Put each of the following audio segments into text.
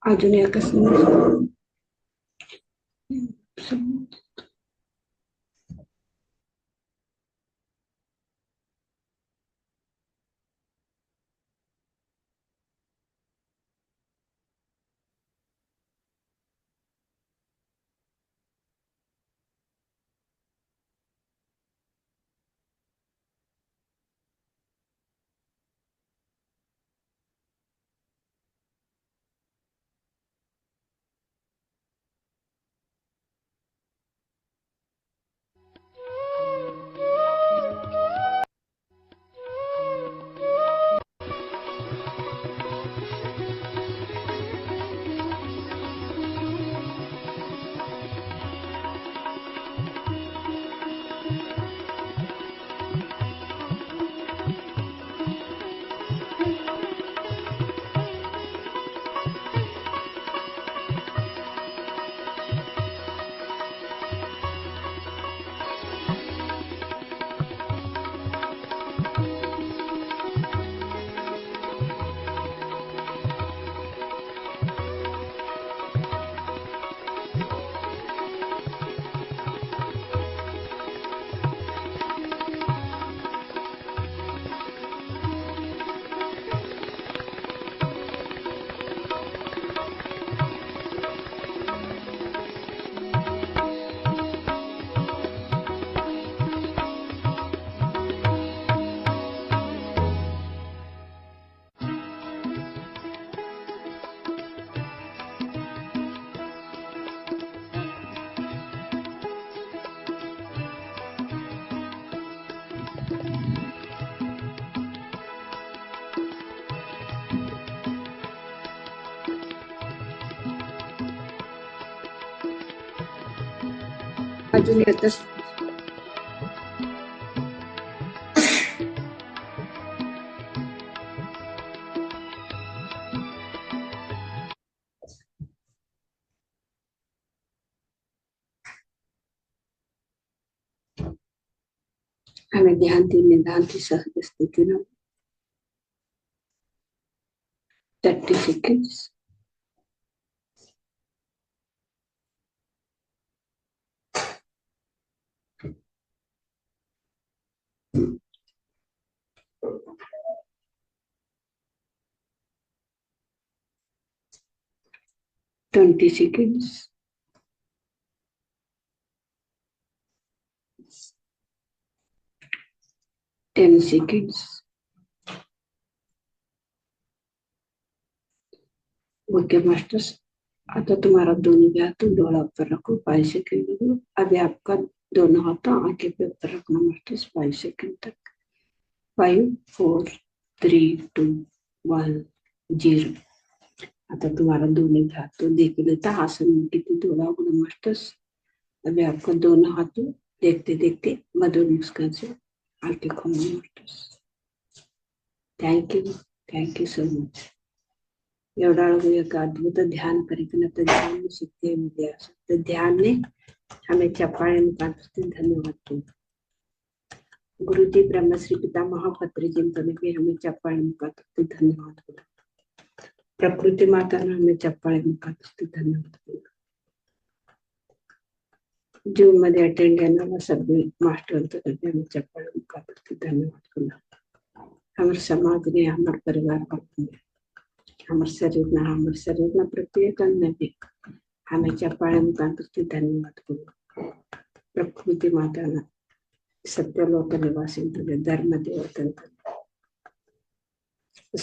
अजून एकच अजून एकच हमें ध्यान की निदान की सहज स्थिति में 30 seconds. Twenty seconds. 10 seconds. Okay masters, आता तुम्हारा दोनों भी हाथ डोला ऊपर रखो 5 सेकंड दो। अभी आपका दोनों हाथ आंखें पे ऊपर रखना मास्टर्स 5 सेकंड तक। 5 4 3 2 1 0। आता तुम्हारा दोनों भी हाथ देख लेता आसन में कितनी डोला होगा मास्टर्स। अभी आपका दोनों हाथ देखते देखते मधुर मुस्कान से आंखें खोलो masters. Thank you so much. एवढा एक अद्भुत ध्यान करीत ध्यान में शक्ति मध्ये असते। ध्यान ने हमें चप्पाळे मुखांतून धन्यवाद दो। गुरुजी ब्रह्मश्री पिता महापत्री जिंतने भी हमें चप्पाळे मुखांतून धन्यवाद दो। प्रकृति माता ने हमें चप्पाळे मुखांतून धन्यवाद दो। जूम मध्ये अटेंड करने सभी मास्टर तो हमें चप्पाळे मुखांतून धन्यवाद दो। हमारे समाज ने हमारे परिवार को हमारे शरीर में प्रत्येक अंग में भी हमें चप्पाळे मुखांतून धन्यवाद करो। प्रकृति माता ने सत्यलोक निवासी धर्म देवतन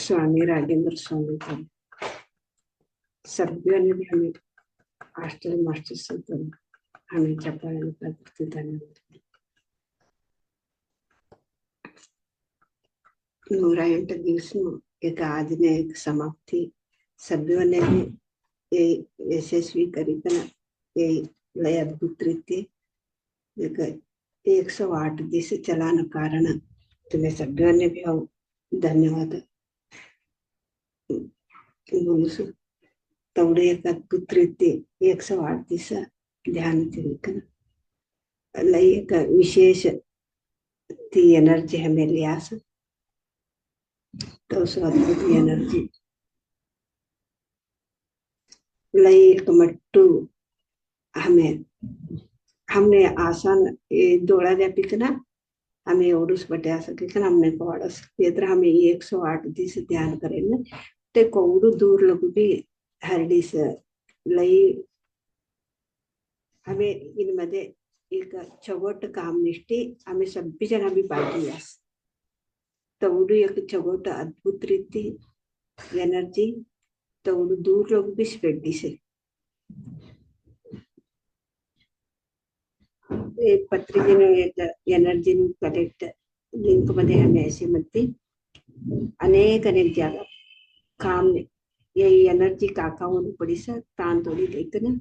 स्वामी राजेंद्र स्वामी सभ्यों ने भी हमें मास्टर संत हमें चप्पाळे मुखांतून धन्यवाद करो। 108 દિવસનું એક આજને એક સમાપ્તિ સભ્યોને એ યશસ્વી કરી એ લય અદ્ભુત રીતે 108 दिवस चलाना कारण तुम्हें सभ्योने भी धन्यवाद बोलू। तेवढे एक अद्भुत रीते 108 दिवस ध्यान लय एक विशेष ती एनर्जी हमें लिया तो अद्भुत एनर्जी लई कमट्टू हमें हमने आसान डोळा द्या पिकना हमें एवढूच बटे असं की हमने कवाडस तर हमें 108 दिस ध्यान करेन ते कौडू दूर लगू भी हरडीस लई हमें इनमध्ये एक चौगट काम निष्ठी हमें सभी जन भी भागीयास तवडू एक चौगट अद्भुत रीति एनर्जी तवडू दूर लोग भी स्प्रेड दिसे पत्रिकेने एक एनर्जी कलेक्ट लिंक मध्ये हमें ऐसे म्हणते अनेक अनेक जागा काम ये एनर्जी काकावून पडीस तान तोडी लेकन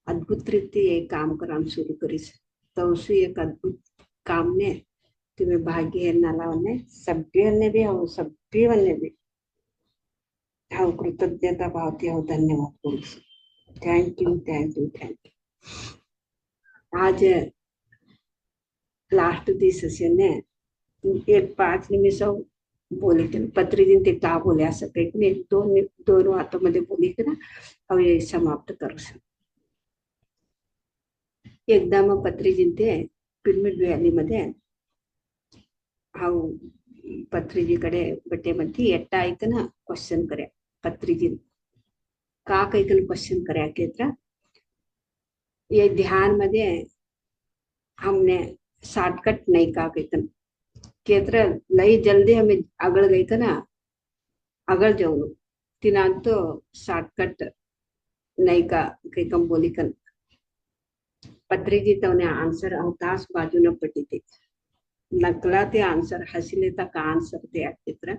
अद्भुत रीति ये काम कराम शुरू करीस तवसु एक अद्भुत काम ने तुम्हें भाग्य नालावने सभ्यने भी हो सभ्यवने भी हाँ कृतज्ञता भावती हो धन्यवाद bolus thank you thank you thank you आज लास्ट दिवस से ने एक 5 निमिष बोले की पत्री दिन ते का बोले असं काही नाही दोन वातामध्ये बोली की ना अवे समाप्त करू एकदा मग पत्री जिंते पिरमिड व्हॅली मध्ये हाऊ पत्रीजीकडे बटे मध्ये एट्टा ऐकन क्वेश्चन कर्या पत्रीजी का कैकन क्वेश्चन कर्या केत्र ये ध्यान मध्ये हमने शॉर्टकट नहीं का कैकन केत्र लई जल्दी हमें अगल गई ना अगल जाऊ तिनांतो शॉर्टकट नहीं का कैकम बोली कन पत्रीजी तवने आंसर अवतास बाजू न पटी थे नकला ते आंसर हसीलेता का आंसर ते चित्र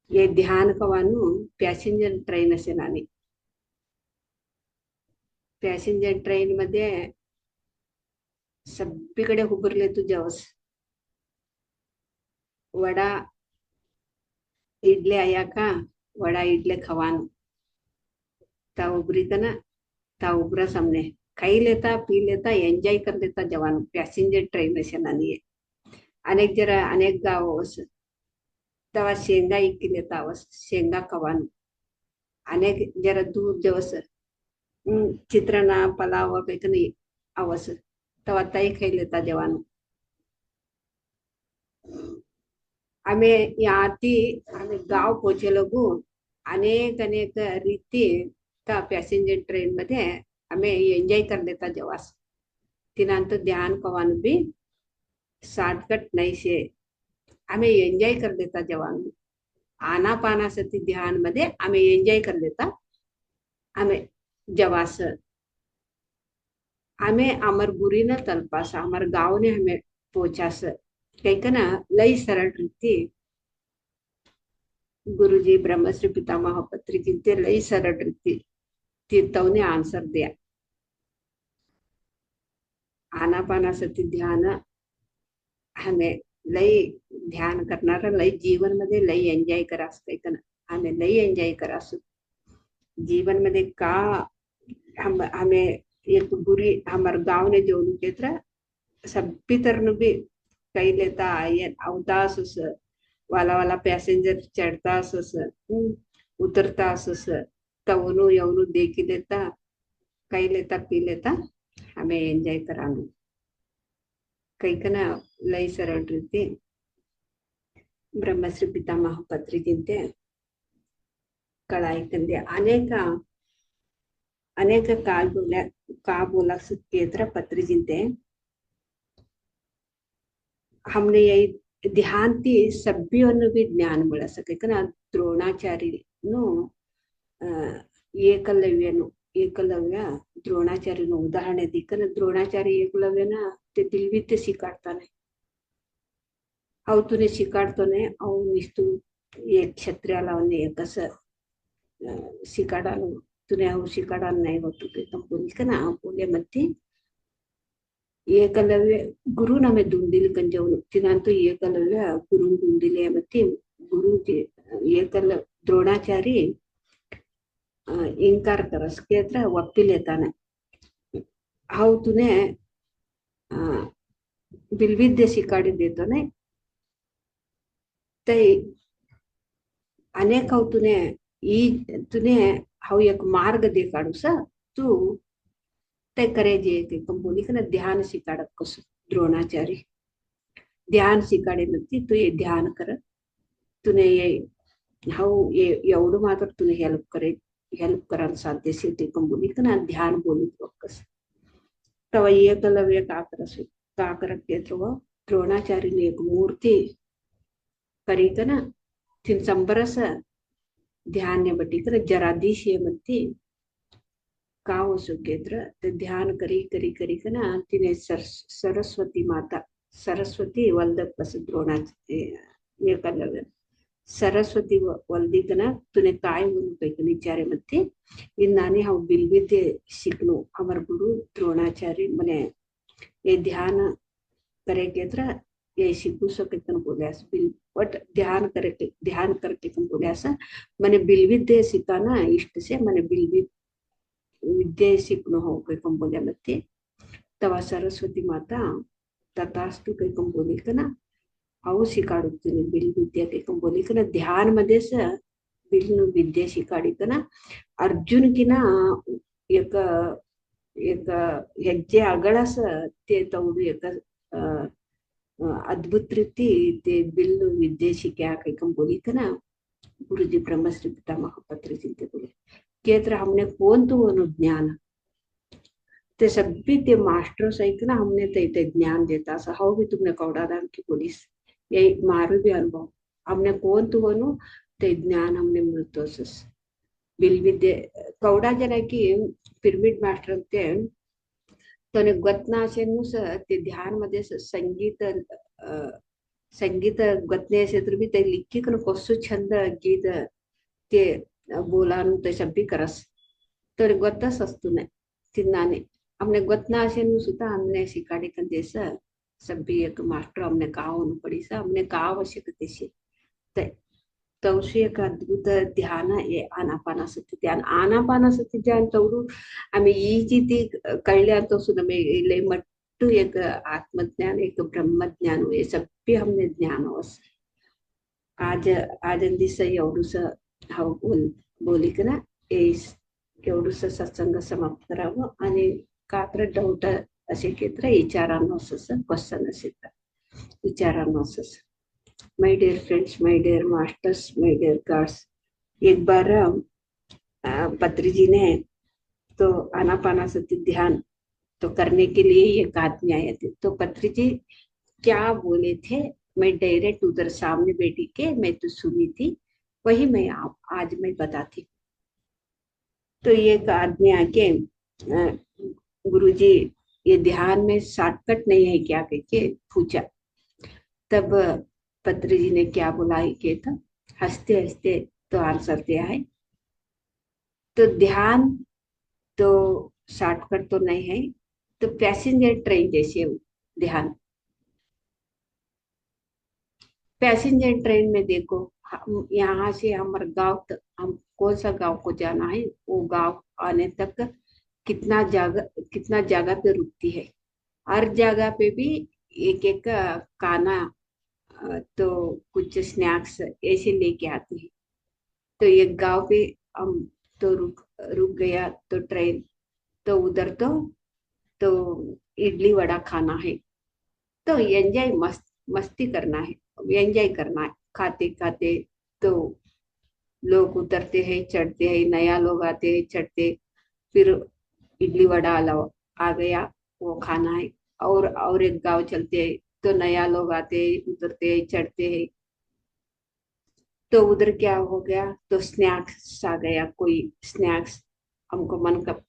ये ध्यान कवानु पॅसेंजर ट्रेन असे नानी पॅसेंजर ट्रेन मध्ये सगळीकडे उभरले तू जेवस वडा इडले आया का वडा इडले खवान ता उबरी का ना ता उबरा सामने खाई लेता पी लेता एंजॉय कर लेता जवान पॅसेंजर ट्रेन असे नानी अनेक जरा अनेक गाव तवा शेंगा इक्की लेता आवस शेंगा कवान अनेक जरा दूर जेवस चित्रणा पलाव काही आवस तवा ताई खाई लेता जवान आम्ही याती आम्ही गाव पोहोचे लगू अनेक अनेक रीती त्या पॅसेंजर ट्रेन मध्ये आम्ही एंजॉय कर लेता जवास तिनांत ध्यान कवान भी शॉर्टकट नहीं से आम्ही एंजॉय कर लेता जवान आना पाना सती ध्यान मध्ये आम्ही एंजॉय कर लेता आम्ही जवास आम्ही अमर बुरी न तलपास अमर गाव ने हमें पोचास कहीं ना लई सरल रीति गुरुजी ब्रह्मश्री पितामह पत्री जी ते लई सरल रीति तीर्थवने आंसर दिया आनापाना सती ध्यान हमें लई ध्यान करना लई जीवन मध्ये लई एंजॉय करास काही हमें लई एंजॉय करास जीवन मध्ये का हम हमें एक बुरी हमार गांव ने जोड़ू क्षेत्र सभी तरह भी कई लेता अवतास वाला वाला पैसेंजर चढ़ता उतरता तवनु यवनु देखी लेता कई लेता पी लेता हमें एंजॉय करानु कई कना लई सरल रीति ब्रह्मश्री पितामह पत्री जिंते कड़ाई कंदे अनेक अनेक काल बोला का बोला केत्र पत्री जिंते हमने यही ध्यान ती सभ्यों भी ज्ञान बोला सके कना द्रोणाचार्य नो एकलव्य द्रोणाचार्य नो उदाहरण दी कना द्रोणाचार्य एकलव्य ना ते दिलविते शिकाडताने अव तुने शिकाडतो ने अव निस्तू एक क्षत्रियाला एक असं शिकाडालो तुने अव शिकाडाल नाही होतो ते बोली कना बोले मध्ये एकलव्य गुरु नमे दुंदिल कंजवनु तिनांतो एकलव्य गुरु दुंदिले मत्ते गुरु एकल द्रोणाचारी इंकार करस केत्र ಒಪ್ಪಿಲೇತಾನೆ हाउ तुने बिलविद्य शिकाडी देतो ने ते अनेक हाउ तुने हाउ एक मार्ग देखाडू सा तू ते करे जे ते कंपोली कना ध्यान शिकाडत कस द्रोणाचार्य ध्यान शिकाडे नक्की तू ये ध्यान कर तूने ये हाउ ये एवढं मात्र तुने हेल्प करायला साध्य ते कंपोली कना ध्यान बोली कस तव एकलव्य काकर के द्रोणाचार्य ने एक मूर्ति करी कना तिन संबरस ध्यान ने बटी कर जराधीश मध्य काव सुकेत्र ते ध्यान करी करी करी कना तिने सरस्वती माता सरस्वती वल्द बस द्रोणाचार्य सरस्वती वल्दी कना तूने काय म्हणून पैकी विचारे मध्ये इन्नाने हाउ बिलविद्य शिकलो अमर गुरु द्रोणाचार्य मने ये ध्यान करे केत्र ये शिकू सके तन बोल्यास बिल वट ध्यान करके तन बोल्यास मने बिलविद्य शिकाना इष्ट से मने विद्या शिकनो हो कोई कम बोल्या मध्ये तवा सरस्वती माता तथास्तु काही कम बोली कना अहो शिकाडुत्ತೀನಿ बिल विद्या काही कम बोली कना ध्यान मध्येच बिल विद्या शिकाडी कना अर्जुन किना एक एक ಹೆಜ್ಜೆ ಅಗಳಸ ते तवಡು एक अद्भुत रीति ते बिल विद्या शिक्या काही कम बोली कना गुरुजी ब्रह्मश्री पितामह पत्र चिंते बोले केत्र हमने कौन तो ज्ञान ते सभी ते मास्टर सही ना हमने ते ज्ञान देता सा हाउ भी तुमने कौड़ादान की पुलिस यही मारू भी अनुभव हमने कौन तो वनु ते ज्ञान हमने मृत्योसस बिल विद्या कौड़ा जन की पिरमिड मास्टर ते तने गतनाशेनुस ते ध्यान मध्ये संगीत गतनेसे तर भी ते लिखी कन कसु छंद गीत ते बोलानु ते सभी करस तर गतस असतो ने तिन्नाने हमने गतनाशेनु सुता हमने शिकाडी कन देश सभी एक मास्टर हमने कावनु पड़ी सा हमने का आवश्यकते से तवशी एक अद्भुत ध्यान ये आनापानासती ध्यान आनापानासती ध्यान तवडू आम्ही ಈ ರೀತಿ कळल्या तो सुद्धा में ले मट्टू एक आत्मज्ञान एक ब्रह्मज्ञान ये सभी हमने ज्ञान वस आज दिवस एवढूस हा बोली करा एवढूस सत्संग समाप्त करावं आणि कात्र डाऊट असे केत्र विचारांना असं क्वेश्चन असेल विचारांना असं My dear friends, my dear masters, my dear gods, एक बार पत्री जी ने तो आनापानासती ध्यान तो करने के लिए एक आदमी आए थे तो पत्री जी क्या बोले थे मैं डायरेक्ट उधर सामने बैठी के मैं तो सुनी थी वही मैं आज मैं बताती तो एक आदमी आके गुरुजी ये ध्यान में शॉर्टकट नहीं है क्या करके पूछा तब पत्री जी ने क्या बोला कि था हंसते हंसते तो आंसर दिया है तो ध्यान तो शॉर्टकट तो नहीं है तो पैसेंजर ट्रेन जैसे ध्यान पैसेंजर ट्रेन में देखो यहाँ से हमारे गांव तक हम कौन सा गांव को जाना है वो गांव आने तक कितना जगह पे रुकती है हर जगह पे भी एक एक खाना तो कुछ स्नैक्स ऐसे लेके आते हैं तो एक गांव पे हम तो रुक गया तो ट्रेन तो उधर तो इडली वड़ा खाना है तो एंजॉय मस्ती करना है एंजॉय करना है खाते खाते तो लोग उतरते हैं चढ़ते हैं नया लोग आते हैं चढ़ते फिर इडली वड़ा आ गया वो खाना है और एक गांव चलते हैं तो नया लोग आते हैं उतरते हैं चढ़ते हैं तो उधर क्या हो गया तो स्नैक्स आ गया कोई स्नैक्स हमको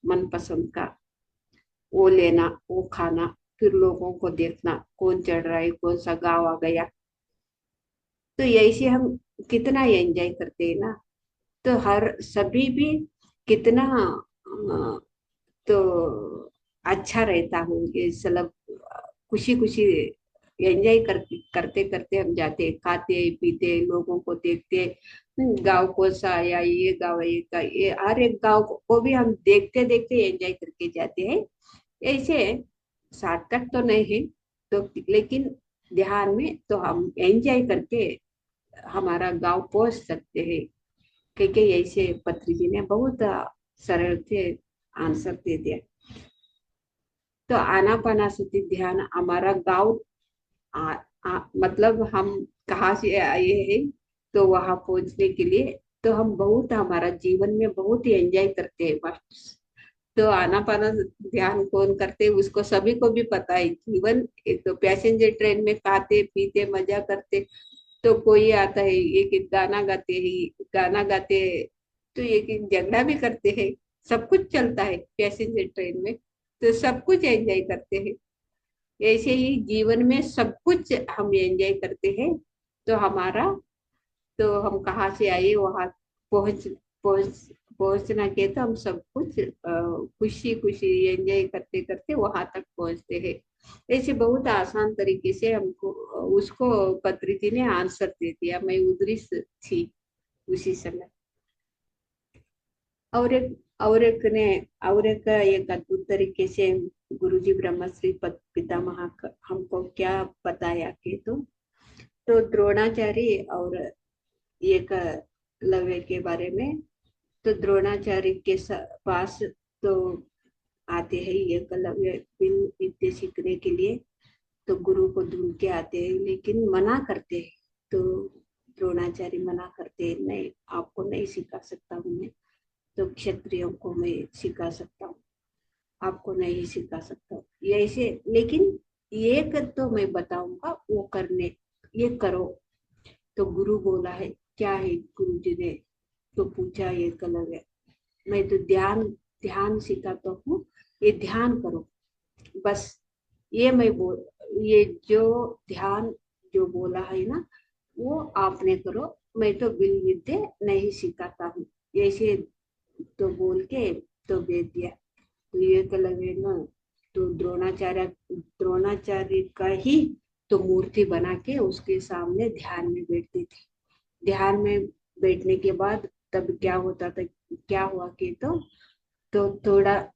मन पसंद का वो लेना वो खाना फिर लोगों को देखना कौन चढ़ रहा है कौन सा गांव आ गया तो ऐसे हम कितना एंजॉय करते हैं ना तो हर सभी भी कितना तो अच्छा रहता हूँ ये सब खुशी खुशी एंजॉय करते करते हम जाते खाते पीते लोगों को देखते गांव कौन सा आया ये गांव ये हर एक गांव को भी हम देखते देखते एंजॉय करके जाते हैं ऐसे शॉर्टकट तो नहीं है तो लेकिन ध्यान में तो हम एंजॉय करके हमारा गांव पहुंच सकते हैं क्योंकि ऐसे पत्री जी ने बहुत सरल से आंसर दे दिया। तो आनापानासति ध्यान हमारा गाँव मतलब हम कहाँ से आए हैं, तो वहां पहुंचने के लिए तो हम बहुत हमारा जीवन में बहुत ही एंजॉय करते हैं बस। तो आनापाना ध्यान कौन करते उसको सभी को भी पता है। जीवन एक तो पैसेंजर ट्रेन में खाते पीते मजा करते, तो कोई आता है एक एक गाना गाते हैं, गाना गाते हैं, तो एक एक झगड़ा भी करते हैं। सब कुछ चलता है पैसेंजर ट्रेन में, तो सब कुछ एंजॉय करते हैं। ऐसे ही जीवन में सब कुछ हम एंजॉय करते हैं। तो हमारा तो हम कहाँ से आए वहां पहुंच पहुंच पहुंचना के तो हम सब कुछ खुशी खुशी एंजॉय करते करते वहां तक पहुंचते हैं। ऐसे बहुत आसान तरीके से हमको उसको पत्री जी ने आंसर दे दिया। मैं उधरी थी उसी समय। और एक अद्भुत तरीके से गुरुजी ब्रह्मश्री पितामह हमको क्या बताया कि तो द्रोणाचार्य और एक लव्य के बारे में। तो द्रोणाचार्य के पास तो आते हैं एकलव्य विद्या सीखने के लिए। तो गुरु को ढूंढ के आते हैं लेकिन मना करते हैं। तो द्रोणाचार्य मना करते हैं, नहीं आपको नहीं सिखा सकता हूँ मैं, तो क्षत्रियों को मैं सिखा सकता हूँ, आपको नहीं सिखा सकता हूँ ये ऐसे। लेकिन एक तो मैं बताऊंगा वो करने, ये करो। तो गुरु बोला है, क्या है गुरु जी ने तो पूछा एकलव्य, मैं तो ध्यान ध्यान सिखाता हूँ, ये ध्यान करो बस। ये मैं बोल ये जो ध्यान जो बोला है ना वो आपने करो, मैं तो बिल विद्या नहीं सिखाता हूँ ऐसे। तो बोल के तो भेज दिया। तो ये एकलव्य ना तो द्रोणाचार्य का ही तो मूर्ति बना के उसके सामने ध्यान में बैठती थी। ध्यान में बैठने के बाद तब क्या होता था, क्या हुआ कि तो थोड़ा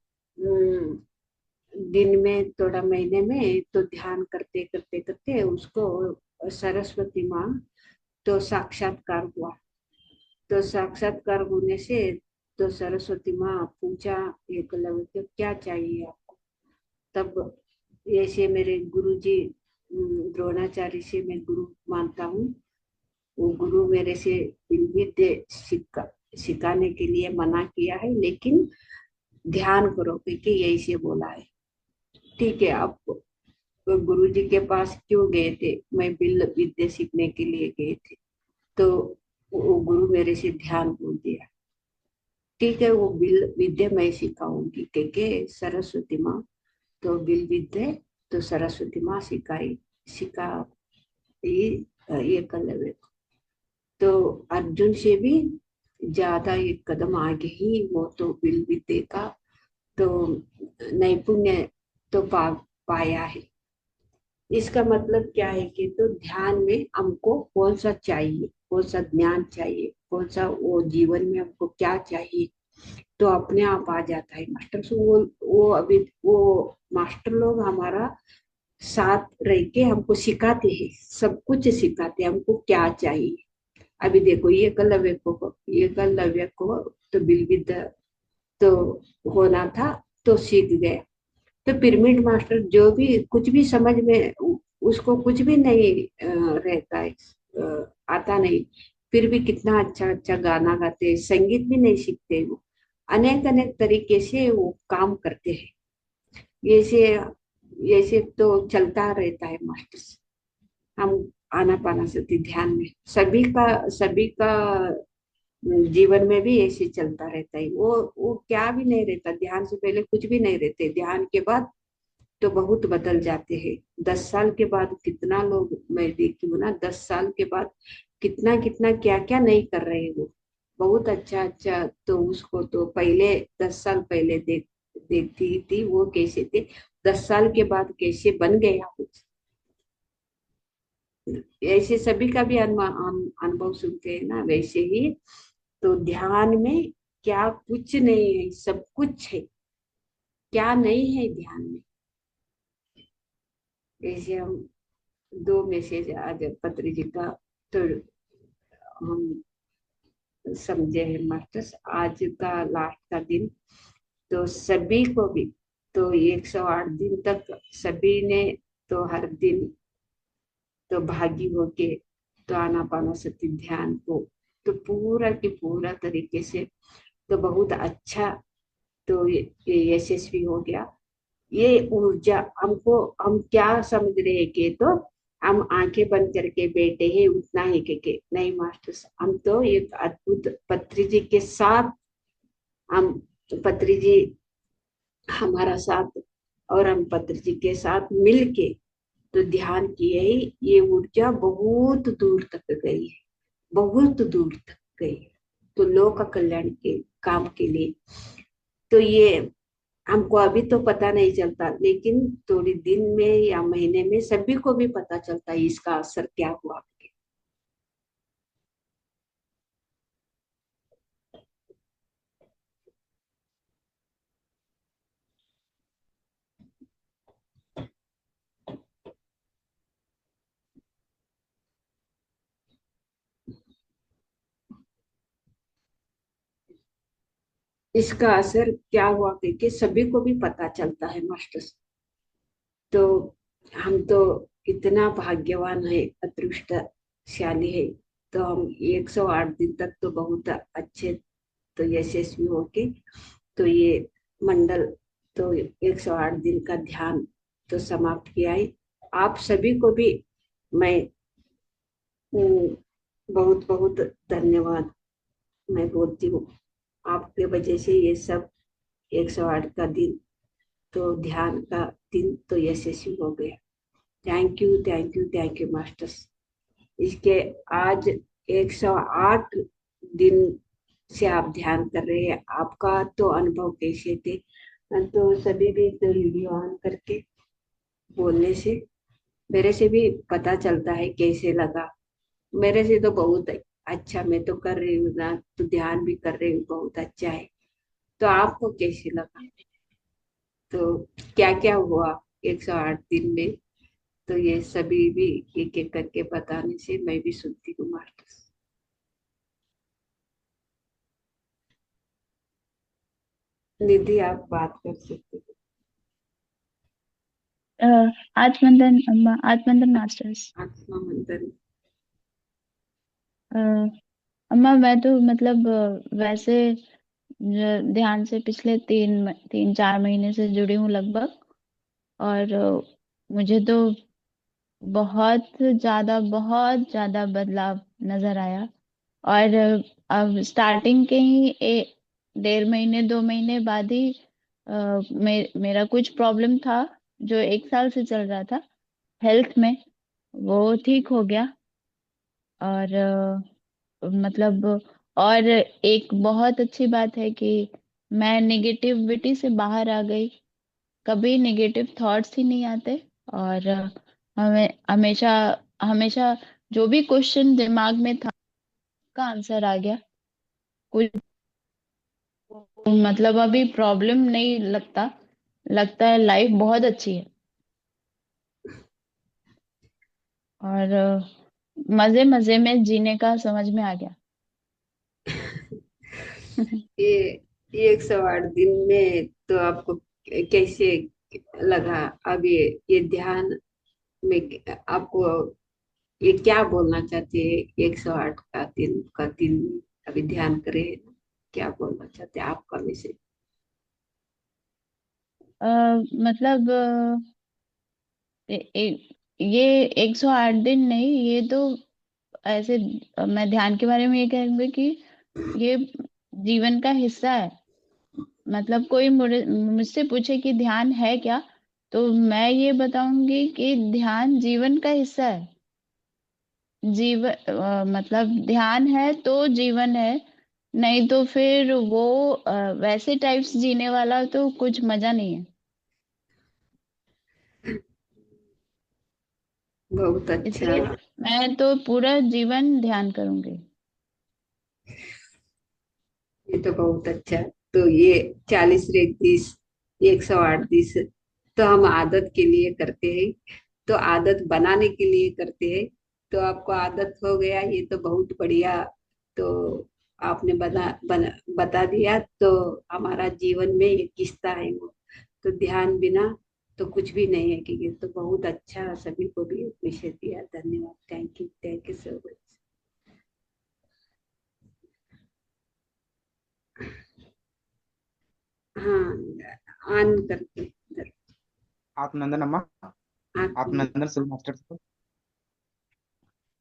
दिन में थोड़ा महीने में तो ध्यान करते करते करते उसको सरस्वती माँ तो साक्षात्कार हुआ। तो साक्षात्कार होने से तो सरस्वती माँ पूछा एकलव्य को क्या चाहिए आपको। तब ऐसे मेरे गुरु जी द्रोणाचार्य से मैं गुरु मानता हूँ, वो गुरु मेरे से विद्या सिखाने के लिए मना किया है, लेकिन ध्यान करो क्योंकि यही से बोला है। ठीक है, आप गुरु जी के पास क्यों गए थे, मैं बिल विद्या सीखने के लिए गए थे। तो वो गुरु मेरे से ध्यान बोल दिया। ठीक है, वो बिल विद्या मैं सिखाऊंगी क्योंकि सरस्वती माँ तो बिल विद्या तो सरस्वती माँ सिखा ये एकलव्य को। तो अर्जुन से भी ज्यादा एक कदम आगे ही वो तो बिल विद्या का तो नैपुण्य तो पाया है। इसका मतलब क्या है कि तो ध्यान में हमको कौन सा चाहिए, कौन सा ज्ञान चाहिए, कौन सा वो जीवन में हमको क्या चाहिए, तो अपने आप आ जाता है मास्टर। सो वो अभी वो मास्टर लोग हमारा साथ रह के हमको सिखाते हैं, सब कुछ सिखाते हैं हमको क्या चाहिए। अभी देखो ये एकलव्य को तो बिल्विद्या तो होना था, तो सीख गया। तो पिरामिड मास्टर जो भी कुछ भी समझ में उसको कुछ भी नहीं रहता है, आता नहीं, फिर भी कितना अच्छा अच्छा गाना गाते हैं, संगीत भी नहीं सीखते वो, अनेक अनेक तरीके से वो काम करते हैं। जैसे जैसे तो चलता रहता है मास्टर। हम आनापानासति ध्यान में सभी का जीवन में भी ऐसे चलता रहता है। वो क्या भी नहीं रहता, ध्यान से पहले कुछ भी नहीं रहते, ध्यान के बाद तो बहुत बदल जाते हैं। 10 साल के बाद कितना लोग मैं देखती हूँ ना, 10 साल के बाद कितना कितना क्या क्या नहीं कर रहे हैं वो, बहुत अच्छा अच्छा। तो उसको तो पहले 10 साल पहले देखती थी वो कैसे थे, 10 साल के बाद कैसे बन गया कुछ। ऐसे सभी का भी अनुभव सुनते हैं ना, वैसे ही तो ध्यान में क्या कुछ नहीं है, सब कुछ है। क्या नहीं है ध्यान में, जैसे हम दो मैसेज आज पत्री जी का तो हम समझे हैं मास्टर्स। आज का लास्ट का दिन, तो सभी को भी, तो 108 दिन तक सभी ने, तो हर दिन तो भागी होके, तो आनापानसति ध्यान को तो पूरा की पूरा तरीके से, तो बहुत अच्छा, तो ये यशस्वी हो गया। ये ऊर्जा हमको, हम क्या समझ रहे हैं कि तो हम आंखें बंद करके बैठे हैं उतना ही के नहीं मास्टर्स, हम तो एक अद्भुत पत्री जी के साथ, हम पत्री जी हमारा साथ, और हम पत्री जी के साथ मिलके तो ध्यान किए ही ये ऊर्जा बहुत दूर तक गई है, बहुत दूर तक गई है, तो लोक का कल्याण के काम के लिए। तो ये हमको अभी तो पता नहीं चलता, लेकिन थोड़ी दिन में या महीने में सभी को भी पता चलता है इसका असर क्या हुआ। इसका असर क्या हुआ करके सभी को भी पता चलता है मास्टर। तो हम तो इतना भाग्यवान है, अदृष्टशाली है। तो हम 108 दिन तक तो बहुत अच्छे, तो यशस्वी होके, तो ये मंडल, तो 108 दिन का ध्यान तो समाप्त किया है। आप सभी को भी मैं बहुत बहुत धन्यवाद मैं बोलती हूँ। आपके वजह से ये सब 108 का दिन, तो ध्यान का दिन तो यशस्वी हो गया। Thank you, thank you, thank you masters. इसके आज 108 दिन से आप ध्यान कर रहे हैं, आपका तो अनुभव कैसे थे? तो सभी भी तो वीडियो ऑन करके बोलने से मेरे से भी पता चलता है कैसे लगा। मेरे से तो बहुत अच्छा, मैं तो कर रही हूँ ना, तो ध्यान भी कर रही हूँ, बहुत अच्छा है। तो आपको कैसे लगा? तो क्या क्या हुआ 108 दिन में? तो ये सभी भी एक एक करके बताने से मैं भी सुनती हूँ मास्टर्स। निधि, आप बात कर सकते हो। आत्मंदन अम्मा, आत्मंदन मास्टर्स। आत्मा मंथन। अ, अम्मा मैं तो मतलब वैसे ध्यान से पिछले 3-4 महीने से जुड़ी हूँ लगभग। और मुझे तो बहुत ज्यादा बदलाव नजर आया। और अब स्टार्टिंग के ही 1.5 महीने 2 महीने बाद ही मेरा कुछ प्रॉब्लम था जो 1 साल से चल रहा था हेल्थ में, वो ठीक हो गया। और मतलब और एक बहुत अच्छी बात है कि मैं नेगेटिविटी से बाहर आ गई। कभी नेगेटिव थॉट्स ही नहीं आते। और हमें हमेशा हमेशा जो भी क्वेश्चन दिमाग में था का आंसर आ गया। कुछ मतलब अभी प्रॉब्लम नहीं लगता। लगता है लाइफ बहुत अच्छी है। और मजे मजे में जीने का समझ में आ गया। ये 108 दिन में तो आपको कैसे लगा? अब ये ध्यान में आपको ये क्या बोलना चाहते हैं? 108 का दिन अभी ध्यान करे, क्या बोलना चाहते हैं आपका विषय? मतलब ए, ए, ये 108 दिन नहीं, ये तो ऐसे मैं ध्यान के बारे में ये कहूंगी कि ये जीवन का हिस्सा है। मतलब कोई मुझसे पूछे कि ध्यान है क्या, तो मैं ये बताऊंगी कि ध्यान जीवन का हिस्सा है। जीवन मतलब ध्यान है तो जीवन है। नहीं तो फिर वो वैसे टाइप्स जीने वाला तो कुछ मजा नहीं है। बहुत अच्छा। इसलिए मैं तो पूरा जीवन ध्यान करूंगी। ये तो बहुत अच्छा। तो ये 40 30 108 तो हम आदत के लिए करते हैं, तो आदत बनाने के लिए करते हैं। तो आपको आदत हो गया, ये तो बहुत बढ़िया। तो आपने बता दिया, तो हमारा जीवन में एक किस्सा है वो। तो ध्यान बिना तो कुछ भी नहीं है, कि ये तो बहुत अच्छा सभी को भी विषय दिया। धन्यवाद। Thank you so much. हाँ, ऑन करके इधर। आप नंदन अम्मा, आप आप नंदन सिल मास्टर।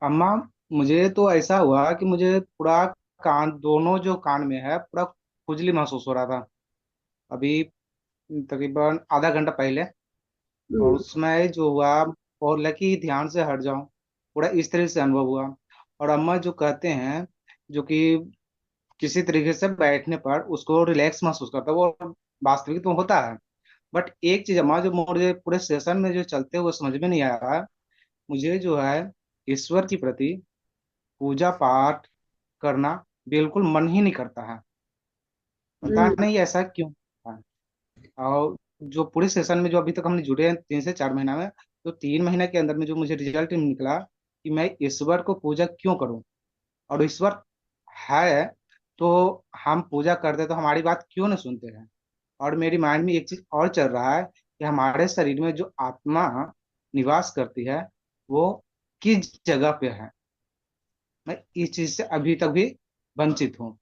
अम्मा, मुझे तो ऐसा हुआ कि मुझे पूरा कान, दोनों जो कान में है, पूरा खुजली महसूस हो रहा था अभी तकरीबन आधा घंटा पहले। और हम्म, उसमें जो हुआ, और लकी ध्यान से हट जाऊं, पूरा इस तरह से अनुभव हुआ। और अम्मा जो कहते हैं, जो कि किसी तरीके से बैठने पर उसको रिलैक्स महसूस करता है, वो वास्तविक तो होता है। बट एक चीज अम्मा, जो मुझे पूरे सेशन में जो चलते हुए समझ में नहीं आ रहा है, मुझे जो है ईश्वर के प्रति पूजा पाठ करना बिल्कुल मन ही नहीं करता है। पता हम्म, नहीं ऐसा क्यों होता है। और जो पूरे सेशन में जो अभी तक हमने जुड़े हैं 3 से 4 महीना में, तो 3 महीने के अंदर में जो मुझे रिजल्ट निकला कि मैं ईश्वर को पूजा क्यों करूं। और ईश्वर है तो हम पूजा करते तो हमारी बात क्यों नहीं सुनते हैं। और मेरी माइंड में एक चीज और चल रहा है कि हमारे शरीर में जो आत्मा निवास करती है, वो किस जगह पे है। मैं इस चीज से अभी तक भी वंचित हूँ।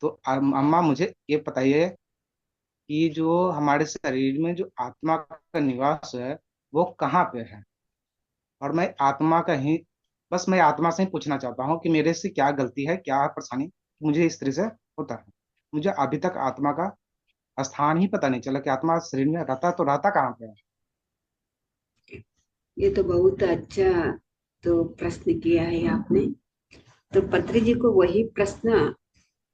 तो अम्मा मुझे ये बताइए कि जो हमारे शरीर में जो आत्मा का निवास है, वो कहाँ पे है। और मैं आत्मा का ही, बस मैं आत्मा से ही पूछना चाहता हूँ कि मेरे से क्या गलती है, क्या परेशानी मुझे इस तरह से होता है। मुझे अभी तक आत्मा का स्थान ही पता नहीं चला कि आत्मा शरीर में रहता तो रहता कहाँ पे है। ये तो बहुत अच्छा तो प्रश्न किया है आपने। तो पत्री जी को वही प्रश्न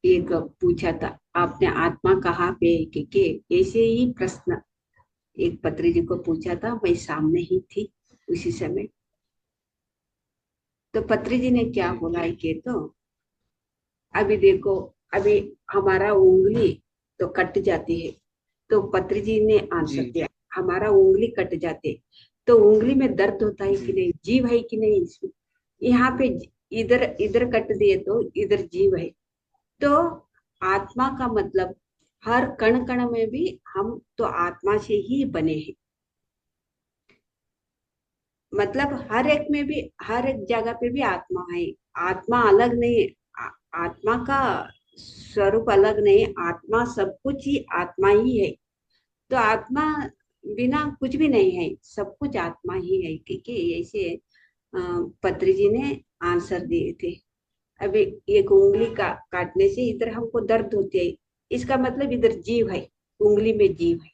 एक पूछा था आपने, आत्मा कहाँ पे है, के ऐसे ही प्रश्न एक पत्री जी को पूछा था। मैं सामने ही थी उसी समय। तो पत्री जी ने क्या जी बोला है कि तो अभी देखो, अभी हमारा उंगली तो कट जाती है। तो पत्री जी ने आंसर जी दिया, हमारा उंगली कट जाते तो उंगली में दर्द होता है कि जी नहीं, जीव है कि नहीं इसमें। यहाँ पे इधर इधर कट दिए तो इधर जीव है। तो आत्मा का मतलब हर कण कण में भी हम तो आत्मा से ही बने हैं। मतलब हर एक में भी, हर एक जगह पे भी आत्मा है। आत्मा अलग नहीं है। आत्मा का स्वरूप अलग नहीं है। आत्मा सब कुछ ही आत्मा ही है। तो आत्मा बिना कुछ भी नहीं है, सब कुछ आत्मा ही है। क्योंकि ऐसे पत्री जी ने आंसर दिए थे। अभी एक उंगली का काटने से इधर हमको दर्द होती है, इसका मतलब इधर जीव है, उंगली में जीव है।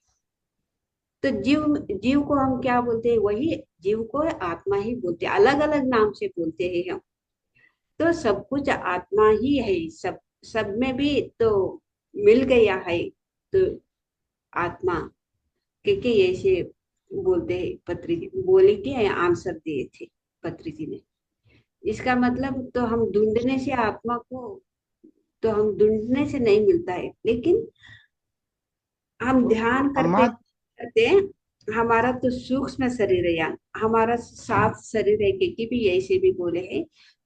तो जीव, जीव को हम क्या बोलते हैं, वही जीव को आत्मा ही बोलते हैं, अलग अलग नाम से बोलते हैं हम। तो सब कुछ आत्मा ही है। सब सब में भी तो मिल गया है। तो आत्मा के ऐसे बोलते हैं। पत्री जी बोले के आंसर दिए थे पत्री जी ने। इसका मतलब तो हम ढूंढने से आत्मा को, तो हम ढूंढने से नहीं मिलता है, लेकिन हम तो ध्यान करते अम्मा, करते हमारा तो सूक्ष्म शरीर है, यार हमारा सात शरीर है, कि भी ऐसे भी बोले हैं।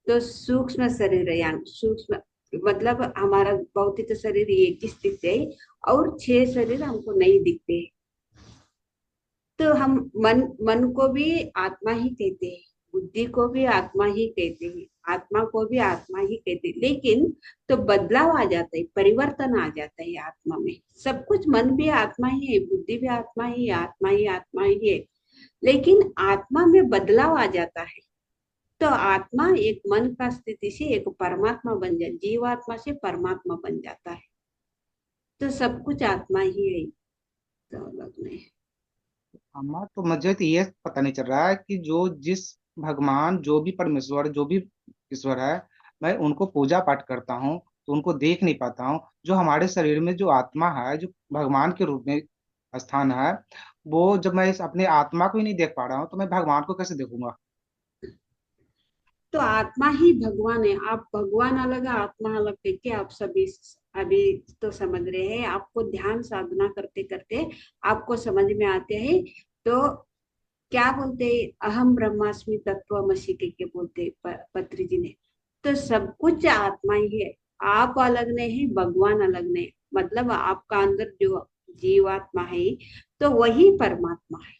तो सूक्ष्म शरीर है, यार सूक्ष्म मतलब हमारा भौतिक शरीर एक ही स्थित है, और 6 शरीर हमको नहीं दिखते हैं। तो हम मन को भी आत्मा ही कहते हैं, बुद्धि को भी आत्मा ही कहते हैं, आत्मा को भी आत्मा ही कहते हैं। लेकिन तो बदलाव आ जाता है, परिवर्तन आ जाता है आत्मा में। सब कुछ, मन भी आत्मा ही है, बुद्धि भी आत्मा ही है, आत्मा ही आत्मा ही है। लेकिन आत्मा में बदलाव आ जाता है। तो आत्मा एक मन का स्थिति से एक परमात्मा बन जाए, जीवात्मा से परमात्मा बन जाता है। तो सब कुछ आत्मा ही है, तो अलग नहीं है। अम्मा तो मुझे तो ये पता नहीं चल रहा है कि जो जिस भगवान, जो भी परमेश्वर, जो भी ईश्वर है, मैं उनको पूजा पाठ करता हूँ तो उनको देख नहीं पाता हूँ। जो हमारे शरीर में जो आत्मा है, जो भगवान के रूप में स्थान है, वो जब मैं इस अपने आत्मा को ही नहीं देख पा रहा हूँ तो मैं भगवान को कैसे देखूंगा। तो आत्मा ही भगवान है। आप भगवान अलग है, आत्मा अलग है, कि आप सभी अभी तो समझ रहे हैं। आपको ध्यान साधना करते करते आपको समझ में आते हैं। तो क्या बोलते हैं, अहम ब्रह्मास्मि तत्वमसि के बोलते हैं पत्री जी ने। तो सब कुछ आत्मा ही है। आप अलग नहीं है, भगवान अलग नहीं। मतलब आपका अंदर जो जीवात्मा है तो वही परमात्मा है।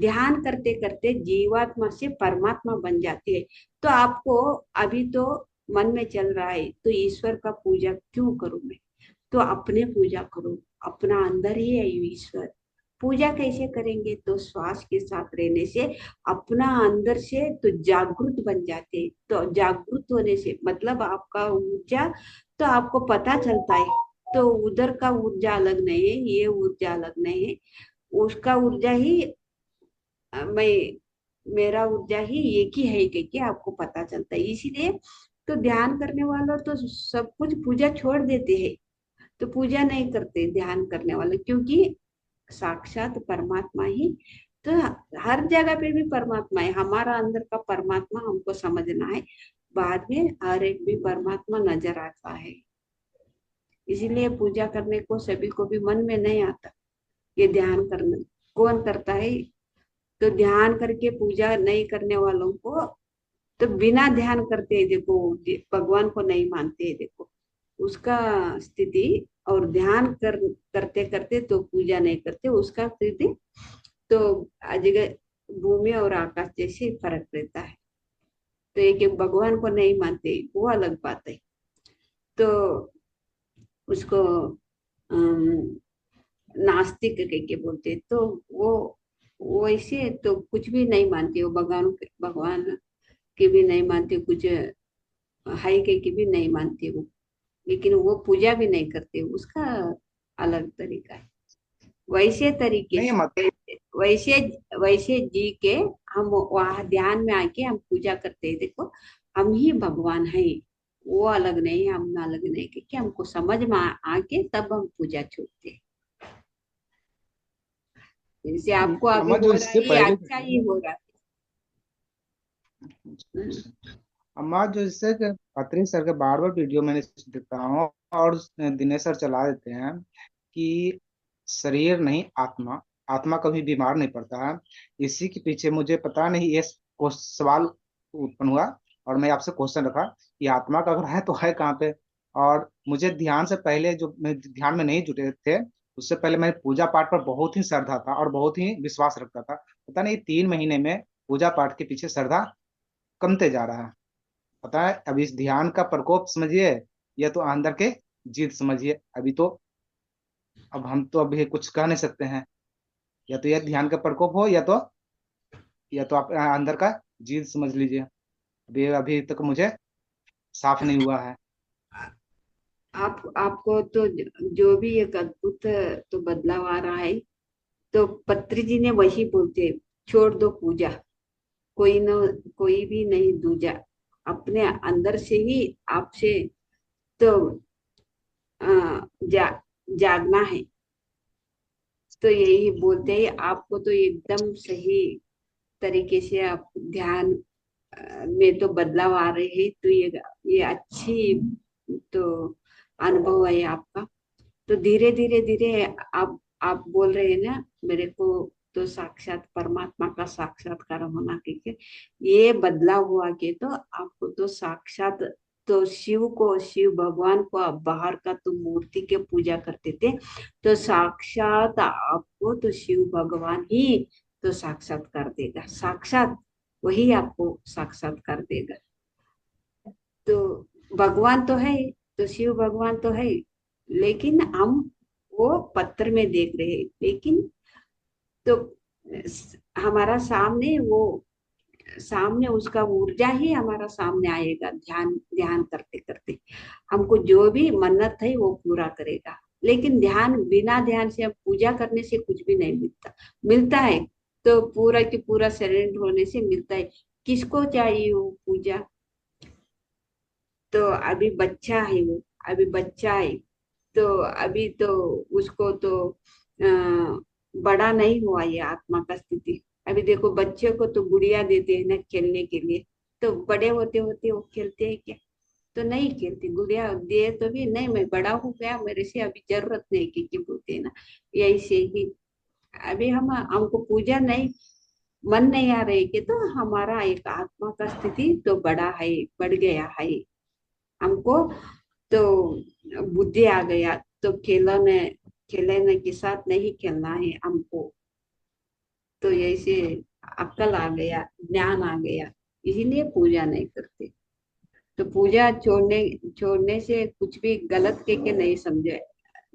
ध्यान करते करते जीवात्मा से परमात्मा बन जाती है। तो आपको अभी तो मन में चल रहा है तो ईश्वर का पूजा क्यों करूं मैं, तो अपने पूजा करो। अपना अंदर ही है ईश्वर। पूजा कैसे करेंगे, तो श्वास के साथ रहने से अपना अंदर से तो जागृत बन जाते हैं। तो जागृत होने से मतलब आपका ऊर्जा तो आपको पता चलता है। तो उधर का ऊर्जा अलग नहीं है, ये ऊर्जा अलग नहीं है। उसका ऊर्जा ही मैं, मेरा ऊर्जा ही एक ही है कि आपको पता चलता है। इसीलिए तो ध्यान करने वालों तो सब कुछ पूजा छोड़ देते हैं। तो पूजा नहीं करते ध्यान करने वाले, क्योंकि साक्षात परमात्मा ही तो हर जगह पे भी परमात्मा है। हमारा अंदर का परमात्मा हमको समझना है। बाद में हर एक भी परमात्मा नजर आता है। इसीलिए पूजा करने को सभी को भी मन में नहीं आता। ये ध्यान करना कौन करता है, तो ध्यान करके पूजा नहीं करने वालों को तो बिना ध्यान करते हैं, देखो भगवान को नहीं मानते हैं, देखो उसका स्थिति। और ध्यान करते करते तो पूजा नहीं करते उसका स्थिति, तो जगह भूमि और आकाश जैसे फर्क रहता है। तो एक एक भगवान को नहीं मानते वो अलग बात है। तो उसको अम, नास्तिक कह के बोलते हैं। तो वो ऐसे तो कुछ भी नहीं मानते, वो भगवान के भी नहीं मानते, कुछ हाई के भी नहीं मानते वो। लेकिन वो पूजा भी नहीं करते, उसका अलग तरीका है। वैसे तरीके नहीं, से वैसे वैसे जी के हम वहां ध्यान में आके हम पूजा करते हैं। देखो हम ही भगवान है, वो अलग नहीं है, हम अलग नहीं, क्योंकि हमको समझ में आके तब हम पूजा छोड़ते हैं। जैसे आपको अभी अम्मा, जो हो रहा इससे है, ये पहले अच्छा ही हो रहा है। अम्मा, जो इससे अतरी सर के बार बार वीडियो मैंने देखता हूँ, और दिनेश सर चला देते हैं कि शरीर नहीं आत्मा, आत्मा कभी बीमार नहीं पड़ता है। इसी के पीछे मुझे पता नहीं ये सवाल उत्पन्न हुआ, और मैं आपसे क्वेश्चन रखा कि आत्मा का अगर है तो है कहाँ पे। और मुझे ध्यान से पहले, जो मैं ध्यान में नहीं जुटे थे, उससे पहले मैं पूजा पाठ पर बहुत ही श्रद्धा था और बहुत ही विश्वास रखता था। पता नहीं 3 महीने में पूजा पाठ के पीछे श्रद्धा कमते जा रहा है। पता है, अभी इस ध्यान का प्रकोप समझिए, या तो अंदर के जीत समझिए। अभी तो अब हम तो अभी कुछ कह नहीं सकते हैं। या तो यह ध्यान का प्रकोप हो, या तो आप अंदर का जीत समझ लीजिए। अभी अभी तक मुझे साफ नहीं हुआ है। आपको तो जो भी एक अद्भुत तो बदलाव आ रहा है। तो पत्री जी ने वही बोलते, छोड़ दो पूजा, कोई न कोई भी नहीं दूजा। अपने अंदर से ही आपसे तो अ, जा, जागना है। तो यही बोलते हैं आपको तो एकदम सही तरीके से आप ध्यान में तो बदलाव आ रहे हैं। तो ये अच्छी तो अनुभव है आपका। तो धीरे धीरे धीरे आप बोल रहे हैं ना मेरे को, तो साक्षात परमात्मा का साक्षात्कार होना, क्योंकि ये बदलाव हुआ कि तो आपको तो साक्षात तो शिव भगवान को आप बाहर का तो मूर्ति के पूजा करते थे। तो साक्षात आपको तो शिव भगवान ही तो साक्षात्कार देगा, साक्षात वही आपको साक्षात्कार देगा। तो भगवान तो है, तो शिव भगवान तो है, लेकिन हम वो पत्र में देख रहे हैं। लेकिन तो हमारा सामने वो, सामने उसका ऊर्जा ही हमारा सामने आएगा। ध्यान ध्यान करते करते हमको जो भी मन्नत है वो पूरा करेगा। लेकिन ध्यान, बिना ध्यान से, अब पूजा करने से कुछ भी नहीं मिलता। मिलता है तो पूरा की पूरा सरेंडर होने से मिलता है। किसको चाहिए वो पूजा, तो अभी बच्चा है वो, अभी बच्चा है तो अभी तो उसको तो बड़ा नहीं हुआ ये आत्मा का स्थिति। अभी देखो बच्चे को तो गुड़िया देते हैं ना खेलने के लिए, तो बड़े होते होते वो खेलते हैं क्या, तो नहीं खेलते। गुड़िया दे तो भी नहीं, मैं बड़ा हो गया, मेरे से अभी जरूरत नहीं की बोलते हैं ना। यही से ही अभी हमको पूजा नहीं, मन नहीं आ रही कि तो हमारा एक आत्मा का स्थिति तो बड़ा है, बढ़ गया है। हमको तो बुद्धि आ गया, तो खेलने के साथ नहीं खेलना है हमको। तो ऐसे अक्ल आ गया, ज्ञान आ गया, इसीलिए पूजा नहीं करते। तो पूजा छोड़ने से कुछ भी गलत के नहीं समझे,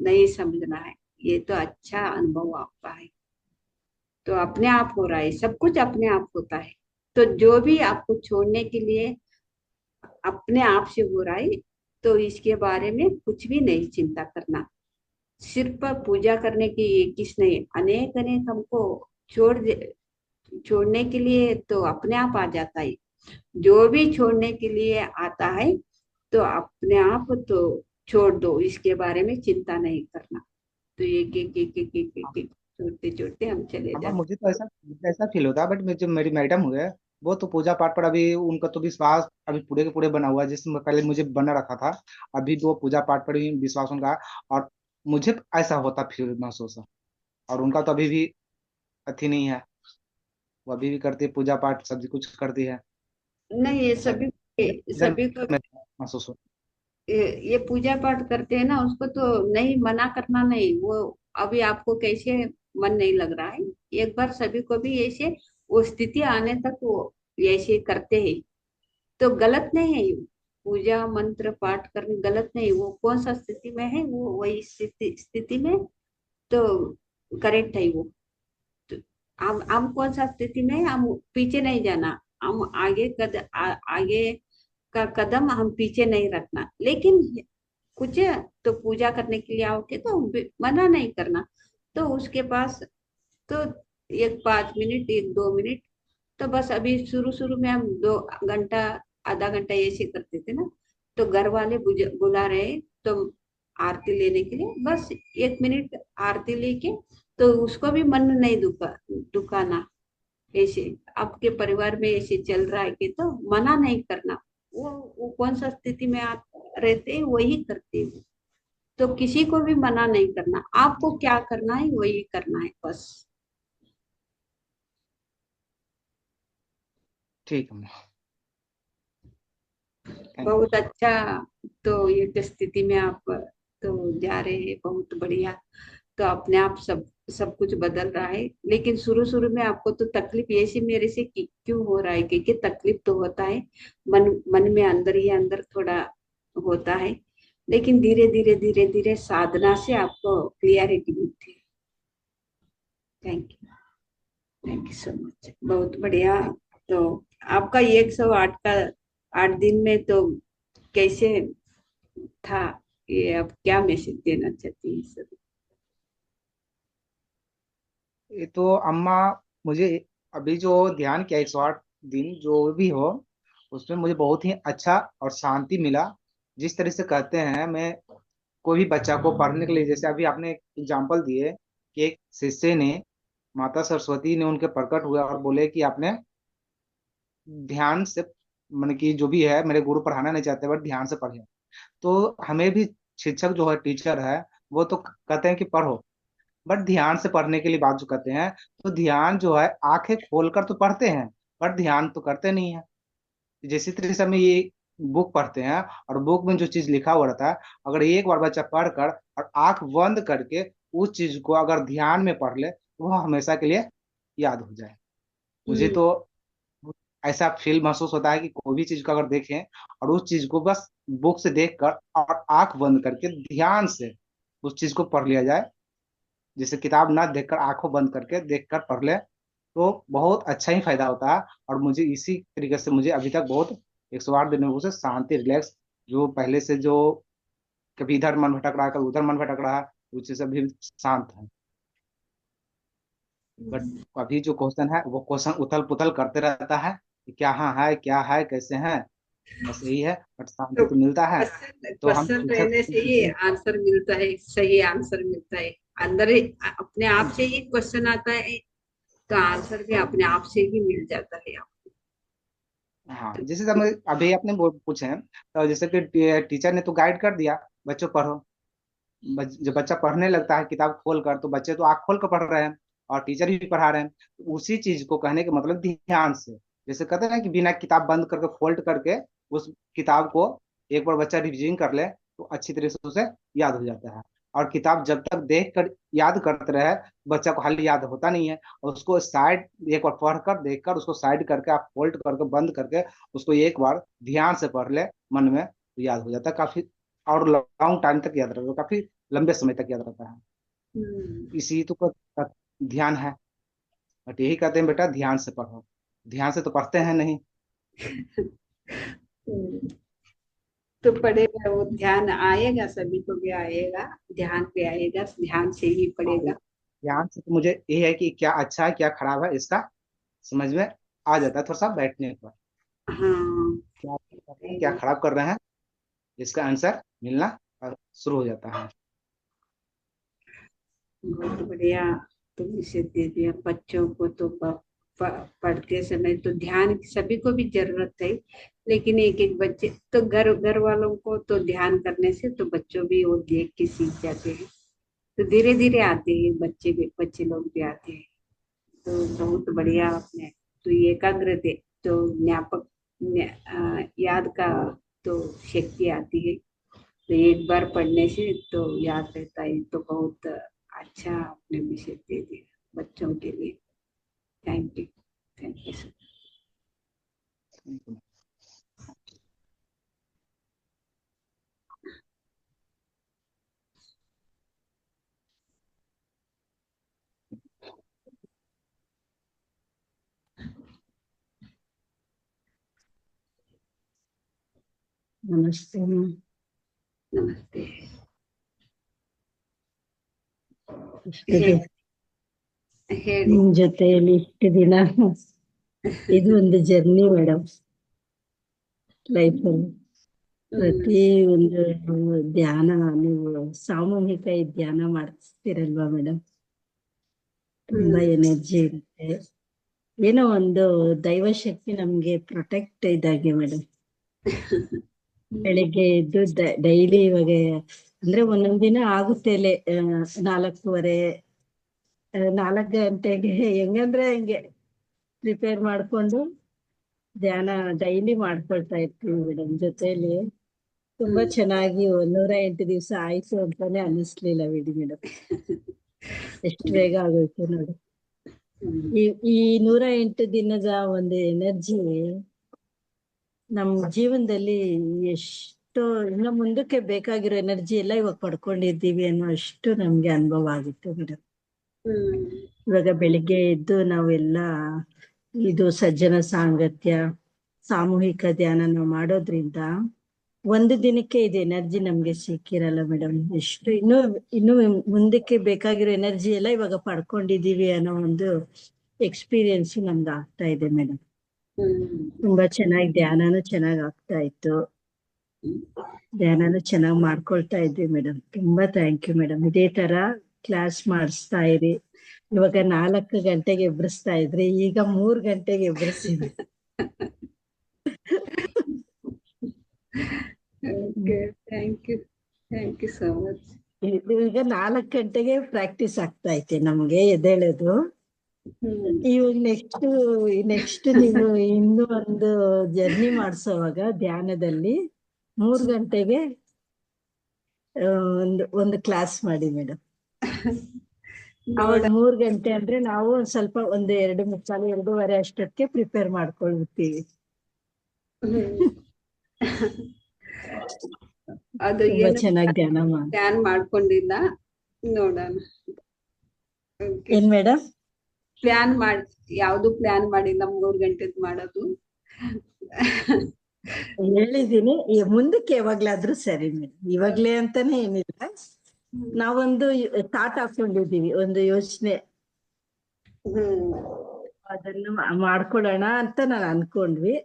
नहीं समझना है। ये तो अच्छा अनुभव आपका है। तो अपने आप हो रहा है, सब कुछ अपने आप होता है। तो जो भी आपको छोड़ने के लिए अपने आप से हो रहा है, तो इसके बारे में कुछ भी नहीं चिंता करना। सिर्फ पूजा करने की किस नहीं, अनेक अनेक हमको छोड़ने के लिए तो अपने आप आ जाता है। जो भी छोड़ने के लिए आता है तो अपने आप तो छोड़ दो, इसके बारे में चिंता नहीं करना। तो ये के छोड़ते छोड़ते हम चले अम्मा, जाते। मुझे ऐसा फील होता है, बट जो मेरी मैडम हुए, वो तो पूजा पाठ पर अभी उनका तो विश्वास अभी पूरे के पूरे बना हुआ है, जिसमें पहले मुझे बना रखा था। अभी तो वो पूजा पाठ पर ही विश्वास उनका है। और मुझे ऐसा होता फील महसूस है। और उनका तो अभी भी अथी नहीं है। वो अभी भी करती है पूजा पाठ, सब कुछ करती है। नहीं, ये शायद इधर सभी को महसूस हो। ये पूजा पाठ करते हैं ना, उसको तो नहीं मना करना नहीं। वो अभी आपको कैसे मन नहीं लग रहा है, एक बार सभी को भी ऐसे वो स्थिति आने तक वो ऐसे करते हैं। तो गलत नहीं है ये। पूजा मंत्र पाठ करने गलत नहीं। वो कौन सा स्थिति में है, वो वही स्थिति में तो करेक्ट है वो। तो हम कौन सा स्थिति में है, हम पीछे नहीं जाना। हम आगे का कदम हम पीछे नहीं रखना। लेकिन कुछ तो पूजा करने के लिए आओगे तो मना नहीं करना। तो उसके पास तो एक 5 मिनट, एक 2 मिनट, तो बस अभी शुरू शुरू में हम 2 घंटा, आधा घंटा ऐसे करते थे ना। तो घर वाले बुला रहे तो आरती लेने के लिए, बस 1 मिनट आरती लेके, तो उसको भी मन नहीं दुखाना। ऐसे आपके परिवार में ऐसे चल रहा है कि तो मना नहीं करना। वो कौन सा स्थिति में आप रहते हैं वही करते हैं। तो किसी को भी मना नहीं करना, आपको क्या करना है वही करना है बस। ठीक है। थैंक बहुत अच्छा। तो ये स्थिति में आप तो जा रहे हैं, बहुत बढ़िया। तो अपने आप सब कुछ बदल रहा है। लेकिन शुरू शुरू में आपको तो तकलीफ ऐसी मेरे से क्यों हो रहा है, क्योंकि तकलीफ तो होता है। मन मन में अंदर ही अंदर थोड़ा होता है। लेकिन धीरे धीरे धीरे धीरे साधना से आपको क्लियरिटी मिलती है। थैंक यू सो मच, बहुत बढ़िया। तो आपका 108 का 8 दिन में तो कैसे था, ये आप क्या मैसेज देना चाहती हैं सर? ये तो अम्मा, मुझे अभी जो ध्यान किया 108 दिन जो भी हो, उसमें मुझे बहुत ही अच्छा और शांति मिला। जिस तरह से कहते हैं, मैं कोई भी बच्चा को पढ़ने के लिए, जैसे अभी आपने एक एग्जाम्पल दिए कि एक शिष्य ने, माता सरस्वती ने उनके प्रकट हुए और बोले कि आपने ध्यान से, मतलब कि जो भी है, मेरे गुरु पढ़ाना नहीं चाहते बट ध्यान से पढ़े। तो हमें भी शिक्षक जो है, टीचर है, वो तो कहते हैं कि पढ़ो, बट ध्यान से पढ़ने के लिए बात जो कहते हैं, तो ध्यान जो है आंखें खोलकर तो पढ़ते हैं, पर ध्यान तो करते नहीं है। जैसे तरह से हमें ये बुक पढ़ते हैं, और बुक में जो चीज लिखा हुआ रहता है, अगर एक बार बच्चा पढ़कर और आंख बंद करके उस चीज को अगर ध्यान में पढ़ ले, तो वह हमेशा के लिए याद हो जाए। मुझे हम्म। तो ऐसा फील महसूस होता है कि कोई भी चीज को अगर देखें और उस चीज को बस बुक से देखकर और आंख बंद करके ध्यान से उस चीज को पढ़ लिया जाए, जैसे किताब ना देखकर आंखों बंद करके देखकर पढ़ ले, तो बहुत अच्छा ही फायदा होता है। और मुझे इसी तरीके से मुझे अभी तक बहुत 108 दिन में से शांति, रिलैक्स, जो पहले से जो कभी इधर मन भटक रहा है, कभी उधर मन भटक रहा है, उस चीज से अभी शांत है। बट अभी जो क्वेश्चन है, वो क्वेश्चन उथल पुथल करते रहता है कि क्या हाँ है, क्या है, कैसे है। बस यही है, बट शांति तो तो मिलता है। क्वेश्चन तो हम क्वेश्चन शिक्षक रहने से ही आंसर मिलता है, सही आंसर मिलता है। अंदर ही अपने आप से ही क्वेश्चन आता है, तो आंसर भी अपने आप से ही मिल जाता है आपको। हाँ, जैसे हम अभी आपने पूछे हैं, तो जैसे कि टीचर ने तो गाइड कर दिया, बच्चों पढ़ो। जब बच्चा पढ़ने लगता है किताब खोल कर, तो बच्चे तो आँख खोल कर पढ़ रहे हैं, और टीचर भी पढ़ा रहे हैं। तो उसी चीज को कहने का मतलब ध्यान से, जैसे कहते हैं ना कि बिना किताब बंद करके फोल्ड करके उस किताब को एक बार बच्चा रिविजन कर ले, तो अच्छी तरह से उसे याद हो जाता है। और किताब जब तक देख कर याद करते रहे, बच्चा को हाल याद होता नहीं है। और उसको साइड एक बार पढ़ कर देख कर उसको साइड करके आप फोल्ड करके बंद करके उसको एक बार ध्यान से पढ़ ले मन में, तो याद हो जाता है काफी। और लॉन्ग टाइम तक याद रहता है, काफी लंबे समय तक याद रहता है। इसी तो का ध्यान है। बट यही कहते हैं बेटा ध्यान से पढ़ो, ध्यान से तो पढ़ते हैं नहीं। हम्म, तो पढ़ेगा, वो ध्यान आएगा, सभी को भी आएगा, ध्यान पे आएगा, ध्यान से ही और पढ़ेगा। ध्यान से तो मुझे ये है कि क्या अच्छा है क्या खराब है इसका समझ में आ जाता है थोड़ा सा बैठने पर। हाँ, क्या अच्छा कर रहे हैं सही क्या बात। खराब कर रहे हैं, इसका आंसर मिलना शुरू हो जाता है। बहुत बढ़िया। तुम इसे दे दिया बच्चों को, तो पढ़ते समय तो ध्यान की सभी को भी जरूरत है, लेकिन एक एक बच्चे तो घर घर वालों को तो ध्यान करने से तो बच्चों भी वो देख के सीख जाते हैं, तो धीरे धीरे आते हैं, बच्चे लोग भी आते हैं। तो बहुत बढ़िया आपने, तो ये एकाग्र दे तो ज्ञापक याद का तो शक्ति आती है, तो एक बार पढ़ने से तो याद रहता है, तो बहुत अच्छा आपने विषय दे दिया बच्चों के लिए। Thank you, thank you sir. ನಮಸ್ತೆ ಅಮ್ಮ. नमस्ते। ಇಷ್ಟು ಹೇಳಿ ದಿನ ಹೇಳಿ। ನಿಮ್ ಜೊತೆಯಲ್ಲಿ ಇಷ್ಟು ದಿನ ಇದು ಒಂದು ಜರ್ನಿ ಮೇಡಮ್ ಲೈಫ್ ಅಲ್ಲಿ. ಪ್ರತಿ ಒಂದು ಧ್ಯಾನ ನೀವು ಸಾಮೂಹಿಕ ಈ ಧ್ಯಾನ ಮಾಡಿಸ್ತೀರಲ್ವಾ ಮೇಡಮ್, ತುಂಬಾ ಎನರ್ಜಿ ಇರುತ್ತೆ. ಏನೋ ಒಂದು ದೈವ ಶಕ್ತಿ ನಮ್ಗೆ ಪ್ರೊಟೆಕ್ಟ್ ಇದ್ದಾಗೆ ಮೇಡಮ್. ಬೆಳಿಗ್ಗೆ ಎದ್ದು ಡೈಲಿ ಇವಾಗ ಅಂದ್ರೆ ಒಂದೊಂದ್ ದಿನ ಆಗುತ್ತೆ 4:30 4 ಗಂಟೆಗೆ ಹೆಂಗಂದ್ರೆ ಹಂಗೆ ಪ್ರಿಪೇರ್ ಮಾಡ್ಕೊಂಡು ಧ್ಯಾನ ಡೈಲಿ ಮಾಡ್ಕೊಳ್ತಾ ಇರ್ತೀವಿ ಮೇಡಮ್ ಜೊತೆಲಿ. ತುಂಬಾ ಚೆನ್ನಾಗಿ 108 ದಿವಸ ಆಯ್ತು ಅಂತಾನೆ ಅನ್ನಿಸ್ಲಿಲ್ಲ ಬಿಡಿ ಮೇಡಮ್, ಎಷ್ಟು ಬೇಗ ಆಗೋಯ್ತು ನೋಡಿ. ಈ 108 ದಿನದ ಒಂದು ಎನರ್ಜಿ ನಮ್ ಜೀವನದಲ್ಲಿ ಎಷ್ಟು ಇನ್ನು ಮುಂದಕ್ಕೆ ಬೇಕಾಗಿರೋ ಎನರ್ಜಿ ಎಲ್ಲ ಇವಾಗ ಪಡ್ಕೊಂಡಿದ್ದೀವಿ ಅನ್ನೋ ಅಷ್ಟು ನಮ್ಗೆ ಅನುಭವ ಆಗುತ್ತೆ ಮೇಡಮ್. ಇವಾಗ ಬೆಳಿಗ್ಗೆ ಎದ್ದು ನಾವೆಲ್ಲ ಇದು ಸಜ್ಜನ ಸಾಂಗತ್ಯ ಸಾಮೂಹಿಕ ಧ್ಯಾನ ನಾವು ಮಾಡೋದ್ರಿಂದ ಒಂದು ದಿನಕ್ಕೆ ಇದು ಎನರ್ಜಿ ನಮ್ಗೆ ಸಿಕ್ಕಿರಲ್ಲ ಮೇಡಮ್. ಎಷ್ಟು ಇನ್ನು ಮುಂದಕ್ಕೆ ಬೇಕಾಗಿರೋ ಎನರ್ಜಿ ಎಲ್ಲ ಇವಾಗ ಪಡ್ಕೊಂಡಿದೀವಿ ಅನ್ನೋ ಒಂದು ಎಕ್ಸ್ಪೀರಿಯನ್ಸ್ ನಮ್ಗೆ ಆಗ್ತಾ ಇದೆ ಮೇಡಮ್. ತುಂಬಾ ಚೆನ್ನಾಗಿ ಧ್ಯಾನನೂ ಚೆನ್ನಾಗ್ ಆಗ್ತಾ ಇತ್ತು, ಧ್ಯಾನನೂ ಚೆನ್ನಾಗ್ ಮಾಡ್ಕೊಳ್ತಾ ಇದ್ವಿ ಮೇಡಮ್. ತುಂಬಾ ಥ್ಯಾಂಕ್ ಯು ಮೇಡಮ್. ಇದೇ ತರ ಕ್ಲಾಸ್ ಮಾಡಿಸ್ತಾ ಇರಿ. ಇವಾಗ 4 ಗಂಟೆಗೆ ಎಬ್ಬಿಸ್ತಾ ಇದ್ರಿ, ಈಗ 3 ಗಂಟೆಗೆ ಎಬ್ಬಿಸಿದ್ರಿ. Okay, thank you so much. ಈಗ 4 ಗಂಟೆಗೆ ಪ್ರಾಕ್ಟೀಸ್ ಆಗ್ತಾ ಐತೆ ನಮ್ಗೆ ಎದ್ದೇಳೋದು. ಇವಾಗ ನೆಕ್ಸ್ಟ್ ನೀವು ಇನ್ನೂ ಒಂದು ಜರ್ನಿ ಮಾಡಿಸೋವಾಗ ಧ್ಯಾನದಲ್ಲಿ 3 ಗಂಟೆಗೆ ಒಂದು ಕ್ಲಾಸ್ ಮಾಡಿ ಮೇಡಮ್. ಅವಾಗ 3 ಗಂಟೆ ಅಂದ್ರೆ ನಾವು ಸ್ವಲ್ಪ ಒಂದು 2:45 2:15 ಅಷ್ಟೊತ್ತಿಗೆ ಪ್ರಿಪೇರ್ ಮಾಡ್ಕೊಳ್ತೀವಿ. ಅದು ತುಂಬಾ ಏನು ಚೆನ್ನಾಗಿ ಧ್ಯಾನ ಮಾಡಿ. ಪ್ಲಾನ್ ಮಾಡ್ಕೊಂಡಿಲ್ಲ, ನೋಡೋಣ. ಏನ್ ಮೇಡಮ್? ಯಾವ್ದು ಪ್ಲಾನ್ ಮಾಡಿಲ್ಲ 3 ಗಂಟೆದ್ ಮಾಡೋದು. ಹೇಳಿದೀನಿ, ಮುಂದಕ್ಕೆ ಯಾವಾಗ್ಲಾದ್ರೂ ಸರಿ ಮೇಡಮ್, ಇವಾಗ್ಲೇ ಅಂತಾನೆ ಏನಿಲ್ಲ. ನಾವೊಂದು ಥಾಟ್ ಹಾಕೊಂಡಿದೀವಿ, ಒಂದು ಯೋಚನೆ, ಅದನ್ನು ಮಾಡ್ಕೊಡೋಣ ಅಂತ ನಾನು ಅನ್ಕೊಂಡ್ವಿ.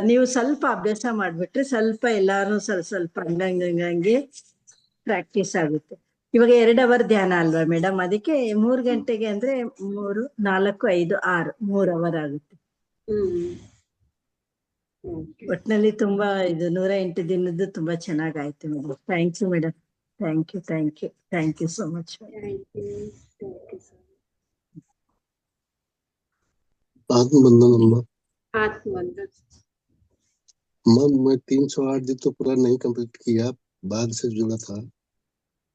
ನೀವು ಸ್ವಲ್ಪ ಅಭ್ಯಾಸ ಮಾಡ್ಬಿಟ್ರೆ ಸ್ವಲ್ಪ ಎಲ್ಲಾರು ಸ್ವಲ್ಪ ಹಂಗಂಗೆ ಪ್ರಾಕ್ಟೀಸ್ ಆಗುತ್ತೆ. ಇವಾಗ 2 ಅವರ್ ಧ್ಯಾನ ಅಲ್ವಾ ಮೇಡಮ್, ಅದಕ್ಕೆ 3 ಗಂಟೆಗೆ ಅಂದ್ರೆ 3 4 5 6 3 ಅವರ್ ಆಗುತ್ತೆ. ಒಟ್ನಲ್ಲಿ ತುಂಬಾ ಇದು 108 ದಿನದ್ದು ತುಂಬಾ ಚೆನ್ನಾಗಾಯ್ತು madam. Thank you madam, thank you so much. आत्मबंधन अम्मा। आत्मबंधन अम्मा मैं 308 दिन तो पूरा नहीं कंप्लीट किया, बाद से जुड़ा था,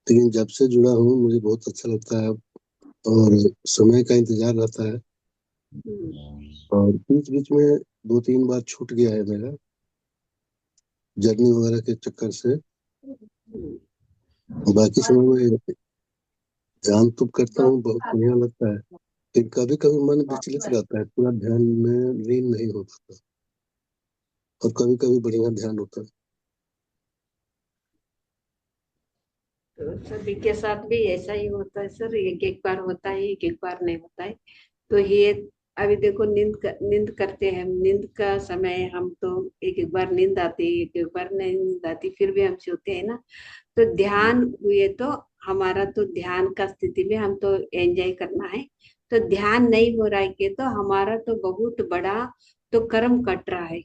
लेकिन जब से जुड़ा हूँ मुझे बहुत अच्छा लगता है और समय का इंतजार रहता है। और बीच बीच में 2-3 बार छूट गया है मेरा जर्नी वगैरह के चक्कर से। बाकी समय में ध्यान तो करता हूँ, बहुत बढ़िया लगता है, लेकिन कभी कभी मन विचलित रहता है, पूरा ध्यान में लीन नहीं हो पाता, और कभी कभी बढ़िया ध्यान होता है। तो सभी के साथ भी ऐसा ही होता है सर, एक एक बार होता है, एक एक बार नहीं होता है। तो ये अभी देखो, नींद करते हैं, नींद का समय हम तो एक एक बार नींद आती है, एक एक बार नहीं नींद आती, फिर भी हम सोते हैं ना। तो ध्यान हुए तो हमारा तो ध्यान का स्थिति में हम तो एंजॉय करना है। तो ध्यान नहीं हो रहा है कि तो हमारा तो बहुत बड़ा तो कर्म कट रहा है।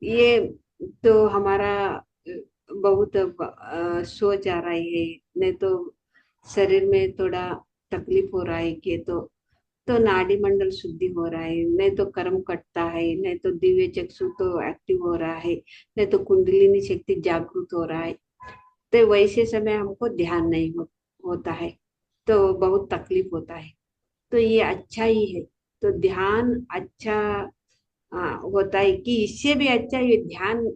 ये तो हमारा बहुत सोच आ रही है, नहीं तो शरीर में थोड़ा तकलीफ हो रहा है कि तो नाड़ी मंडल शुद्धि हो रहा है, नहीं तो कर्म कटता है, नहीं तो दिव्य चक्षु तो एक्टिव हो रहा है, नहीं तो कुंडलिनी शक्ति जागृत हो रहा है। तो वैसे समय हमको ध्यान नहीं होता है, तो बहुत तकलीफ होता है। तो ये अच्छा ही है। तो ध्यान अच्छा होता है कि इससे भी अच्छा ये ध्यान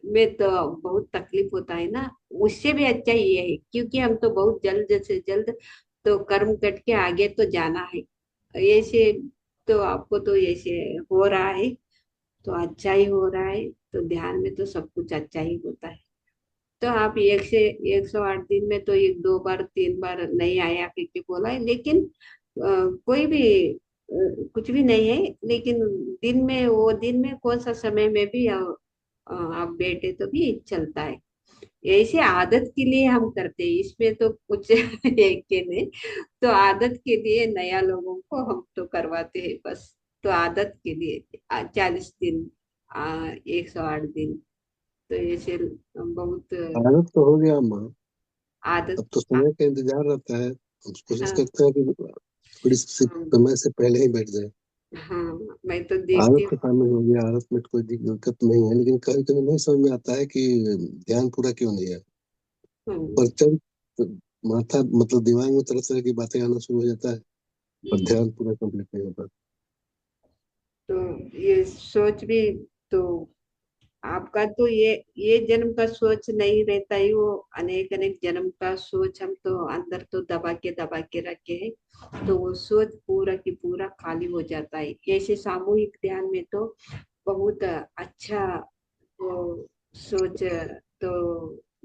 में तो बहुत तकलीफ होता है ना, उससे भी अच्छा ये है, क्योंकि हम तो बहुत जल्द से जल्द तो कर्म कट के आगे तो जाना है। ऐसे तो आपको तो ऐसे हो रहा है, तो अच्छा ही हो रहा है। तो ध्यान में तो सब कुछ अच्छा ही होता है। तो आप 108 दिन में तो 1 2 बार 3 बार नहीं आया करके बोला है, लेकिन कोई भी कुछ भी नहीं है। लेकिन दिन में, वो दिन में कौन सा समय में भी आप बैठे तो भी चलता है। ऐसे आदत के लिए हम करते हैं, इसमें तो कुछ है के नहीं। तो आदत के लिए नया लोगों को हम तो करवाते हैं बस। तो आदत के लिए 40 दिन, 108 दिन, तो ऐसे बहुत आदत तो हो गया अम्मा, आदत। अब तो समय का इंतजार रहता है, हम कोशिश हाँ करते हैं कि थोड़ी सी हाँ समय से पहले ही बैठ जाए। हाँ, मैं तो देखती आदत तो हूँ। शामिल हो गया, आदत में कोई दिक्कत नहीं है, लेकिन कभी कभी नहीं समझ में आता है कि ध्यान पूरा क्यों नहीं है। पर हम्म, जब माथा मतलब दिमाग में तरह तरह की बातें आना शुरू हो जाता है, पर ध्यान पूरा कंप्लीट नहीं होता। तो ये सोच भी तो आपका तो ये जन्म का सोच नहीं रहता ही, वो अनेक अनेक जन्म का सोच हम तो अंदर तो दबा के रखे हैं। तो वो सोच पूरा की पूरा खाली हो जाता है। ऐसे सामूहिक ध्यान में तो बहुत अच्छा वो सोच तो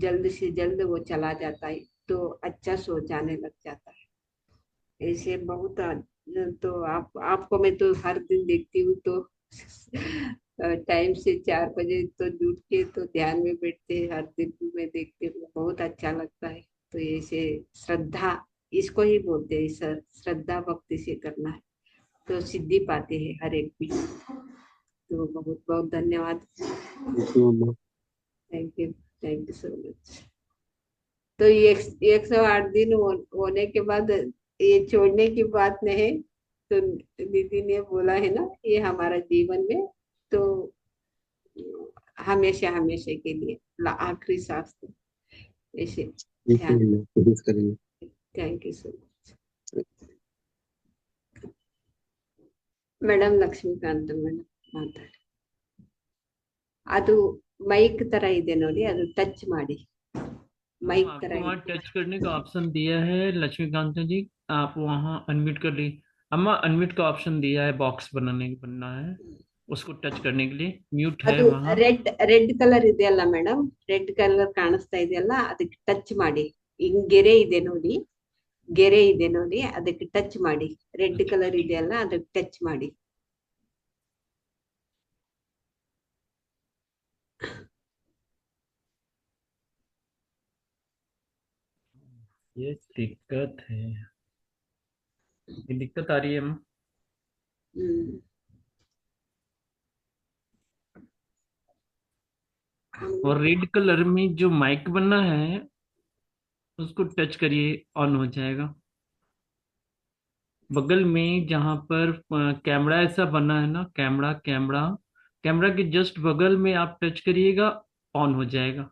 जल्द से जल्द वो चला जाता है, तो अच्छा सोच आने लग जाता है। ऐसे बहुत तो आपको मैं तो हर दिन देखती हूँ, तो टाइम से 4 बजे तो जुट के तो ध्यान में बैठते हैं, हर दिन मैं देखती हूँ, बहुत अच्छा लगता है। तो ऐसे श्रद्धा, इसको ही बोलते हैं सर, श्रद्धा भक्ति से करना है तो सिद्धि पाते हैं हर एक भी। तो बहुत बहुत धन्यवाद। देखिए अम्मा, थैंक यू सो मच। तो ये 108 दिन होने के बाद ये छोड़ने की बात नहीं है। तो दीदी ने बोला है ना, ये हमारा जीवन में तो हमेशा हमेशा के लिए आखिरी सांस तक ऐसे ठीक है ध्यान। अम्मा, कोशिश करेंगे। Thank you so much madam. Lakshmikant madam ಮಾತಾಡಿ. ಅದು ಮೈಕ್ ತರ ಇದೆ ನೋಡಿ, ಅದು ಟಚ್ ಮಾಡಿ, मैम ಮೈಕ್ ತರ आपको वहाँ ಇದೆ. टच करने का ऑप्शन दिया है लक्ष्मीकांत जी। आप वहाँ अनम्यूट कर ली। अम्मा अनम्यूट का ऑप्शन दिया है, बॉक्स बनना है, उसको टच करने के लिए म्यूट है ಅದು वहाँ। ರೆಡ್ ಕಲರ್ ಇದೆಯಲ್ಲ ಮೇಡಮ್, ರೆಡ್ ಕಲರ್ ಕಾಣಿಸ್ತಾ ಇದೆಯಲ್ಲ, ಅದಕ್ಕೆ ಟಚ್ ಮಾಡಿ. ಹಿಂಗ್ ಗೆರೆ ಇದೆ ನೋಡಿ, ಅದಕ್ಕೆ ಟಚ್ ಮಾಡಿ. ರೆಡ್ अच्छा ಕಲರ್ ಇದೆಯಲ್ಲ, ಅದಕ್ಕೆ ಟಚ್ ಮಾಡಿ. ये दिक्कत है, ये दिक्कत आ रही है अम्मा। ಹ್ಮ್. और रेड कलर में जो माइक बनना है उसको टच करिए, ऑन हो जाएगा। बगल में जहाँ पर कैमरा ऐसा बना है ना, कैमरा कैमरा कैमरा के जस्ट बगल में आप टच करिएगा, ऑन हो जाएगा।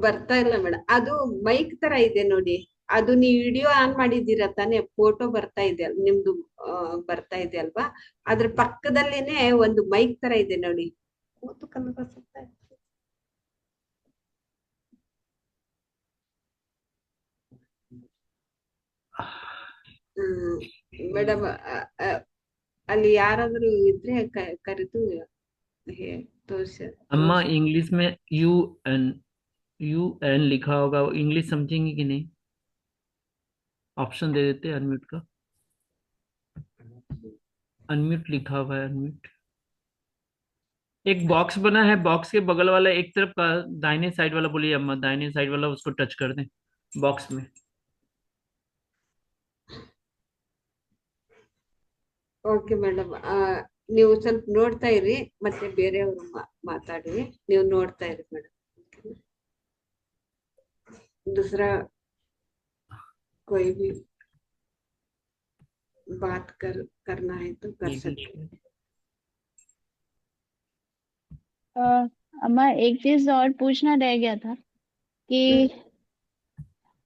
ಬರ್ತಾ ಇಲ್ಲ ಮೇಡಮ್. ಅದು ಮೈಕ್ ತರ ಇದೆ ನೋಡಿ. ಅದು ನೀವು ವಿಡಿಯೋ ಆನ್ ಮಾಡಿದ್ದೀರಾ ತಾನೇ, ಫೋಟೋ ಬರ್ತಾ ಇದೆ ನಿಮ್ದು ಬರ್ತಾ ಇದೆ ಅಲ್ವಾ? ಅದ್ರ ಪಕ್ಕದಲ್ಲೇನೆ ಒಂದು ಮೈಕ್ ತರ ಇದೆ ನೋಡಿ. ಕೂತು ಕನ್ನಡ ಸುತ್ತ ಮೇಡಮ್, ಅಲ್ಲಿ ಯಾರಾದ್ರೂ ಇದ್ರೆ ಕರೆದು ತೋರಿಸ. अम्मा इंग्लिश में UN लिखा होगा, वो इंग्लिश समझेंगे कि नहीं? ऑप्शन दे देते अनम्यूट का। अनम्यूट लिखा हुआ है, अनम्यूट। एक बॉक्स बना है, बॉक्स के बगल वाला एक तरफ का दाहिने साइड वाला बोलिए अम्मा, दाहिने साइड वाला उसको टच कर दें बॉक्स में। ಓಕೆ ಮೇಡಮ್, ನೀವು ಸ್ವಲ್ಪ ನೋಡ್ತಾ ಇರಿ, ಮತ್ತೆ ಬೇರೆಯವರು ಮಾತಾಡಿ, ನೀವು ನೋಡ್ತಾ ಇರಿ ಮೇಡಮ್. दूसरा कोई भी बात करना है तो कर सकते हैं। अम्मा एक चीज और पूछना रह गया था कि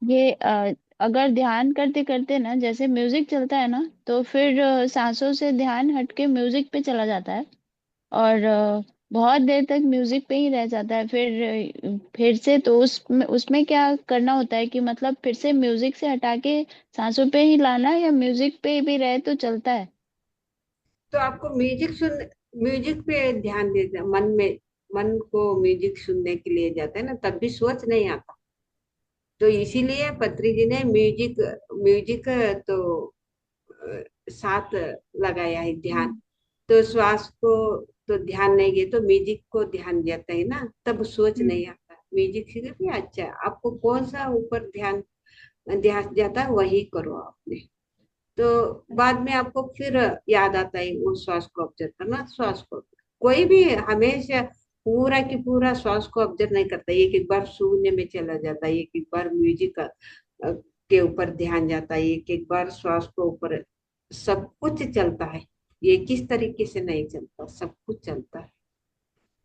ये अगर ध्यान करते करते ना, जैसे म्यूजिक चलता है ना, तो फिर सांसों से ध्यान हटके म्यूजिक पे चला जाता है और बहुत देर तक म्यूजिक पे ही रह जाता है। फिर से तो उसमें क्या करना होता है कि मतलब फिर से म्यूजिक से हटा के सांसों पे ही लाना, या म्यूजिक पे भी रहे तो चलता है? तो आपको म्यूजिक पे ध्यान देना, मन को म्यूजिक सुनने के लिए जाता है ना, तब भी सोच नहीं आता। तो इसीलिए पत्री जी ने म्यूजिक तो साथ लगाया है ध्यान। तो श्वास को तो ध्यान नहीं गए तो म्यूजिक को ध्यान जाता है ना, तब सोच नहीं आता। म्यूजिक से भी अच्छा है, आपको कौन सा ऊपर ध्यान ध्यान जाता है वही करो आपने, तो बाद में आपको फिर याद आता है वो श्वास को ऑब्जर्व करना। श्वास को कोई भी हमेशा पूरा की पूरा श्वास को ऑब्जर्व नहीं करता, एक एक बार शून्य में चला जाता है, एक एक बार म्यूजिक के ऊपर ध्यान जाता है, एक एक बार श्वास को ऊपर। सब कुछ चलता है, ये किस तरीके से नहीं चलता, सब कुछ चलता है।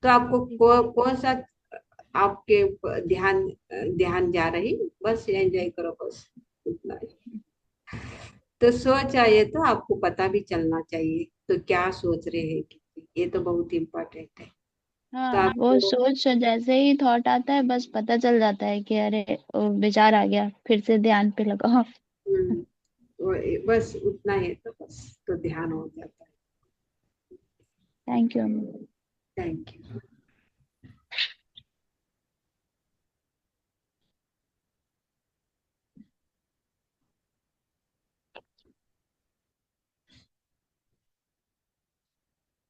तो आपको कौन सा आपके ध्यान ध्यान जा रही, बस एंजॉय करो, बस उतना ही। तो सोच आए तो आपको पता भी चलना चाहिए तो क्या सोच रहे हैं, ये तो बहुत इम्पोर्टेंट है। तो हाँ, वो आपको सोच जैसे ही थॉट आता है बस पता चल जाता है कि अरे वो विचार आ गया, फिर से ध्यान पे लगाओ। बस उतना है तो बस, तो ध्यान हो जाता है। Thank you. Thank you.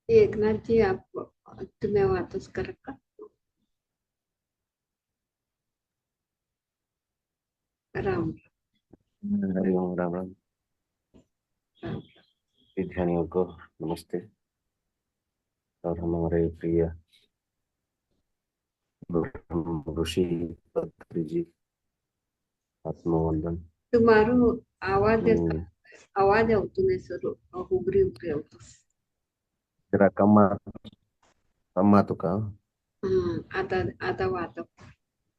Eknath ji, आप तुम्हें वापस कर रखा। राम हरिओम, राम राम। राम। ध्यानियों को नमस्ते, और हमारे प्रिय ऋषि पत्री जी, आत्मवंदन। तुम्हारो आवाज हम्म, आवाज అవుతుంది सर, उगरी उगरी అవుతుంది। जरा कम तो का आता आता आता।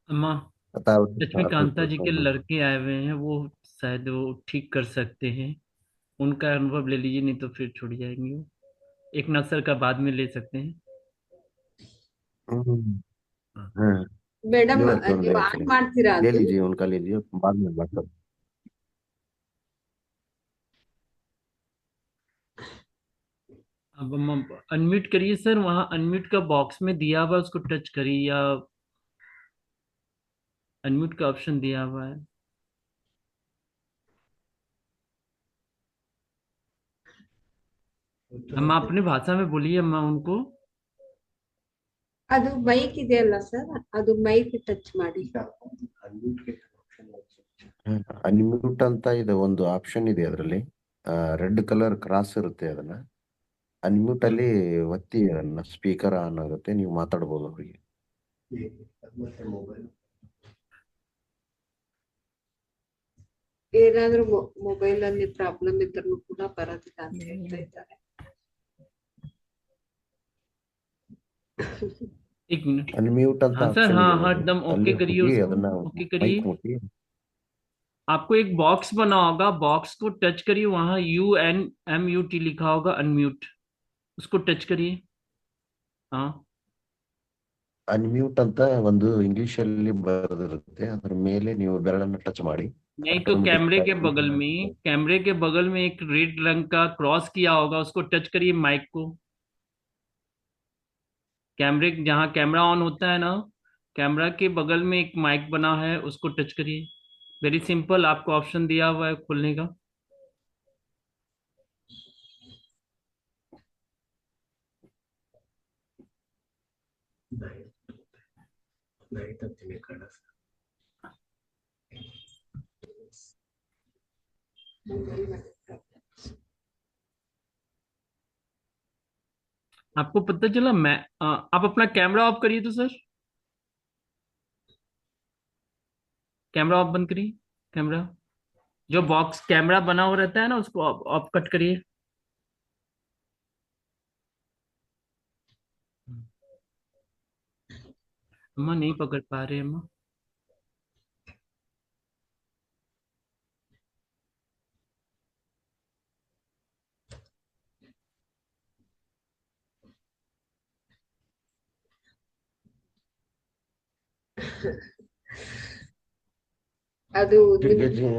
अम्मा बताओ। लक्ष्मीकांता जी के लड़के आए हुए हैं, वो शायद वो ठीक कर सकते हैं, उनका अनुभव ले लीजिए, नहीं तो फिर छूट जाएंगे वो। एक नक्सर का बाद में ले सकते हैं। हाँ, ಮೇಡಮ್, ले कौन ನೀವು ले ಆನ್ चलेंगे, ಮಾಡ್ತೀರಾ ले ಅದು? लीजिए, उनका ले लीजिए, बाद में बात करो। अब हम अनम्यूट करिए सर, वहां अनम्यूट का बॉक्स में दिया हुआ है, उसको टच करिए, या अनम्यूट का ऑप्शन दिया हुआ है। अम्मा अपनी भाषा में बोलिए अम्मा उनको। ಅದು ಮೈಕ್ ಇದೆ ಅಲ್ಲ ಸರ್, ಅದು ಮೈಕ್ ಟಚ್ ಮಾಡಿ। ಅನ್ಮ್ಯೂಟ್ ಅಂತ ಇದೆ, ಒಂದು ಆಪ್ಷನ್ ಇದೆ ಅದರಲ್ಲಿ, ರೆಡ್ ಕಲರ್ ಕ್ರಾಸ್ ಇರುತ್ತೆ, ಅದನ್ನ ಅನ್ಮ್ಯೂಟ್ ಅಲ್ಲಿ ಒತ್ತಿ, ಸ್ಪೀಕರ್ ಆನ್ ಆಗುತ್ತೆ, ನೀವು ಮಾತಾಡ್ಬೋದು ಅವರಿಗೆ. ಏನಾದ್ರೂ ಮೊಬೈಲ್ ಅಲ್ಲಿ ಪ್ರಾಬ್ಲಮ್ ಇದ್ರೂ ಕೂಡ ಬರೋದಿಲ್ಲ ಅಂತ ಹೇಳ್ತಾ ಇದ್ದಾರೆ. एक मिनट। ಅನ್ಮ್ಯೂಟ್ ಅಂತ हाँ सर, ಆಪ್ಷನ್ हाँ ಇದೆ हाँ ನೋಡಿ, एकदम ओके ಅಲ್ಲಿ करिए ಹೋಗಿ उसको, ಅದನ್ನ ओके करिए। ಮೈಕ್ ಮುಟ್ಟಿ आपको एक बॉक्स बना होगा, बॉक्स को टच करिए, वहां UNMUT लिखा होगा, अनम्यूट, उसको टच करिए। हाँ ಅನ್ಮ್ಯೂಟ್ ಅಂತ ಒಂದು ಇಂಗ್ಲಿಷ್ ಅಲ್ಲಿ ಬರೆದಿರುತ್ತೆ, ಅದ್ರ ಮೇಲೆ ನೀವು ಬೆರಳನ್ನು ಟಚ್ ಮಾಡಿ नहीं तो ಆಟೋಮೆಟಿಕ್ कैमरे के ಆಗಿ बगल में, कैमरे के बगल में एक रेड रंग का क्रॉस किया होगा, उसको टच करिए माइक को। कैमरे जहाँ कैमरा ऑन होता है ना, कैमरा के बगल में एक माइक बना है, उसको टच करिए। वेरी सिंपल, आपको ऑप्शन दिया हुआ है खोलने का। आपको पता चला? आप अपना कैमरा ऑफ करिए तो सर, कैमरा ऑफ बंद करिए। कैमरा जो बॉक्स कैमरा बना हुआ रहता है ना, उसको ऑफ कट करिए। अम्मा नहीं पकड़ पा रहे अम्मा। ಅದು ಈಗ ನಿಮ್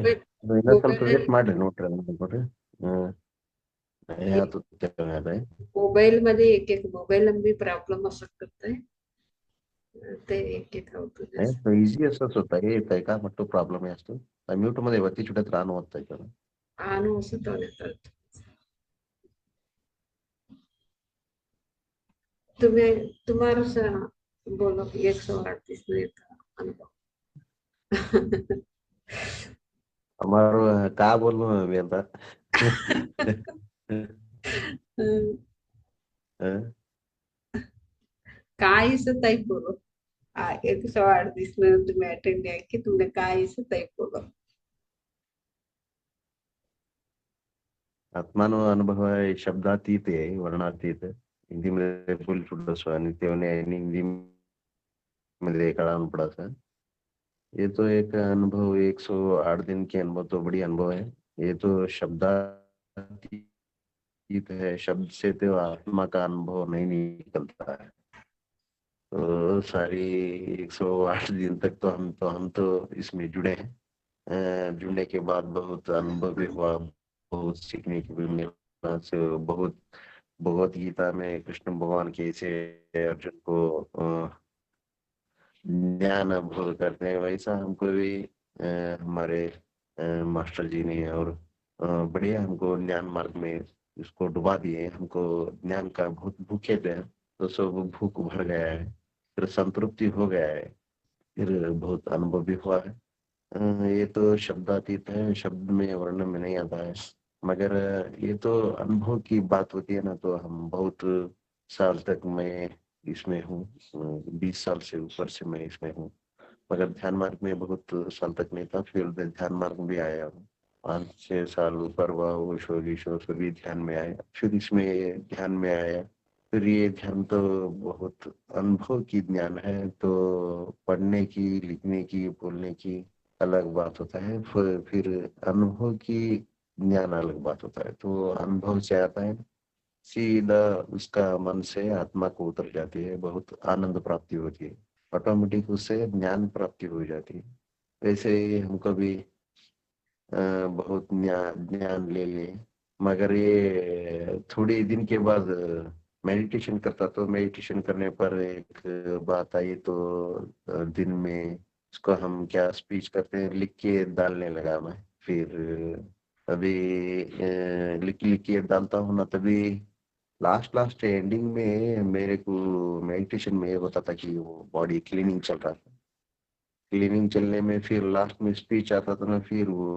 ಇನ್ನೊಂದ್ ಸ್ವಲ್ಪ ಮೊಬೈಲ್ ವೇಟ್ ಮಾಡ್ರಿ ನೋಡ್ರಿ ಅದನ್ನ ನೋಡ್ರಿ. अरे मोबाईल मध्ये एक एक मोबाईल भी प्रॉब्लेम असू शकते ते एक एक होतो. इझी असंच होता हे येतंय का म्हटलं प्रॉब्लेम आहे असतो म्यूट मध्ये वरती छोट्यात रान होत त्याला आणू असं येतात. तुम्ही तुम्हारा सा बोलो 138 में था अनुभव. हमारो का बोलू मी आता काय से टाइप बोलो 138 में तुम्हें अटेंड किया कि तुमने काय से टाइप बोलो. आत्मानो अनुभव आहे शब्दातीत आहे वर्णातीत हिंदी मध्ये फुल छोटा सो आणि तेवढे हिंदी मध्ये कळान पड़ा सा. ये तो एक अनुभव 108 दिन के अनुभव तो बड़ी अनुभव है. ये तो शब्दातीत है, शब्द से तो आत्मा का अनुभव नहीं निकलता है. तो सारी 108 दिन तक तो हम तो इसमें जुड़े हैं. जुड़ने के बाद बहुत अनुभव भी हुआ, बहुत सीखने को भी मिला. बहुत भगवत गीता में कृष्ण भगवान कैसे अर्जुन को ज्ञान अनुभव करते हैं, वैसा हमको भी हमारे मास्टर जी ने और बढ़िया हमको ज्ञान मार्ग में इसको डुबा दिए. हमको ज्ञान का बहुत भूखे थे तो सब भूख भर गया है, फिर संतृप्ति हो गया है, फिर बहुत अनुभव भी हुआ है. ये तो शब्दातीत है, शब्द में वर्णन में नहीं आता है. मगर ये तो अनुभव की बात होती है ना, तो हम बहुत साल तक मैं इसमें हूँ, 20 साल से ऊपर से मैं इसमें हूँ. मगर ध्यान मार्ग में बहुत साल तक नहीं था, फिर ध्यान मार्ग भी आया हूँ. 5-6 साल ऊपर हुआ, ईश्वर भी ध्यान में आया, फिर इसमें ध्यान में आया. फिर ये ध्यान तो बहुत अनुभव की ज्ञान है, तो पढ़ने की, लिखने की, बोलने की अलग बात होता है, फिर अनुभव की ज्ञान अलग बात होता है. तो अनुभव से आता है, सीधा उसका मन से आत्मा को उतर जाती है, बहुत आनंद प्राप्ति होती है, ऑटोमेटिक उससे ज्ञान प्राप्ति हो जाती है. वैसे ही हमको भी बहुत ज्ञान ले लिए. मगर ये थोड़े दिन के बाद मेडिटेशन करता, तो मेडिटेशन करने पर एक बात आई, तो दिन में इसको हम क्या स्पीच करते हैं लिख के डालने लगा मैं. फिर अभी लिख के डालता हूँ ना, तभी लास्ट एंडिंग में मेरे को मेडिटेशन में होता था कि वो बॉडी क्लीनिंग चल रहा था. क्लीनिंग चलने में फिर लास्ट में स्पीच आता था ना, फिर वो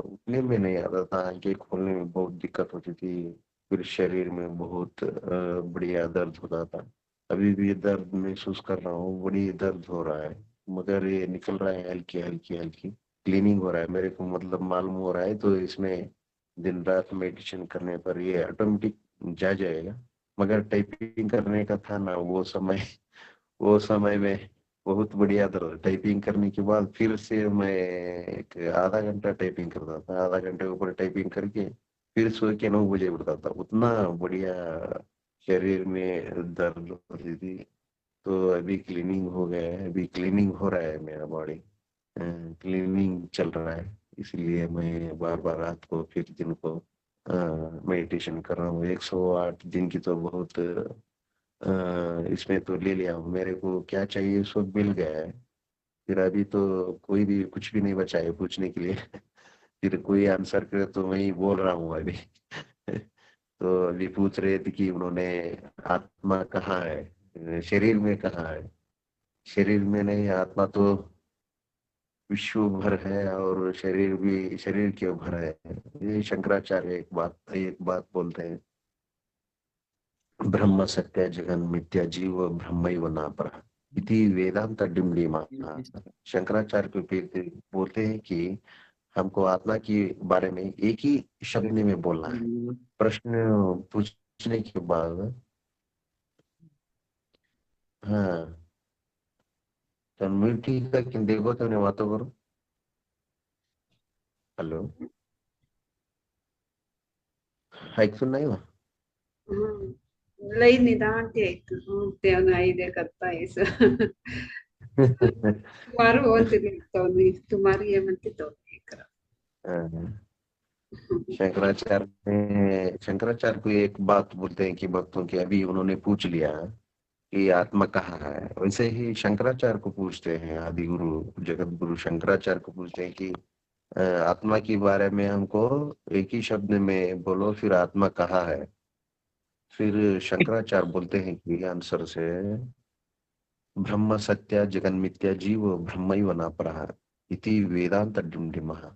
उठने में नहीं आता था, आंखें खोलने में बहुत दिक्कत होती थी, फिर शरीर में बहुत बढ़िया दर्द होता था. अभी भी दर्द महसूस कर रहा हूँ, बड़ी दर्द हो रहा है, मगर ये निकल रहा है हल्की हल्की हल्की. क्लीनिंग हो रहा है, मेरे को मतलब मालूम हो रहा है। तो इसमें दिन रात मेडिटेशन करने पर ये ऑटोमेटिक जा जाएगा। मगर टाइपिंग करने का था ना वो समय में बहुत बढ़िया था। टाइपिंग करने के बाद फिर से मैं एक आधा घंटा टाइपिंग करता था, आधा घंटे ऊपर टाइपिंग करके फिर सो के 9 बजे उठता था। उतना बढ़िया शरीर में दर्द होती थी। तो अभी क्लीनिंग हो गया है, अभी क्लीनिंग हो रहा है, मेरा बॉडी क्लीनिंग चल रहा है। इसलिए मैं बार बार रात को फिर दिन को मेडिटेशन कर रहा हूँ। 108 दिन की तो बहुत इसमें तो ले लिया हूँ। मेरे को क्या चाहिए सब मिल गया है। फिर अभी तो कोई भी कुछ भी नहीं बचा है पूछने के लिए। फिर कोई आंसर करे तो मैं ही बोल रहा हूँ अभी। तो अभी पूछ रहे थे कि उन्होंने आत्मा कहाँ है, शरीर में कहाँ है। शरीर में नहीं, आत्मा तो विश्व भर है और शरीर भी शरीर के भर है। ये शंकराचार्य एक बात बोलते हैं, ब्रह्म सत्य जगन मिथ्या जीव ब्रह्मैव नापरः इति वेदांत डिमडिमा। शंकराचार्य बोलते हैं कि हमको आत्मा के बारे में एक ही शब्द में बोलना है। प्रश्न पूछने के बाद हाँ तो मैं ठीक है कि देखो तुमने बातों करो। हेलो, हाइक सुन नहीं हुआ? ಲೈ ನಿಧಾನಕ್ಕೆ ಆಯ್ತು ಅವನು 5 तुम्हारे बोलते तुम्हारी ये मनती तो शंकराचार्य को एक बात बोलते हैं कि भक्तों की अभी उन्होंने पूछ लिया कि आत्मा कहाँ है। वैसे ही शंकराचार्य को पूछते हैं, आदि गुरु जगत गुरु शंकराचार्य को पूछते हैं कि आत्मा के बारे में हमको एक ही शब्द में बोलो, फिर आत्मा कहाँ है। फिर शंकराचार्य बोलते हैं कि आंसर से ब्रह्म सत्य जगन मिथ्या जीव ब्रह्मैव नापरः इति वेदांत डिमडिमः।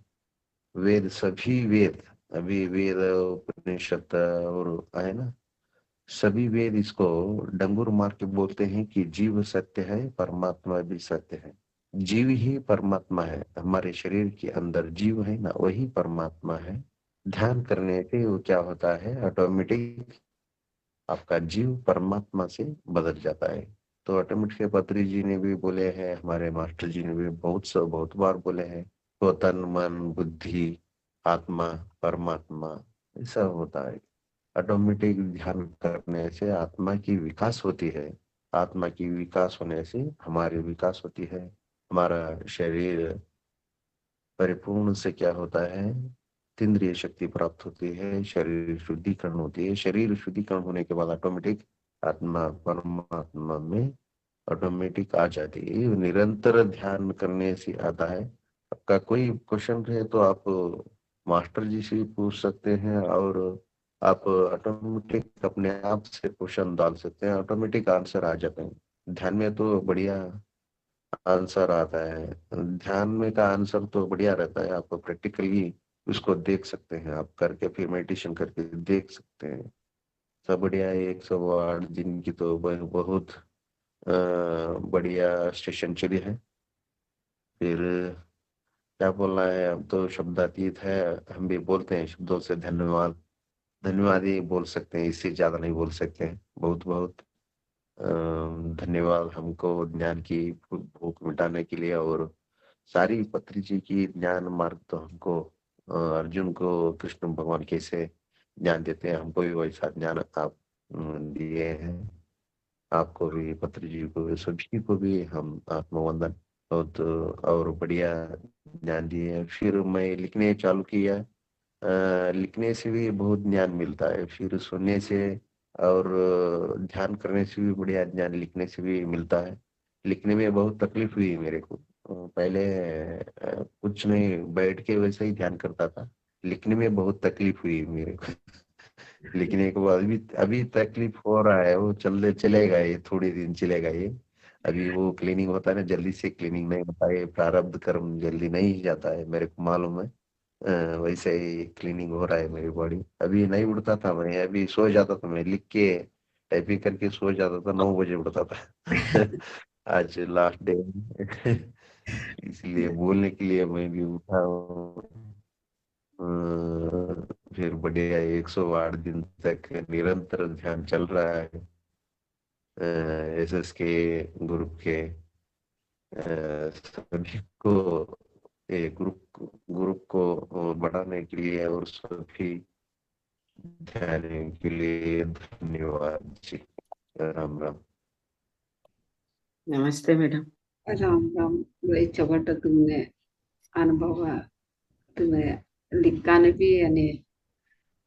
वेद सभी वेद, अभी वेद उपनिषद और है ना, सभी वेद इसको डंगुर मार के बोलते हैं कि जीव सत्य है, परमात्मा भी सत्य है। जीव ही परमात्मा है। हमारे शरीर के अंदर जीव है ना, वही परमात्मा है। ध्यान करने से वो क्या होता है, ऑटोमेटिक आपका जीव परमात्मा से बदल जाता है। तो ऑटोमेटिक पत्री जी ने भी बोले हैं, हमारे मास्टर जी ने भी बहुत बार बोले हैं, तो तन मन बुद्धि आत्मा परमात्मा ऐसा होता है। ऑटोमेटिक ध्यान करने से आत्मा की विकास होती है। आत्मा की विकास होने से हमारी विकास होती है। हमारा शरीर परिपूर्ण से क्या होता है, इंद्रिय शक्ति प्राप्त होती है, शरीर शुद्धिकरण होती है। शरीर शुद्धिकरण होने के बाद ऑटोमेटिक आत्मा परमात्मा में ऑटोमेटिक आ जाती है। ये निरंतर ध्यान करने से आता है। आपका कोई क्वेश्चन है तो आप मास्टर जी से पूछ सकते हैं, और आप ऑटोमेटिक अपने आप से क्वेश्चन डाल सकते हैं, ऑटोमेटिक आंसर आ जाते हैं। ध्यान में तो बढ़िया आंसर आता है। ध्यान में का आंसर तो बढ़िया रहता है। आप प्रैक्टिकली उसको देख सकते हैं, आप करके फिर मेडिटेशन करके देख सकते हैं। सब बढ़िया है। 108 दिन की तो बहुत बढ़िया सेशन चली है। फिर क्या बोलना है, अब तो शब्दातीत है। हम भी बोलते हैं शब्दों से धन्यवाद, धन्यवाद ही बोल सकते हैं, इससे ज्यादा नहीं बोल सकते हैं। बहुत बहुत धन्यवाद हमको ज्ञान की भूख मिटाने के लिए। और सारी पत्री जी की ज्ञान मार्ग तो हमको अर्जुन को कृष्ण भगवान कैसे ज्ञान देते हैं, हमको भी वैसा ज्ञान आप दिए हैं। आपको भी पत्री जी को सभी को भी हम आत्मवंदन बहुत और बढ़िया ज्ञान दिए। फिर मैं लिखने चालू किया। लिखने से भी बहुत ज्ञान मिलता है, फिर सुनने से और ध्यान करने से भी बढ़िया ज्ञान लिखने से भी मिलता है। लिखने में बहुत तकलीफ हुई मेरे को। पहले कुछ नहीं, बैठ के वैसे ही ध्यान करता था। लिखने में बहुत तकलीफ हुई मेरे को। लिखने के बाद अभी तकलीफ हो रहा है, वो चलेगा, ये थोड़े दिन चलेगा ये। अभी वो क्लीनिंग होता है ना, जल्दी से क्लीनिंग नहीं होता है, प्रारब्ध कर्म जल्दी नहीं जाता है, मेरे को मालूम है। वैसे ही क्लीनिंग हो रहा है मेरी बॉडी। अभी नहीं उठता था मैं, अभी सो जाता था मैं, लिख के टाइपिंग करके सो जाता था, 9 बजे उठता था। आज लास्ट डे इसलिए बोलने के लिए मैं भी उठा हूँ। फिर बढ़िया 108 दिन तक निरंतर ध्यान चल रहा है एसएस के ग्रुप के सभी को ग्रुप ग्रुप को बढ़ाने के लिए और सभी ध्यान के लिए धन्यवाद जी। राम राम। नमस्ते मैडम। राम राम। लय चवट तुमने अनुभव तुम्हें लिखाने भी आणि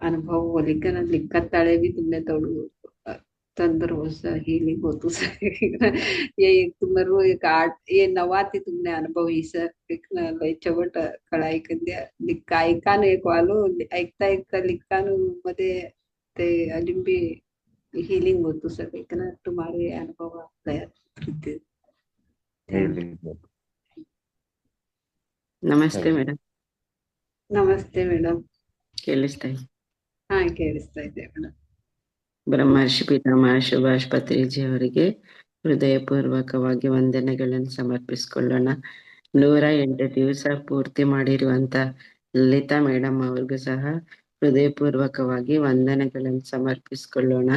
अनुभव लिखन लिखत ताळे भी तुमने तोड़ू तंदुरुस्त हीलिंग होतो ये एक तुम्हारो एक आर्ट ये नवा थी तुमने अनुभव इस एक लय चवट कळाई कंद्या लिखा ऐकान एक वालो ऐकता ऐकता लिखान मध्ये ते अजून भी हीलिंग होतो सगळे कारण तुम्हारे अनुभव तयार नमस्ते मैडम। ನಮಸ್ತೆ ಮೇಡಮ್. ಕೇಳಿಸ್ತಾ ಇದೆ? ಹಾ ಕೇಳಿಸ್ತಾ ಇದೆ ಮೇಡಮ್. ಬ್ರಹ್ಮರ್ಷಿ ಪಿತಾಮಹ ಸುಭಾಷ್ ಪತ್ರಿಜಿ ಅವರಿಗೆ ಹೃದಯಪೂರ್ವಕವಾಗಿ ವಂದನೆಗಳನ್ನು ಸಮರ್ಪಿಸಿಕೊಳ್ಳೋಣ. 108 ದಿವಸ ಪೂರ್ತಿ ಮಾಡಿರುವಂತ ಲಲಿತಾ ಮೇಡಮ್ ಅವ್ರಿಗೂ ಸಹ ಹೃದಯಪೂರ್ವಕವಾಗಿ ವಂದನೆಗಳನ್ನು ಸಮರ್ಪಿಸಿಕೊಳ್ಳೋಣ.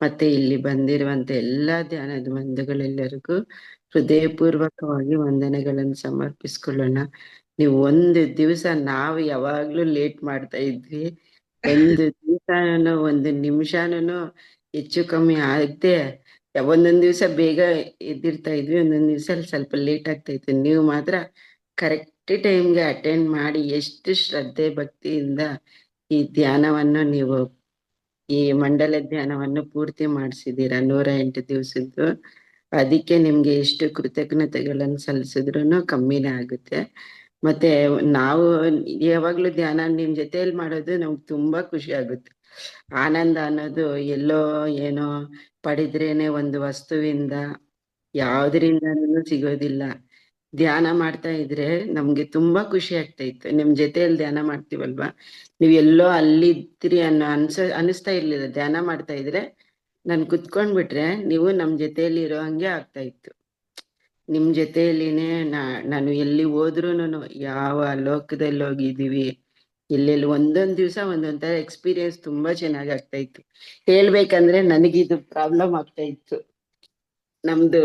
ಮತ್ತೆ ಇಲ್ಲಿ ಬಂದಿರುವಂತ ಎಲ್ಲಾ ಧ್ಯಾನದ ಬಂಧುಗಳೆಲ್ಲರಿಗೂ ಹೃದಯಪೂರ್ವಕವಾಗಿ ವಂದನೆಗಳನ್ನು ಸಮರ್ಪಿಸಿಕೊಳ್ಳೋಣ. ನೀವು ಒಂದು ದಿವಸ ನಾವು ಯಾವಾಗ್ಲೂ ಲೇಟ್ ಮಾಡ್ತಾ ಇದ್ವಿ, ಒಂದು ದಿವಸನೂ ಒಂದು ನಿಮಿಷನೂ ಹೆಚ್ಚು ಕಮ್ಮಿ ಆಗದೆ ಒಂದೊಂದ್ ದಿವಸ ಬೇಗ ಎದ್ದಿರ್ತಾ ಇದ್ವಿ, ಒಂದೊಂದ್ ದಿವಸ ಸ್ವಲ್ಪ ಲೇಟ್ ಆಗ್ತಾ ಇತ್ತು. ನೀವು ಮಾತ್ರ ಕರೆಕ್ಟ್ ಟೈಮ್ಗೆ ಅಟೆಂಡ್ ಮಾಡಿ ಎಷ್ಟು ಶ್ರದ್ಧೆ ಭಕ್ತಿಯಿಂದ ಈ ಧ್ಯಾನವನ್ನು ನೀವು ಈ ಮಂಡಲ ಧ್ಯಾನವನ್ನು ಪೂರ್ತಿ ಮಾಡಿಸಿದೀರ 108 ದಿವಸದ್ದು. ಅದಕ್ಕೆ ನಿಮ್ಗೆ ಎಷ್ಟು ಕೃತಜ್ಞತೆಗಳನ್ನು ಸಲ್ಲಿಸಿದ್ರು ಕಮ್ಮಿನೇ ಆಗುತ್ತೆ. ಮತ್ತೆ ನಾವು ಯಾವಾಗ್ಲೂ ಧ್ಯಾನ ನಿಮ್ ಜೊತೆಯಲ್ಲಿ ಮಾಡೋದು ನಮ್ಗೆ ತುಂಬಾ ಖುಷಿ ಆಗುತ್ತೆ. ಆನಂದ ಅನ್ನೋದು ಎಲ್ಲೋ ಏನೋ ಪಡೆದ್ರೇನೆ ಒಂದು ವಸ್ತುವಿಂದ ಯಾವ್ದ್ರಿಂದನೂ ಸಿಗೋದಿಲ್ಲ. ಧ್ಯಾನ ಮಾಡ್ತಾ ಇದ್ರೆ ನಮ್ಗೆ ತುಂಬಾ ಖುಷಿ ಆಗ್ತಾ ಇತ್ತು. ನಿಮ್ ಜೊತೆಯಲ್ಲಿ ಧ್ಯಾನ ಮಾಡ್ತೀವಲ್ವಾ, ನೀವ್ ಎಲ್ಲೋ ಅಲ್ಲಿದ್ರಿ ಅನಿಸ್ತಾ ಇರ್ಲಿಲ್ಲ. ಧ್ಯಾನ ಮಾಡ್ತಾ ಇದ್ರೆ ನಾನ್ ಕುತ್ಕೊಂಡ್ಬಿಟ್ರೆ ನೀವು ನಮ್ ಜೊತೆಯಲ್ಲಿ ಇರೋ ಹಂಗೆ ಆಗ್ತಾ ಇತ್ತು. ನಿಮ್ ಜೊತೆಯಲ್ಲಿನೇ ನಾನು ಎಲ್ಲಿ ಹೋದ್ರುನು ಯಾವ ಲೋಕದಲ್ಲಿ ಹೋಗಿದೀವಿ ಎಲ್ಲೆಲ್ಲಿ ಒಂದೊಂದ್ ದಿವ್ಸ ಒಂದೊಂದ್ ತರ ಎಕ್ಸ್ಪೀರಿಯನ್ಸ್ ತುಂಬಾ ಚೆನ್ನಾಗ್ ಆಗ್ತಾ ಇತ್ತು. ಹೇಳ್ಬೇಕಂದ್ರೆ ನನಗಿದು ಪ್ರಾಬ್ಲಮ್ ಆಗ್ತಾ ಇತ್ತು. ನಮ್ದು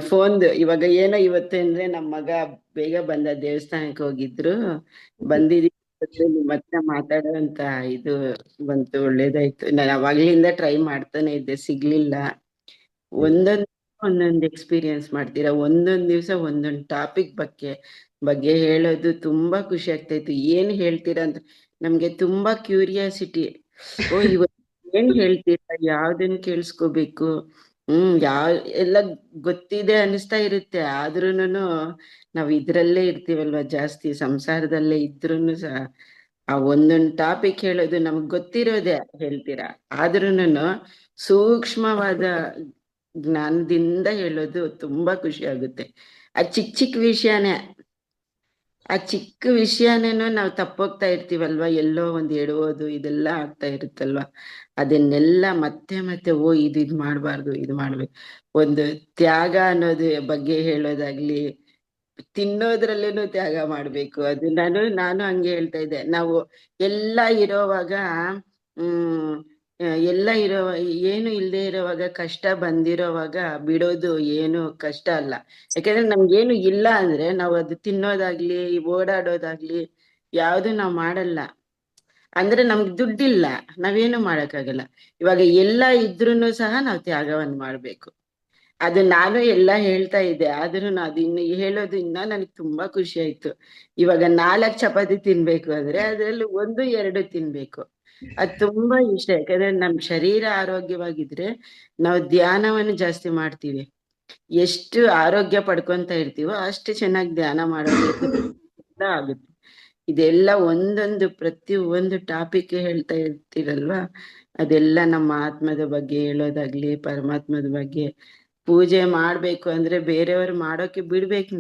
ಫೋನ್ದು ಇವಾಗ ಏನೋ ಇವತ್ತು ಅಂದ್ರೆ ನಮ್ ಮಗ ಬೇಗ ಬಂದ, ದೇವಸ್ಥಾನಕ್ಕೆ ಹೋಗಿದ್ರು, ಬಂದಿದ್ದೀನಿ ಮತ್ತೆ ಮಾತಾಡುವಂತ ಇದು ಬಂತು, ಒಳ್ಳೇದಾಯ್ತು. ನಾನು ಅವಾಗ್ಲಿಂದ ಟ್ರೈ ಮಾಡ್ತಾನೆ ಇದ್ದೆ, ಸಿಗ್ಲಿಲ್ಲ. ಒಂದೊಂದ್ ಎಕ್ಸ್ಪೀರಿಯನ್ಸ್ ಮಾಡ್ತೀರಾ, ಒಂದೊಂದ್ ದಿವ್ಸ ಒಂದೊಂದ್ ಟಾಪಿಕ್ ಬಗ್ಗೆ ಹೇಳೋದು ತುಂಬಾ ಖುಷಿ ಆಗ್ತಾ ಇತ್ತು. ಏನ್ ಹೇಳ್ತೀರಾ ಅಂತ ನಮ್ಗೆ ತುಂಬಾ ಕ್ಯೂರಿಯಾಸಿಟಿ. ಇವತ್ತು ಏನ್ ಹೇಳ್ತೀರಾ, ಯಾವ್ದನ್ ಕೇಳಿಸ್ಕೋಬೇಕು, ಎಲ್ಲ ಗೊತ್ತಿದೆ ಅನಿಸ್ತಾ ಇರುತ್ತೆ. ಆದ್ರೂನು ನಾವ್ ಇದ್ರಲ್ಲೇ ಇರ್ತೀವಲ್ವಾ, ಜಾಸ್ತಿ ಸಂಸಾರದಲ್ಲೇ ಇದ್ರೂನು ಸಹ ಆ ಒಂದೊಂದ್ ಟಾಪಿಕ್ ಹೇಳೋದು ನಮ್ಗ್ ಗೊತ್ತಿರೋದೇ ಹೇಳ್ತೀರಾ, ಆದ್ರೂನು ಸೂಕ್ಷ್ಮವಾದ ಜ್ಞಾನದಿಂದ ಹೇಳೋದು ತುಂಬಾ ಖುಷಿ ಆಗುತ್ತೆ. ಆ ಚಿಕ್ಕ ವಿಷಯನೇನೋ ನಾವು ತಪ್ಪೋಗ್ತಾ ಇರ್ತೀವಲ್ವಾ, ಎಲ್ಲೋ ಒಂದ್ ಎಡವೋದು ಇದೆಲ್ಲ ಆಗ್ತಾ ಇರುತ್ತಲ್ವಾ, ಅದನ್ನೆಲ್ಲ ಮತ್ತೆ ಇದು ಮಾಡ್ಬಾರ್ದು, ಇದು ಮಾಡ್ಬೇಕು. ಒಂದು ತ್ಯಾಗ ಅನ್ನೋದು ಬಗ್ಗೆ ಹೇಳೋದಾಗ್ಲಿ, ತಿನ್ನೋದ್ರಲ್ಲೇನು ತ್ಯಾಗ ಮಾಡ್ಬೇಕು. ಅದು ನಾನು ಹಂಗೆ ಹೇಳ್ತಾ ಇದ್ದೆ. ನಾವು ಎಲ್ಲ ಇರೋವಾಗ ಏನು ಇಲ್ಲದೆ ಇರೋವಾಗ, ಕಷ್ಟ ಬಂದಿರೋವಾಗ ಬಿಡೋದು ಏನು ಕಷ್ಟ ಅಲ್ಲ. ಯಾಕಂದ್ರೆ ನಮ್ಗೇನು ಇಲ್ಲ ಅಂದ್ರೆ ನಾವು ಅದು ತಿನ್ನೋದಾಗ್ಲಿ ಓಡಾಡೋದಾಗ್ಲಿ ಯಾವ್ದು ನಾವ್ ಮಾಡಲ್ಲ. ಅಂದ್ರೆ ನಮ್ಗೆ ದುಡ್ಡಿಲ್ಲ, ನಾವೇನು ಮಾಡಕ್ಕಾಗಲ್ಲ. ಇವಾಗ ಎಲ್ಲ ಇದ್ರೂನು ಸಹ ನಾವ್ ತ್ಯಾಗವನ್ನು ಮಾಡ್ಬೇಕು. ಅದು ನಾನು ಎಲ್ಲ ಹೇಳ್ತಾ ಇದ್ದೆ, ಆದ್ರೂ ಅದು ಇನ್ನು ಹೇಳೋದು ನನಗೆ ತುಂಬಾ ಖುಷಿ ಆಯ್ತು. ಇವಾಗ 4 ಚಪಾತಿ ತಿನ್ಬೇಕು ಅಂದ್ರೆ ಅದ್ರಲ್ಲಿ 1-2 ತಿನ್ಬೇಕು. ಅದ್ ತುಂಬಾ ಇಷ್ಟ. ಯಾಕಂದ್ರೆ ನಮ್ ಶರೀರ ಆರೋಗ್ಯವಾಗಿದ್ರೆ ನಾವು ಧ್ಯಾನವನ್ನು ಜಾಸ್ತಿ ಮಾಡ್ತೀವಿ. ಎಷ್ಟು ಆರೋಗ್ಯ ಪಡ್ಕೊಂತ ಇರ್ತೀವೋ ಅಷ್ಟು ಚೆನ್ನಾಗಿ ಧ್ಯಾನ ಮಾಡೋದಕ್ಕೆ ಆಗುತ್ತೆ. ಇದೆಲ್ಲ ಒಂದೊಂದು ಪ್ರತಿ ಒಂದು ಟಾಪಿಕ್ ಹೇಳ್ತಾ ಇರ್ತೀರಲ್ವಾ, ಅದೆಲ್ಲ ನಮ್ಮ ಆತ್ಮದ ಬಗ್ಗೆ ಹೇಳೋದಾಗ್ಲಿ, ಪರಮಾತ್ಮದ ಬಗ್ಗೆ. ಪೂಜೆ ಮಾಡ್ಬೇಕು ಅಂದ್ರೆ ಬೇರೆಯವ್ರು ಮಾಡೋಕೆ ಬಿಡ್ಬೇಕು.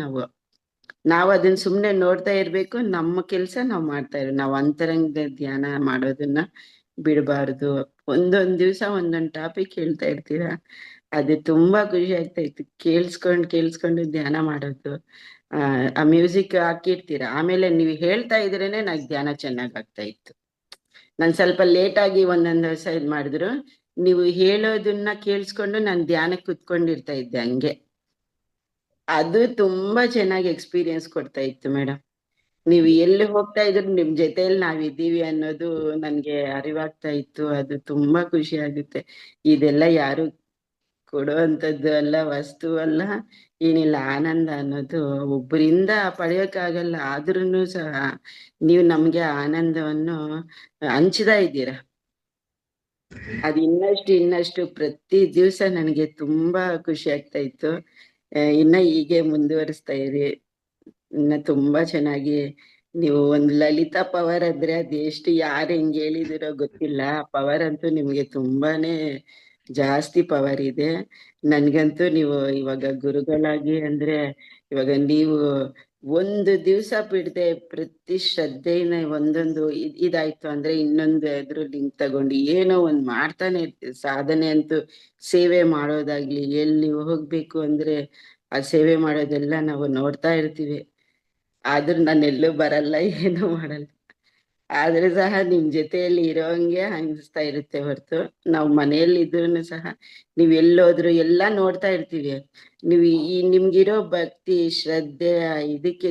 ನಾವು ಅದನ್ನ ಸುಮ್ನೆ ನೋಡ್ತಾ ಇರ್ಬೇಕು. ನಮ್ಮ ಕೆಲ್ಸ ನಾವ್ ಮಾಡ್ತಾ ಇರ್ಬೇಕು. ನಾವು ಅಂತರಂಗದ ಧ್ಯಾನ ಮಾಡೋದನ್ನ ಬಿಡಬಾರ್ದು. ಒಂದೊಂದ್ ದಿವ್ಸ ಒಂದೊಂದ್ ಟಾಪಿಕ್ ಹೇಳ್ತಾ ಇರ್ತೀರಾ, ಅದು ತುಂಬಾ ಖುಷಿ ಆಗ್ತಾ ಇತ್ತು ಕೇಳಿಸ್ಕೊಂಡು ಧ್ಯಾನ ಮಾಡೋದು. ಆ ಮ್ಯೂಸಿಕ್ ಹಾಕಿರ್ತೀರ, ಆಮೇಲೆ ನೀವು ಹೇಳ್ತಾ ಇದ್ರೇನೆ ನಂಗೆ ಧ್ಯಾನ ಚೆನ್ನಾಗ್ ಆಗ್ತಾ ಇತ್ತು. ನಾನು ಸ್ವಲ್ಪ ಲೇಟ್ ಆಗಿ ಒಂದೊಂದ್ ದಿವಸ ಇದ್ ಮಾಡಿದ್ರು, ನೀವು ಹೇಳೋದನ್ನ ಕೇಳಿಸ್ಕೊಂಡು ನಾನು ಧ್ಯಾನಕ್ಕೆ ಕುತ್ಕೊಂಡಿರ್ತಾ ಇದ್ದೆ ಹಂಗೆ. ಅದು ತುಂಬಾ ಚೆನ್ನಾಗಿ ಎಕ್ಸ್ಪೀರಿಯನ್ಸ್ ಕೊಡ್ತಾ ಇತ್ತು ಮೇಡಮ್. ನೀವು ಎಲ್ಲಿ ಹೋಗ್ತಾ ಇದ್ರು ನಿಮ್ ಜೊತೆಯಲ್ಲಿ ನಾವಿದ್ದೀವಿ ಅನ್ನೋದು ನನ್ಗೆ ಅರಿವಾಗ್ತಾ ಇತ್ತು. ಅದು ತುಂಬಾ ಖುಷಿ ಆಗುತ್ತೆ. ಇದೆಲ್ಲ ಯಾರು ಕೊಡುವಂಥದ್ದು ಅಲ್ಲ, ವಸ್ತು ಅಲ್ಲ, ಏನಿಲ್ಲ. ಆನಂದ ಅನ್ನೋದು ಒಬ್ಬರಿಂದ ಪಡೆಯೋಕ್ಕಾಗಲ್ಲ, ಆದ್ರೂ ಸಹ ನೀವು ನಮ್ಗೆ ಆನಂದವನ್ನು ಹಂಚ್ತಾ ಇದ್ದೀರಾ. ಅದು ಇನ್ನಷ್ಟು ಪ್ರತಿ ದಿವಸ ನನಗೆ ತುಂಬಾ ಖುಷಿ ಆಗ್ತಾ ಇತ್ತು. ಇನ್ನ ಹೀಗೆ ಮುಂದುವರಿಸ್ತಾ ಇರಿ. ಇನ್ನ ತುಂಬಾ ಚೆನ್ನಾಗಿ ನೀವು ಒಂದು ಲಲಿತಾ ಪವರ್ ಅಂದ್ರೆ ಅದೆಷ್ಟು ಯಾರು ಹೆಂಗ್ ಹೇಳಿದಿರೋ ಗೊತ್ತಿಲ್ಲ. ಪವರ್ ಅಂತೂ ನಿಮ್ಗೆ ತುಂಬಾನೇ ಜಾಸ್ತಿ ಪವರ್ ಇದೆ. ನನ್ಗಂತೂ ನೀವು ಇವಾಗ ಗುರುಗಳಾಗಿ ಅಂದ್ರೆ ಇವಾಗ ನೀವು ಒಂದು ದಿವಸ ಬಿಡದೆ ಪ್ರತಿ ಶ್ರದ್ಧೆಯಿಂದ ಒಂದೊಂದು ಇದಾಯ್ತು ಅಂದ್ರೆ ಇನ್ನೊಂದು ಅದ್ರ ಲಿಂಕ್ ತಗೊಂಡು ಏನೋ ಒಂದ್ ಮಾಡ್ತಾನೆ ಇರ್ತೀವಿ. ಸಾಧನೆ ಅಂತೂ ಸೇವೆ ಮಾಡೋದಾಗ್ಲಿ, ಎಲ್ಲಿ ಹೋಗ್ಬೇಕು ಅಂದ್ರೆ ಆ ಸೇವೆ ಮಾಡೋದೆಲ್ಲ ನಾವು ನೋಡ್ತಾ ಇರ್ತೀವಿ. ಆದ್ರೂ ನಾನು ಎಲ್ಲೂ ಬರಲ್ಲ, ಏನೂ ಮಾಡಲ್ಲ. ಆದ್ರೆ ಸಹ ನಿಮ್ ಜೊತೆಯಲ್ಲಿ ಇರೋಂಗೆ ಅನಿಸ್ತಾ ಇರುತ್ತೆ ಹೊರತು ನಾವು ಮನೆಯಲ್ಲಿ ಇದ್ರೂ ಸಹ ನೀವ್ ಎಲ್ಲೋದ್ರು ಎಲ್ಲಾ ನೋಡ್ತಾ ಇರ್ತೀವಿ. ನೀವು ನಿಮ್ಗಿರೋ ಭಕ್ತಿ ಶ್ರದ್ಧೆ ಇದಕ್ಕೆ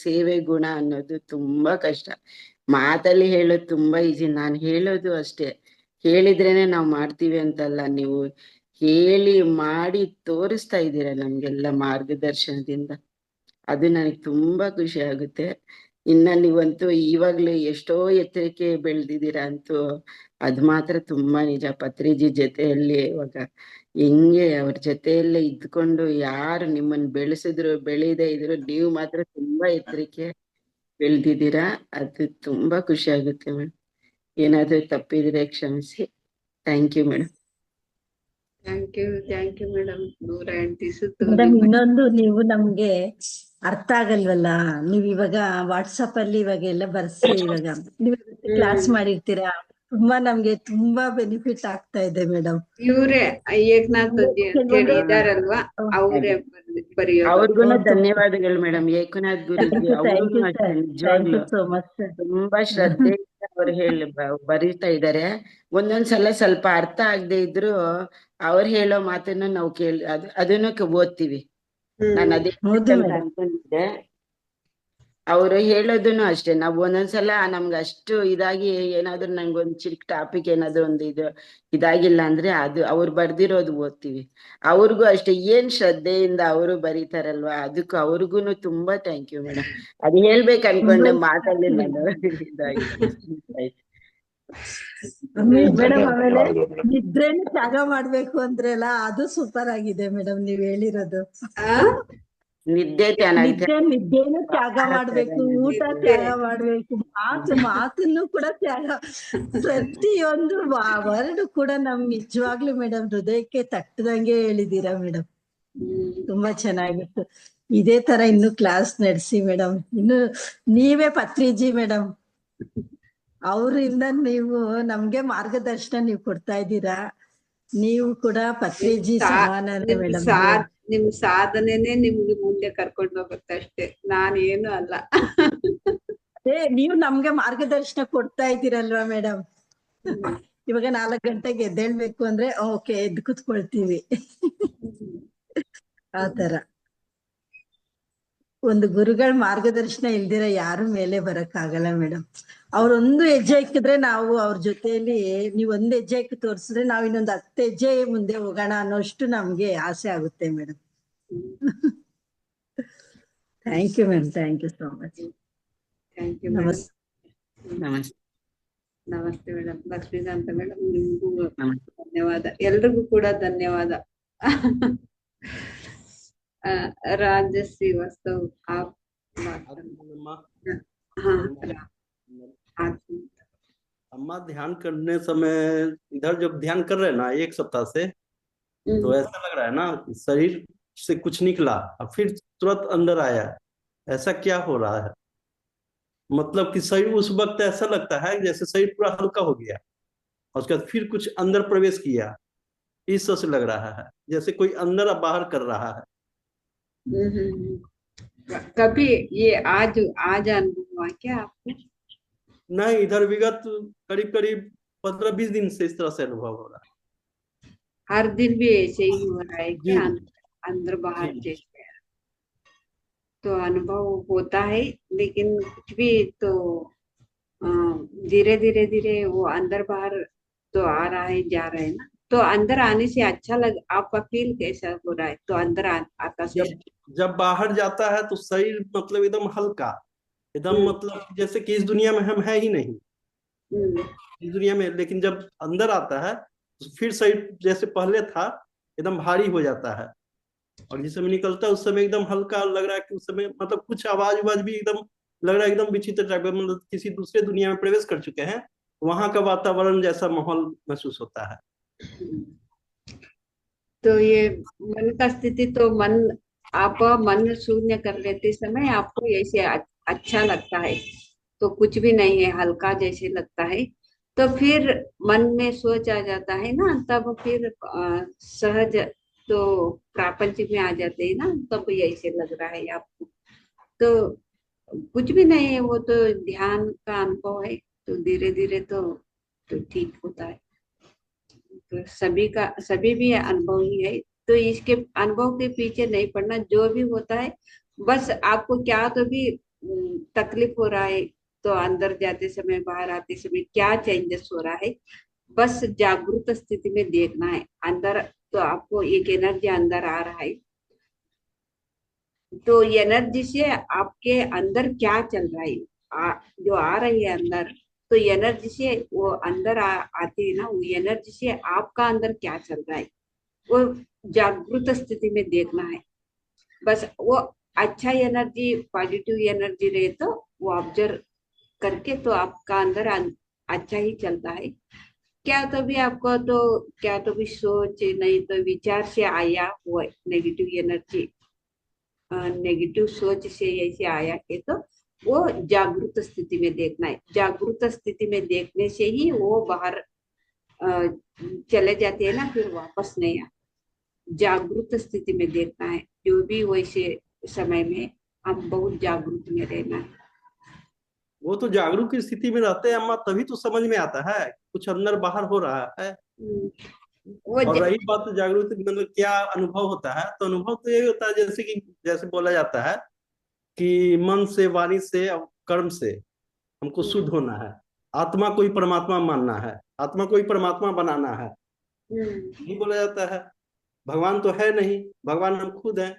ಸೇವೆ ಗುಣ ಅನ್ನೋದು ತುಂಬಾ ಕಷ್ಟ. ಮಾತಲ್ಲಿ ಹೇಳೋದು ತುಂಬಾ ಈಸಿ, ನಾನು ಹೇಳೋದು ಅಷ್ಟೇ. ಹೇಳಿದ್ರೇನೆ ನಾವು ಮಾಡ್ತೀವಿ ಅಂತಲ್ಲ, ನೀವು ಹೇಳಿ ಮಾಡಿ ತೋರಿಸ್ತಾ ಇದ್ದೀರಾ ನಮ್ಗೆಲ್ಲ ಮಾರ್ಗದರ್ಶನದಿಂದ. ಅದು ನನಗೆ ತುಂಬಾ ಖುಷಿ ಆಗುತ್ತೆ. ಇನ್ನ ನೀವಂತೂ ಇವಾಗ್ಲೂ ಎಷ್ಟೋ ಎತ್ತರಕ್ಕೆ ಬೆಳೆದಿದ್ದೀರಾ ಅಂತೂ ಅದ್ ಮಾತ್ರ ತುಂಬಾ ನಿಜ. ಪತ್ರಿಜಿ ಜೊತೆಯಲ್ಲಿ ಇವಾಗ ಹೆಂಗೆ ಅವ್ರ ಜೊತೆಯಲ್ಲೇ ಇದ್ಕೊಂಡು ಯಾರು ನಿಮ್ಮನ್ನ ಬೆಳೆಯದೇ ಇದ್ರು ನೀವು ಮಾತ್ರ ತುಂಬಾ ಎತ್ತರಕ್ಕೆ ಬೆಳೆದಿದ್ದೀರಾ. ಅದು ತುಂಬಾ ಖುಷಿ ಆಗುತ್ತೆ ಮೇಡಮ್. ಏನಾದ್ರೂ ತಪ್ಪಿದ್ರೆ ಕ್ಷಮಿಸಿ. Thank you madam. Thank you madam. 108 ದಿವಸದ್ದು ಮೇಡಮ್ ಇನ್ನೊಂದು, ನೀವು ನಮ್ಗೆ ಅರ್ಥ ಆಗಲ್ವಲ್ಲ, ನೀವ್ ಇವಾಗ ವಾಟ್ಸಪ್ ಅಲ್ಲಿ ಇವಾಗ ಎಲ್ಲ ಬರ್ಸಿ ಇವಾಗ ನೀವು ಕ್ಲಾಸ್ ಮಾಡಿರ್ತೀರಾ, ತುಂಬಾ ನಮ್ಗೆ ತುಂಬಾ ಬೆನಿಫಿಟ್ ಆಗ್ತಾ ಇದೆ ಮೇಡಮ್. ಇವ್ರೆ ಏಕನಾಥ್ ಅಂತೇಳಿ ಇದಾರಲ್ವಾ, ಅವರೇ ಬರೆಯೋದು. ಅವ್ರಿಗೂ ಧನ್ಯವಾದಗಳು ಮೇಡಮ್. ಏಕನಾಥ್ ಗುರುಜಿ ಅವ್ರಿಗೂ ಅಷ್ಟೇ, ನಿಜವಾಗ್ಲು ಸೋ ಮಚ್ ಸರ್. ತುಂಬಾ ಶ್ರದ್ಧೆಯಿಂದ ಅವ್ರು ಬರೀತಾ ಇದ್ದಾರೆ. ಒಂದೊಂದ್ಸಲ ಸ್ವಲ್ಪ ಅರ್ಥ ಆಗದೆ ಇದ್ರು ಅವ್ರು ಹೇಳೋ ಮಾತನ್ನ ನಾವು ಅದನ್ನು ಓದ್ತೀವಿ. ನಾನು ಅದೇ ಅಂತ ಅನ್ಕೊಂಡಿದ್ದೆ. ಅವ್ರು ಹೇಳೋದನ್ನು ಅಷ್ಟೇ, ನಾವು ಒಂದೊಂದ್ಸಲ ನಮ್ಗೆ ಅಷ್ಟು ಇದಾಗಿ ಏನಾದ್ರು ನಂಗೊಂದ್ ಚಿಕ್ಕ ಟಾಪಿಕ್ ಏನಾದ್ರು ಒಂದು ಇದಾಗಿಲ್ಲ ಅಂದ್ರೆ ಅದು ಅವ್ರು ಬರ್ದಿರೋದು ಓದ್ತೀವಿ. ಅವ್ರಿಗೂ ಅಷ್ಟೇ, ಏನ್ ಶ್ರದ್ಧೆಯಿಂದ ಅವರು ಬರೀತಾರಲ್ವಾ, ಅದಕ್ಕೂ ಅವ್ರಿಗೂನು ತುಂಬಾ ಥ್ಯಾಂಕ್ ಯು ಮೇಡಮ್. ಅದು ಹೇಳ್ಬೇಕು ಅನ್ಕೊಂಡೆ, ಮಾತಲ್ಲಿ ನಾನು ಮೇಡಮ್ ಆಮೇಲೆ ನಿದ್ರೇನು ತ್ಯಾಗ ಮಾಡ್ಬೇಕು ಅಂದ್ರಲ್ಲ, ಅದು ಸೂಪರ್ ಆಗಿದೆ ಮೇಡಮ್ ನೀವ್ ಹೇಳಿರೋದು. ನಿದ್ದೆನು ತ್ಯಾಗ ಮಾಡ್ಬೇಕು, ಊಟ ತ್ಯಾಗ ಮಾಡ್ಬೇಕು, ಮಾತನ್ನು ಕೂಡ ತ್ಯಾಗ, ಪ್ರತಿಯೊಂದು ವರ್ಡ್ ಕೂಡ ನಮ್ ನಿಜವಾಗ್ಲು ಮೇಡಮ್ ಹೃದಯಕ್ಕೆ ತಟ್ಟದಂಗೆ ಹೇಳಿದೀರಾ ಮೇಡಮ್. ತುಂಬಾ ಚೆನ್ನಾಗಿತ್ತು. ಇದೇ ತರ ಇನ್ನು ಕ್ಲಾಸ್ ನಡೆಸಿ ಮೇಡಮ್. ಇನ್ನು ನೀವೇ ಪತ್ರಿಜಿ ಮೇಡಮ್, ಅವರಿಂದ ನೀವು ನಮ್ಗೆ ಮಾರ್ಗದರ್ಶನ ನೀವು ಕೊಡ್ತಾ ಇದ್ದೀರಾ. ನೀವು ಕೂಡ ಪತ್ರಿಜಿ ಸಮಾನನೇ ಮೇಡಮ್. ನಿಮ್ ಸಾಧನೆನೆ ನಿಮ್ಗೆ ಮುಂದೆ ಕರ್ಕೊಂಡು ಹೋಗುತ್ತೆ ಅಷ್ಟೇ, ನಾನೇನು ಅಲ್ಲ. ಅದೇ ನೀವು ನಮ್ಗೆ ಮಾರ್ಗದರ್ಶನ ಕೊಡ್ತಾ ಇದ್ದೀರಲ್ವಾ ಮೇಡಮ್. ಇವಾಗ 4 ಗಂಟೆಗೆ ಎದ್ದೇಳ್ಬೇಕು ಅಂದ್ರೆ ಓಕೆ ಎದ್ದು ಕೂತ್ಕೊಳ್ತೀವಿ. ಆತರ ಒಂದು ಗುರುಗಳ ಮಾರ್ಗದರ್ಶನ ಇಲ್ದಿರ ಯಾರು ಮೇಲೆ ಬರಕ್ ಆಗಲ್ಲ ಮೇಡಮ್. ಅವ್ರೊಂದು ಹೆಜ್ಜೆ ಇಕ್ಕಿದ್ರೆ ನಾವು ಅವ್ರ ಜೊತೆಯಲ್ಲಿ, ನೀವ್ ಒಂದ್ ಹೆಜ್ಜೆ ಇಕ್ಕಿ ತೋರ್ಸಿದ್ರೆ ನಾವ್ ಇನ್ನೊಂದ್ 10 ಹೆಜ್ಜೆ ಮುಂದೆ ಹೋಗೋಣ ಅನ್ನೋಷ್ಟು ನಮ್ಗೆ ಆಸೆ ಆಗುತ್ತೆ madam. Thank you ma'am, thank you so much. Thank you ನಮಸ್ತೆ. ನಮಸ್ತೆ ಮೇಡಮ್. ಲಕ್ಷ್ಮೀಕಾಂತ ಮೇಡಮ್, ನಿಮ್ಗೂ ಧನ್ಯವಾದ. ಎಲ್ರಿಗೂ ಕೂಡ ಧನ್ಯವಾದ. राजश्री वास्तव आप अम्मा ध्यान करने समय इधर जब ध्यान कर रहे हैं ना 1 सप्ताह से, तो ऐसा लग रहा है ना शरीर से कुछ निकला और फिर तुरंत अंदर आया। ऐसा क्या हो रहा है? मतलब कि शरीर उस वक्त ऐसा लगता है जैसे शरीर पूरा हल्का हो गया और उसके बाद फिर कुछ अंदर प्रवेश किया इस तरह से लग रहा है, जैसे कोई अंदर और बाहर कर रहा है। कभी ये आज आज अनुभव हुआ क्या आपको? नहीं, इधर विगत करीब करीब 15-20 दिन से इस तरह से अनुभव हो रहा हर दिन भी ऐसे ही हो रहा है है। क्या? जी अंदर बाहर जी। जैसे तो अनुभव होता है, लेकिन कुछ भी तो धीरे धीरे धीरे वो अंदर बाहर तो आ रहा है, जा रहा है ना। तो अंदर आने से अच्छा लग, आपका फील कैसा हो रहा है? तो अंदर आता से जब जब बाहर जाता है तो शरीर मतलब एकदम हल्का, एकदम हम्म, मतलब जैसे कि इस दुनिया में हम है ही नहीं, हम्म, इस दुनिया में। लेकिन जब अंदर आता है तो फिर शरीर जैसे पहले था एकदम भारी हो जाता है, और जिस समय निकलता है उस समय एकदम हल्का लग रहा है कि उस समय मतलब कुछ आवाज उवाज भी एकदम लग रहा है एकदम विचित्र टाइप का, मतलब किसी दूसरे दुनिया में प्रवेश कर चुके हैं, वहां का वातावरण जैसा माहौल महसूस होता है। हम्म। तो ये मन का स्थिति, तो मन आप मन शून्य कर लेते समय आपको ऐसे अच्छा लगता है, तो कुछ भी नहीं है, हल्का जैसे लगता है। तो फिर मन में सोच आ जाता है ना, तब फिर सहज तो प्रापंचिक में आ जाते हैं ना, तब ऐसे लग रहा है आपको। तो कुछ भी नहीं है, वो तो ध्यान का अनुभव है, तो धीरे धीरे तो ठीक होता है। तो सभी का सभी भी अनुभव ही है, तो इसके अनुभव के पीछे नहीं पड़ना, जो भी होता है बस आपको क्या तो भी तकलीफ हो रहा है, तो अंदर जाते समय बाहर आते समय क्या चेंजेस हो रहा है, बस जागरूक स्थिति में देखना है अंदर। तो आपको एक एनर्जी अंदर आ रहा है, तो एनर्जी से आपके अंदर क्या चल रहा है, जो आ रही है अंदर, तो एनर्जी से वो अंदर आती है ना, वो एनर्जी से आपका अंदर क्या चल रहा है, वो जागृत स्थिति में देखना है। बस वो अच्छा एनर्जी, पॉजिटिव एनर्जी रहे तो वो ऑब्जर्व करके तो आपका अंदर अच्छा ही चलता है। क्या तो भी आपको तो क्या तो भी सोच नहीं तो विचार से आया वो नेगेटिव एनर्जी, नेगेटिव सोच से ऐसे आया के, तो वो जागरूक स्थिति में देखना है। जागरूक स्थिति में देखने से ही वो बाहर अ, चले जाते हैं ना, फिर वापस नहीं आ। जागरूक स्थिति में देखना है, जो भी वैसे समय में हम बहुत जागरूक में रहना है। वो तो जागरूक की स्थिति में रहते हैं अम्मा, तभी तो समझ में आता है कुछ अंदर बाहर हो रहा है। हम्म, वो और रही बात जागरूक मतलब क्या अनुभव होता है, तो अनुभव तो यही होता है जैसे कि जैसे बोला जाता है कि मन से, वाणी से और कर्म से हमको शुद्ध होना है, आत्मा को ही परमात्मा मानना है, आत्मा को ही परमात्मा बनाना है, नहीं बोला जाता है। भगवान तो है नहीं, भगवान हम खुद हैं।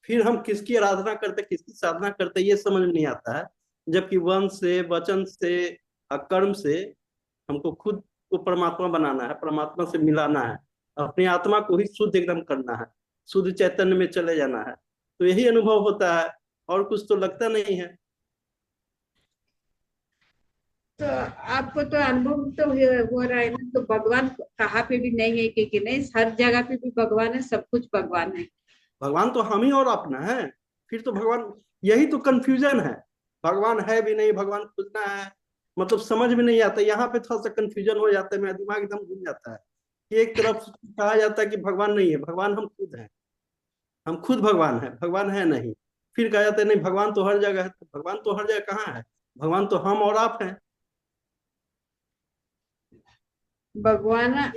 फिर हम किसकी आराधना करते, किसकी साधना करते, ये समझ में नहीं आता है। जबकि मन से, वचन से और कर्म से हमको खुद को परमात्मा बनाना है, परमात्मा से मिलाना है, अपनी आत्मा को ही शुद्ध एकदम करना है, शुद्ध चैतन्य में चले जाना है। तो यही अनुभव होता है, और कुछ तो लगता नहीं है। तो आपको तो अनुभव तो हो रहा है ना, तो भगवान कहाँ पे भी नहीं है कि नहीं, हर जगह पे भी भगवान है, सब कुछ भगवान है। भगवान तो हम ही और अपना है। फिर तो भगवान, यही तो कंफ्यूजन है, भगवान है भी नहीं, भगवान खुदना है, मतलब समझ में नहीं आता। यहाँ पे थोड़ा सा कंफ्यूजन हो जाता है, मेरा दिमाग एकदम घूम जाता है कि एक तरफ कहा जाता है कि भगवान नहीं है, भगवान हम खुद हैं, हम खुद भगवान है, भगवान है नहीं। फिर कहा जाता है नहीं भगवान तो हर जगह है, तो भगवान तो हर जगह कहाँ है, भगवान तो हम और आप हैं। भगवान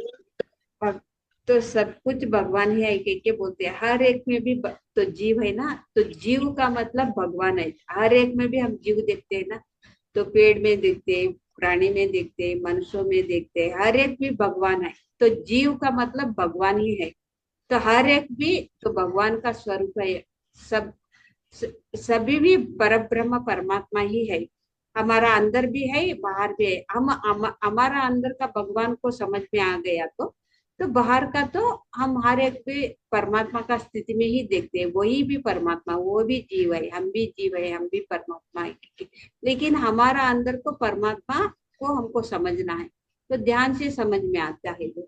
तो सब कुछ भगवान ही है, के बोलते हैं हर एक में भी तो जीव है ना, तो जीव का मतलब भगवान है। हर एक में भी हम जीव देखते हैं ना, तो पेड़ में देखते हैं, प्राणी में देखते हैं, मनुष्यों में देखते हैं, हर एक भी भगवान है। तो जीव का मतलब भगवान ही है, तो हर एक भी तो भगवान का स्वरूप है। सब सभी भी परब्रह्म परमात्मा ही है। हमारा अंदर भी है, बाहर भी है। हमारा अंदर का भगवान को समझ में आ गया तो बाहर का तो हम हर एक भी परमात्मा का स्थिति में ही देखते हैं। वही भी परमात्मा, वो भी जीव है, हम भी जीव है, हम भी परमात्मा है। लेकिन हमारा अंदर को परमात्मा को हमको समझना है, तो ध्यान से समझ में आता है वो।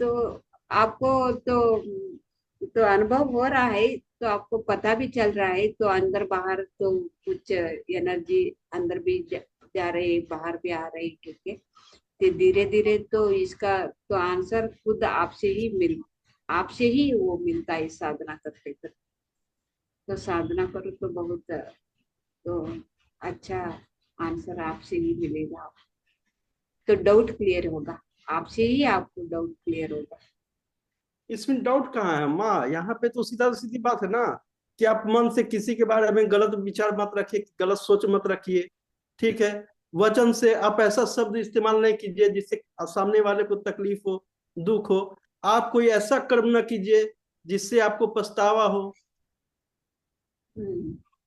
तो आपको तो अनुभव हो रहा है, तो आपको पता भी चल रहा है, तो अंदर बाहर तो कुछ एनर्जी अंदर भी जा रही है, बाहर भी आ रही है, क्योंकि धीरे धीरे तो इसका तो आंसर खुद आपसे ही वो मिलता है साधना करते करते। तो साधना करो तो बहुत तो अच्छा आंसर आपसे ही मिलेगा। तो डाउट क्लियर होगा, आपसे ही आपको डाउट क्लियर होगा। इसमें डाउट कहाँ है माँ? यहाँ पे तो सीधा सीधी बात है ना कि आप मन से किसी के बारे में गलत विचार मत रखिए, गलत सोच मत रखिए, ठीक है। वचन से आप ऐसा शब्द इस्तेमाल नहीं कीजिए जिससे सामने वाले को तकलीफ हो, दुख हो। आप कोई ऐसा कर्म न कीजिए जिससे आपको पछतावा हो।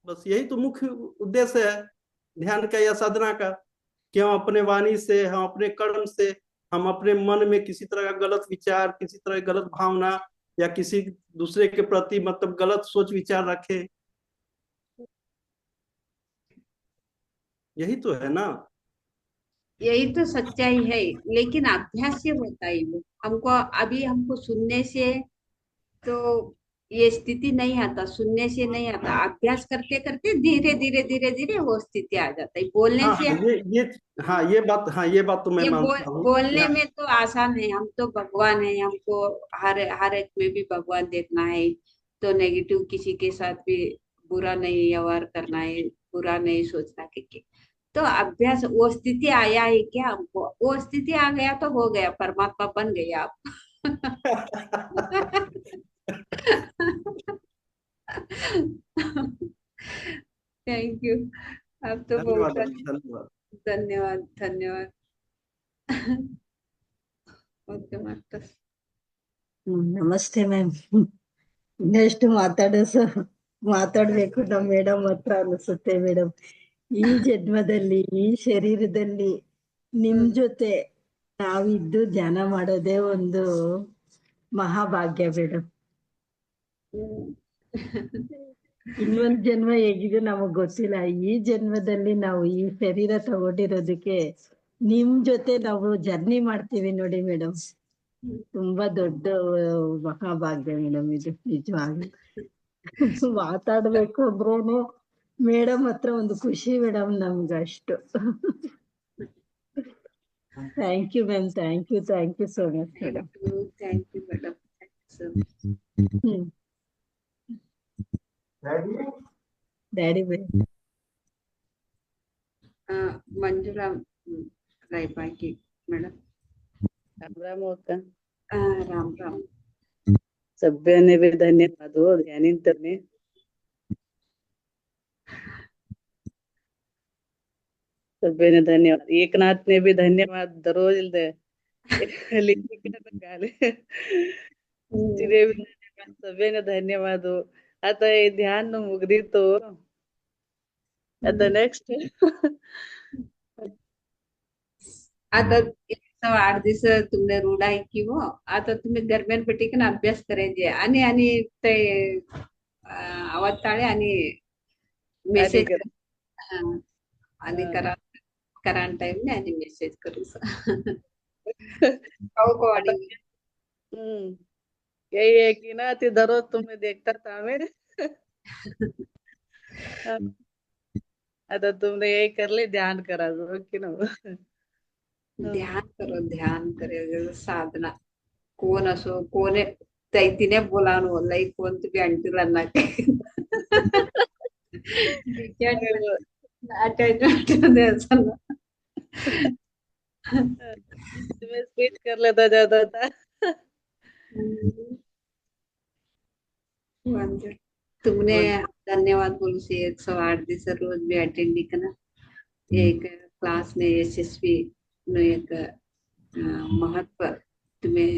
बस यही तो मुख्य उद्देश्य है ध्यान का या साधना का, कि हम अपने वाणी से, हम अपने कर्म से, हम अपने मन में किसी तरह का गलत विचार, किसी तरह की गलत भावना या किसी दूसरे के प्रति मतलब गलत सोच विचार रखे। यही तो है ना। यही तो सच्चाई है, लेकिन अभ्यास से होता है वो। हमको सुनने से तो ये स्थिति नहीं आता, सुनने से नहीं आता। अभ्यास करते करते धीरे धीरे धीरे धीरे वो स्थिति आ जाता है। बोलने हाँ से ये हाँ ये बात तो मैं मानता हूँ। बोलने में तो आसान है, हम तो भगवान है, हमको हर हर एक में भी भगवान देखना है। तो नेगेटिव किसी के साथ भी बुरा नहीं व्यवहार करना है, बुरा नहीं सोचना कि तो अभ्यास वो स्थिति आया है क्या हमको, वो स्थिति आ गया तो हो गया, परमात्मा बन गए आप। Thank you. आप तो बहुत धन्यवाद अच्छा। धन्यवाद। धन्यवाद धन्यवाद। Okay master. ನಮಸ್ತೆ ಮ್ಯಾಮ್. ಇನ್ನೆಷ್ಟು ಮಾತಾಡ್ಬೇಕು ನಮ್ಮ ಮೇಡಮ್ ಹತ್ರ ಅನಿಸುತ್ತೆ ಮೇಡಮ್. ಈ ಜನ್ಮದಲ್ಲಿ ಈ ಶರೀರದಲ್ಲಿ ನಿಮ್ ಜೊತೆ ನಾವಿದ್ದು ಧ್ಯಾನ ಮಾಡೋದೇ ಒಂದು ಮಹಾಭಾಗ್ಯ ಮೇಡಮ್. ಇನ್ನೊಂದ್ ಜನ್ಮ ಹೇಗಿದೆ ನಮಗ್ ಗೊತ್ತಿಲ್ಲ. ಈ ಜನ್ಮದಲ್ಲಿ ನಾವು ಈ ಶರೀರ ತಗೊಂಡಿರೋದಕ್ಕೆ ನಿಮ್ ಜೊತೆ ನಾವು ಜರ್ನಿ ಮಾಡ್ತೀವಿ ನೋಡಿ ಮೇಡಮ್. ತುಂಬಾ ದೊಡ್ಡ ಮಹಾಭಾಗ್ಯ ಮೇಡಮ್ ಇದು ನಿಜವಾಗ್ಲೂ. ಮಾತಾಡ್ಬೇಕು ಅಂದ್ರೇನೆ ಮೇಡಮ್ ಹತ್ರ ಒಂದು ಖುಷಿ ಮೇಡಮ್ ನಮ್ಗೆ ಅಷ್ಟು. Thank you ma'am, thank you so much madam. Thank you madam. Daddy Manjula Rayapaki madam. Ram अक्का. राम राम. सभ्याने भी धन्यवाद हो ಧ್ಯಾನಿಂತರ್ನೆ. सभ्याने धन्यवाद. एकनाथ ने भी धन्यवाद दररोज इल्दे गाले. तिने भी धन्यवाद. सभ्याने धन्यवाद. आता हे ध्यान मुग्दितो. आता नेक्स्ट आता 108 दिवस तुमने रूढ आहे की हो. आता तुम्ही दरम्यान पेटीकन अभ्यास करायचे आणि ते आवाज आणि मेसेज आणि करा टाइम ने आणि मेसेज करू यही है कि ना ते दररोज तुम्ही देखता तामे. आता तुमने यही कर ले, ध्यान करा जो कि ना. ध्यान करे साधना. कोण असो, कोण तिने बोलावं लई कोण तुम्ही अंटीला ना तुम्हें स्पीच कर लेता जाता था. तुमने धन्यवाद बोलू से 108 दिवस रोज भी अटेंड नहीं करना. एक क्लास में यशस्वी ने एक महत्व तुम्हें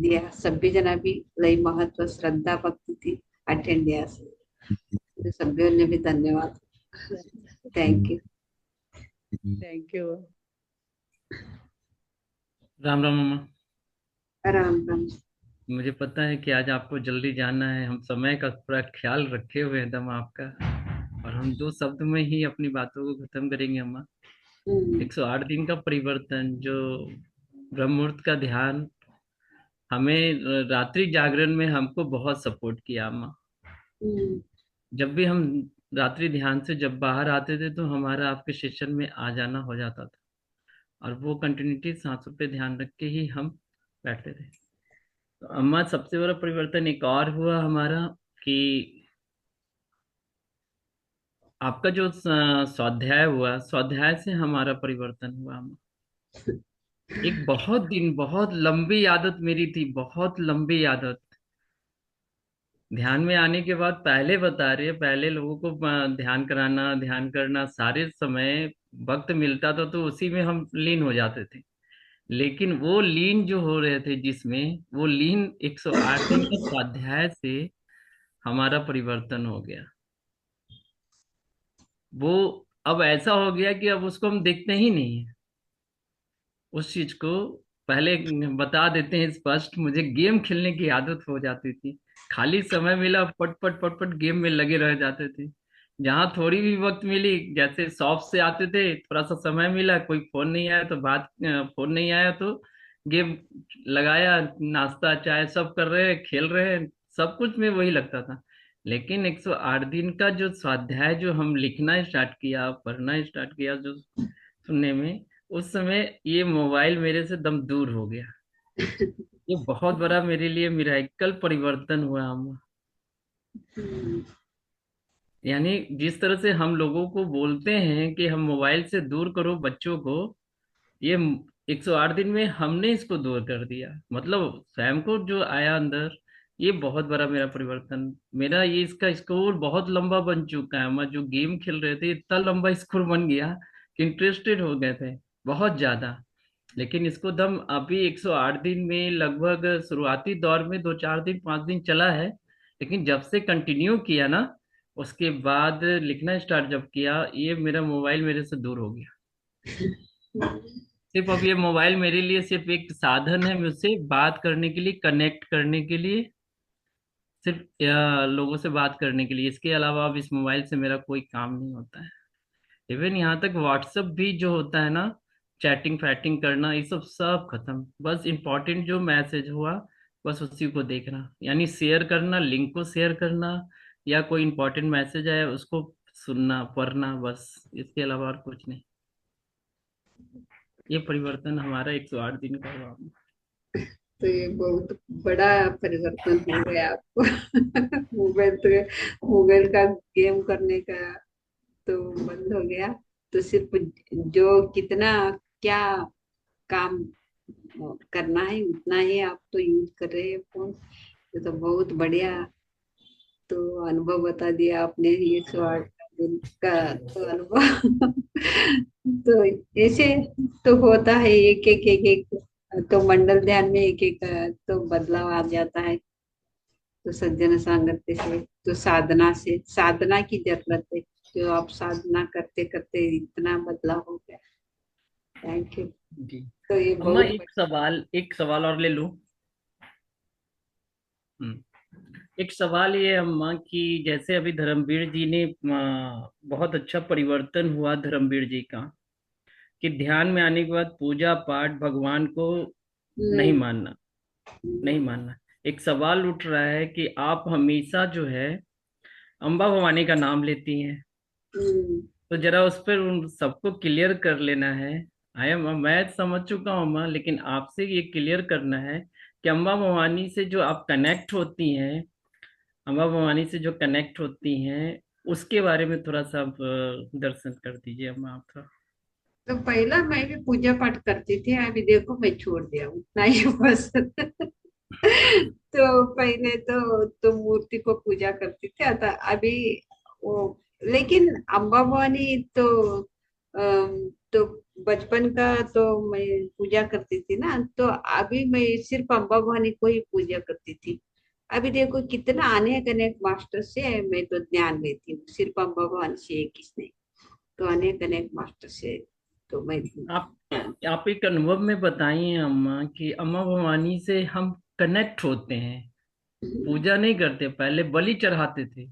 दिया. सभ्य जना भी लई महत्व श्रद्धा भक्ति थी अटेंड दिया. सभ्यों ने भी धन्यवाद. Thank you. Thank you. Ram Ram मामा. राम राम. मुझे पता है कि आज आपको जल्दी जाना है. हम समय का पूरा ख्याल रखे हुए हैं दम आपका, और हम 2 शब्द में ही अपनी बातों को खत्म करेंगे अम्मा. 108 दिन का परिवर्तन, जो ब्रह्म मुहूर्त का ध्यान, हमें रात्रि जागरण में हमको बहुत सपोर्ट किया अम्मा. जब भी हम रात्रि ध्यान से जब बाहर आते थे तो हमारा आपके सेशन में आ जाना हो जाता था. और वो कंटिन्यूटी सांसों पे ध्यान रख के ही हम बैठते थे। तो अम्मा सबसे बड़ा परिवर्तन एक और हुआ हमारा कि आपका जो स्वाध्याय हुआ, स्वाध्याय से हमारा परिवर्तन हुआ अम्मा। एक बहुत लंबी आदत मेरी थी, बहुत लंबी आदत। ध्यान में आने के बाद पहले बता रहे, पहले लोगों को ध्यान कराना, ध्यान करना, सारे समय वक्त मिलता था तो उसी में हम लीन हो जाते थे। लेकिन वो लीन जो हो रहे थे जिसमें, वो लीन 108 दिन के स्वाध्याय से हमारा परिवर्तन हो गया। वो अब ऐसा हो गया कि अब उसको हम देखते ही नहीं है उस चीज को। पहले बता देते हैं स्पष्ट, मुझे गेम खेलने की आदत हो जाती थी। खाली समय मिला पट पट पट पट गेम में लगे रह जाते थे। जहाँ थोड़ी भी वक्त मिली, जैसे शॉप से आते थे, थोड़ा सा समय मिला, कोई फोन नहीं आया तो फोन नहीं आया तो गेम लगाया, नाश्ता चाय सब कर रहे हैं, खेल रहे हैं, सब कुछ में वही लगता था। लेकिन 108 दिन का जो स्वाध्याय जो हम लिखना स्टार्ट किया, पढ़ना स्टार्ट किया, जो सुनने में, उस समय ये मोबाइल मेरे से दम दूर हो गया। ये बहुत बड़ा मेरे लिए मिराकल परिवर्तन हुआ हम। यानी जिस तरह से हम लोगों को बोलते हैं कि हम मोबाइल से दूर करो बच्चों को, ये 108 दिन में हमने इसको दूर कर दिया। मतलब स्वयं को जो आया अंदर, ये बहुत बड़ा मेरा परिवर्तन। मेरा ये इसका स्कोर बहुत लंबा बन चुका है। मैं जो गेम खेल रहे थे, इतना लंबा स्कोर बन गया कि इंटरेस्टेड हो गए थे बहुत ज्यादा। लेकिन इसको दम अभी 108 दिन में लगभग शुरुआती दौर में 2 4 दिन 5 दिन चला है। लेकिन जब से कंटिन्यू किया ना, उसके बाद लिखना स्टार्ट जब किया, ये मेरा मोबाइल मेरे से दूर हो गया। सिर्फ अब ये मोबाइल मेरे लिए सिर्फ एक साधन है मुझसे बात करने के लिए, कनेक्ट करने के लिए, सिर्फ लोगों से बात करने के लिए। इसके अलावा अब इस मोबाइल से मेरा कोई काम नहीं होता है। इवन यहाँ तक व्हाट्सएप भी जो होता है ना, चैटिंग फैटिंग करना, ये सब सब खत्म। बस इम्पोर्टेंट जो मैसेज हुआ, बस उसी को देखना, यानी शेयर करना, लिंक को शेयर करना, या कोई इम्पोर्टेंट मैसेज आया उसको सुनना पढ़ना, बस। इसके अलावा और कुछ नहीं। ये परिवर्तन हमारा 108 दिन का हुआ। तो ये बहुत बड़ा परिवर्तन हो गया आपको। मोबाइल का गेम करने का तो बंद हो गया। तो सिर्फ जो कितना क्या काम करना है उतना ही आप तो यूज कर रहे हैं फोन। ये तो बहुत बढ़िया तो अनुभव बता दिया आपने, 108 दिन का तो अनुभव। तो ऐसे तो होता है, एक तो मंडल ध्यान में एक एक तो बदलाव आ जाता है। तो सज्जन सांगत्य से, तो साधना से, साधना की जरूरत है। जो आप साधना करते करते इतना बदलाव हो गया। Thank you. जी तो ये अम्मा, बहुत एक सवाल और ले लूं। एक सवाल ये अम्मा कि जैसे अभी धर्मवीर जी ने बहुत अच्छा परिवर्तन हुआ धर्मवीर जी का, कि ध्यान में आने के बाद पूजा पाठ भगवान को नहीं नहीं। मानना, नहीं मानना। एक सवाल उठ रहा है कि आप हमेशा जो है अम्बा भवानी का नाम लेती हैं, तो जरा उस पर उन सबको क्लियर कर लेना है। मैं समझ चुका हूँ अम्मा, लेकिन आपसे ये क्लियर करना है कि अम्बा भवानी से जो आप कनेक्ट होती हैं, अम्बा भवानी से जो कनेक्ट होती हैं, उसके बारे में थोड़ा सा आप दर्शन कर दीजिए अम्मा, आप थोड़ा। तो पहला मैं भी पूजा पाठ करती थी, अभी देखो मैं छोड़ दिया उतना ही बस। तो पहले तो मूर्ति को पूजा करती थी, अतः अभी वो, लेकिन अम्बा भवानी तो बचपन का तो मैं पूजा करती थी ना, तो अभी मैं सिर्फ अम्बा भवानी को ही पूजा करती थी। अभी देखो कितना अनेक अनेक मास्टर से मैं तो ज्ञान लेती हूँ, सिर्फ अम्बा भवानी से एक किसने, तो अनेक अनेक मास्टर से तो मैं आप आप एक अनुभव में बताइए अम्मा कि अम्मा भवानी से हम कनेक्ट होते हैं, पूजा नहीं करते। पहले बलि चढ़ाते थे,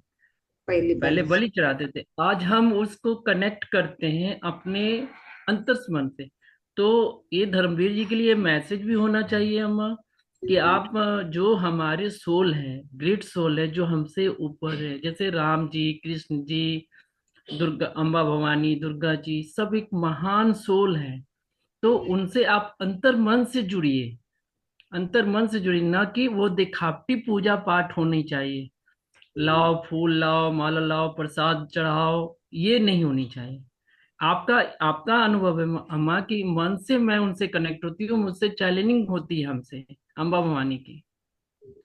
पहली पहले बार बलि चढ़ाते थे, आज हम उसको कनेक्ट करते हैं अपने अंतर्मन से। तो ये धर्मवीर जी के लिए मैसेज भी होना चाहिए अम्मा, कि आप जो हमारे सोल हैं, ग्रेट सोल है, जो हमसे ऊपर है, जैसे राम जी, कृष्ण जी, दुर्गा, अम्बा भवानी, दुर्गा जी, सब एक महान सोल है। तो उनसे आप अंतर मन से जुड़िए, अंतर मन से जुड़िए, ना कि वो दिखावटी पूजा पाठ होनी चाहिए। लाओ फूल, लाओ माला, लाओ प्रसाद चढ़ाओ, ये नहीं होनी चाहिए। आपका आपका अनुभव है अम्मा कि मन से मैं उनसे कनेक्ट होती हूँ, मुझसे चैलेंजिंग होती है हमसे, अम्बा भवानी की।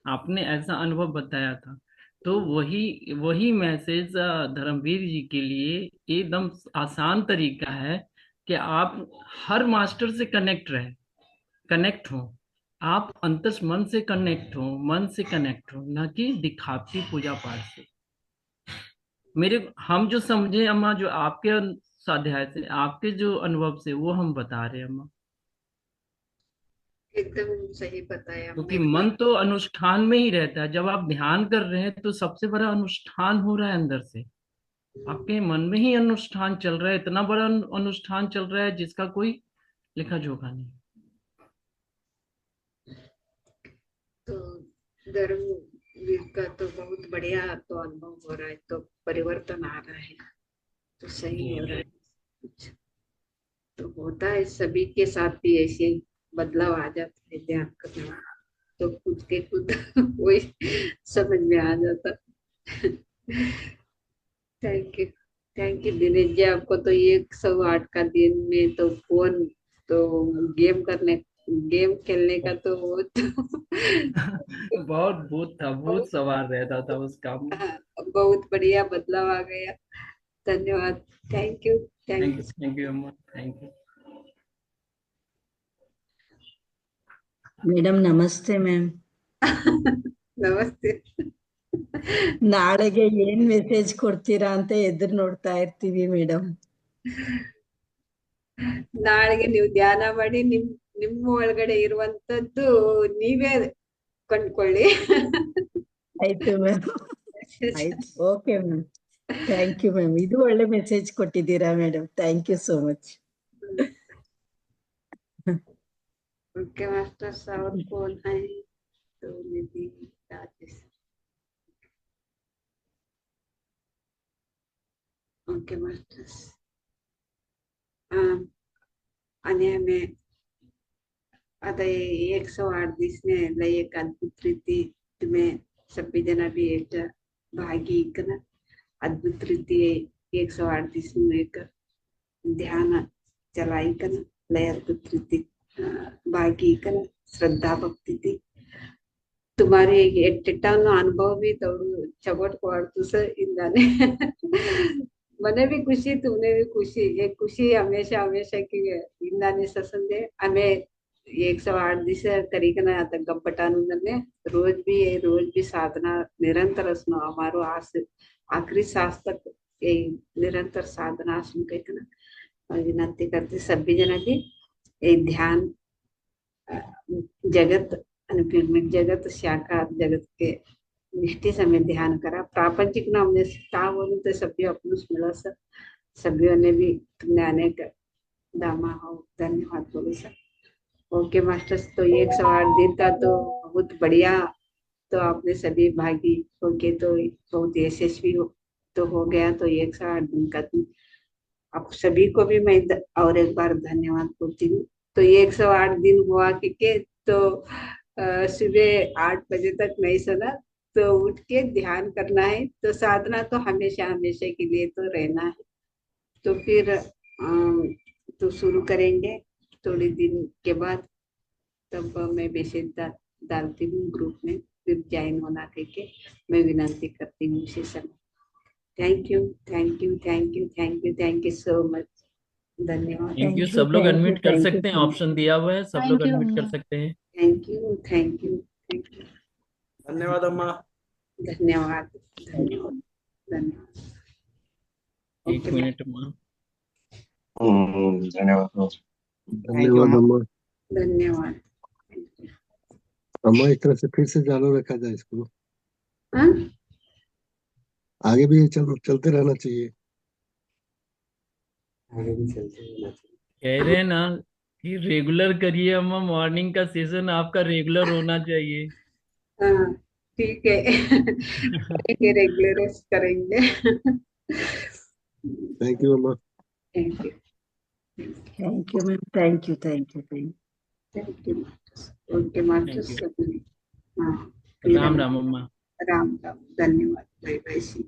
आपने ऐसा अनुभव बताया था। तो वही वही मैसेज धर्मवीर जी के लिए एकदम आसान तरीका है कि आप हर मास्टर से कनेक्ट रहे, कनेक्ट हो, आप अंतस मन से कनेक्ट हो, मन से कनेक्ट हो, ना कि दिखावटी पूजा पाठ से। मेरे हम जो समझे अम्मा, जो आपके स्वाध्याय से, आपके जो अनुभव से, वो हम बता रहे हैं अम्मा। एकदम सही बताया क्योंकि हमने। मन तो अनुष्ठान में ही रहता है। जब आप ध्यान कर रहे हैं तो सबसे बड़ा अनुष्ठान हो रहा है अंदर से, आपके मन में ही अनुष्ठान चल रहा है, इतना बड़ा अनुष्ठान चल रहा है जिसका कोई लेखा जोखा नहीं। तो धर्मवीर का तो बहुत बढ़िया तो अनुभव हो रहा है, तो परिवर्तन आ रहा है, तो सही हो रहा है कुछ। तो होता है सभी के साथ भी ऐसे ही बदलाव आ जाता है ध्यान करने में, तो खुद के खुद वही समझ में आ जाता। Thank you Dinesh ji. आपको तो 108 का दिन में तो फोन, तो गेम खेलने का तो वो तो बहुत भूत था, भूत सवार रहता था उस काम में। बहुत बढ़िया बदलाव आ गया। धन्यवाद। Thank you. थैंक यू अम्मा, थैंक यू। ಮೇಡಮ್ ನಮಸ್ತೆ ಮ್ಯಾಮ್. ನಮಸ್ತೆ. ನಾಳೆಗೆ ಏನ್ ಮೆಸೇಜ್ ಕೊಡ್ತೀರಾ ಅಂತ ಎದುರು ನೋಡ್ತಾ ಇರ್ತೀವಿ ಮೇಡಮ್. ನಾಳೆಗೆ ನೀವು ಧ್ಯಾನ ಮಾಡಿ ನಿಮ್ಮ ಒಳಗಡೆ ಇರುವಂತದ್ದು ನೀವೇ ಕಂಡ್ಕೊಳ್ಳಿ. ಆಯ್ತು ಮ್ಯಾಮ್, ಆಯ್ತು, okay ma'am, thank you ma'am. ಇದು ಒಳ್ಳೆ ಮೆಸೇಜ್ ಕೊಟ್ಟಿದ್ದೀರಾ madam, thank you so much. Okay master साहब कौन है? तो निधि राजेश। Okay masters. आणि आम्ही आता 108 दिसने एक अद्भुत रीति तुम्हें सभी जना भी एक भागी करना अद्भुत रीति 108 दिसने एक ध्यान चलाई करना लय अद्भुत रीति भागी करना श्रद्धा भक्ति थी तुम्हारे एट्टानो अनुभव भी थोड़ू चबट पड़तु सर इंदाने मने भी खुशी तुमने भी खुशी, ये खुशी हमेशा हमेशा की इंदाने ससंदे हमें 108 दिवस करीकना आता गप्पटानु नन्ने रोज भी साधना निरंतर असनो हमारो आखिरी सांस तक ये निरंतर साधना असनो कहना विनती करते सभी जना भी ये ध्यान जगत अनुपयोगिक जगत शाखा जगत के निष्ठे समय ध्यान करा प्रापंचिक ना हमने बोलू तो सभी अपन मिला सर सभी ने भी तुमने अनेक दामा हो धन्यवाद बोलो सर। ओके मास्टर्स, तो 108 दिन का तो बहुत बढ़िया तो आपने सभी भागी होके तो बहुत यशस्वी तो हो गया। तो 108 दिन का आप सभी को भी मैं और एक बार धन्यवाद बोलती हूँ। तो 108 दिन हुआ कि तो सुबह 8 बजे तक नहीं सोना, तो उठ के ध्यान करना है। तो साधना तो हमेशा हमेशा के लिए तो रहना है। तो फिर तो शुरू करेंगे थोड़े दिन के बाद, तब मैं मैसेज डालती हूँ ग्रुप में, फिर ज्वाइन होना करके मैं विनती करती हूँ उसी समय। Thank you so much. धन्यवाद। Thank you. सब लोग अनम्यूट कर सकते हैं, ऑप्शन दिया हुआ है, सब लोग Thank you, अनम्यूट कर अम्मा। सकते हैं। Thank you. धन्यवाद अम्मा। धन्यवाद। एक मिनट अम्मा। धन्यवाद थैंक यू अम्मा। धन्यवाद अम्मा, इस तरह से फिर से चालू रखा जाए इसको, हाँ? आगे भी चलते रहना चाहिए। आगे भी चलते रहना चाहिए। कह रहे हैं ना कि रेगुलर करिए अम्मा, मॉर्निंग का सेशन आपका रेगुलर होना चाहिए। हाँ ठीक है। रेगुलर करेंगे। थैंक यू अम्मा। Thank you. Thank you ma'am, thank you thank you thank thank you masters. Okay masters, Thank you. सबने हाँ राम राम अम्मा। राम राम, धन्यवाद, बाय बाय।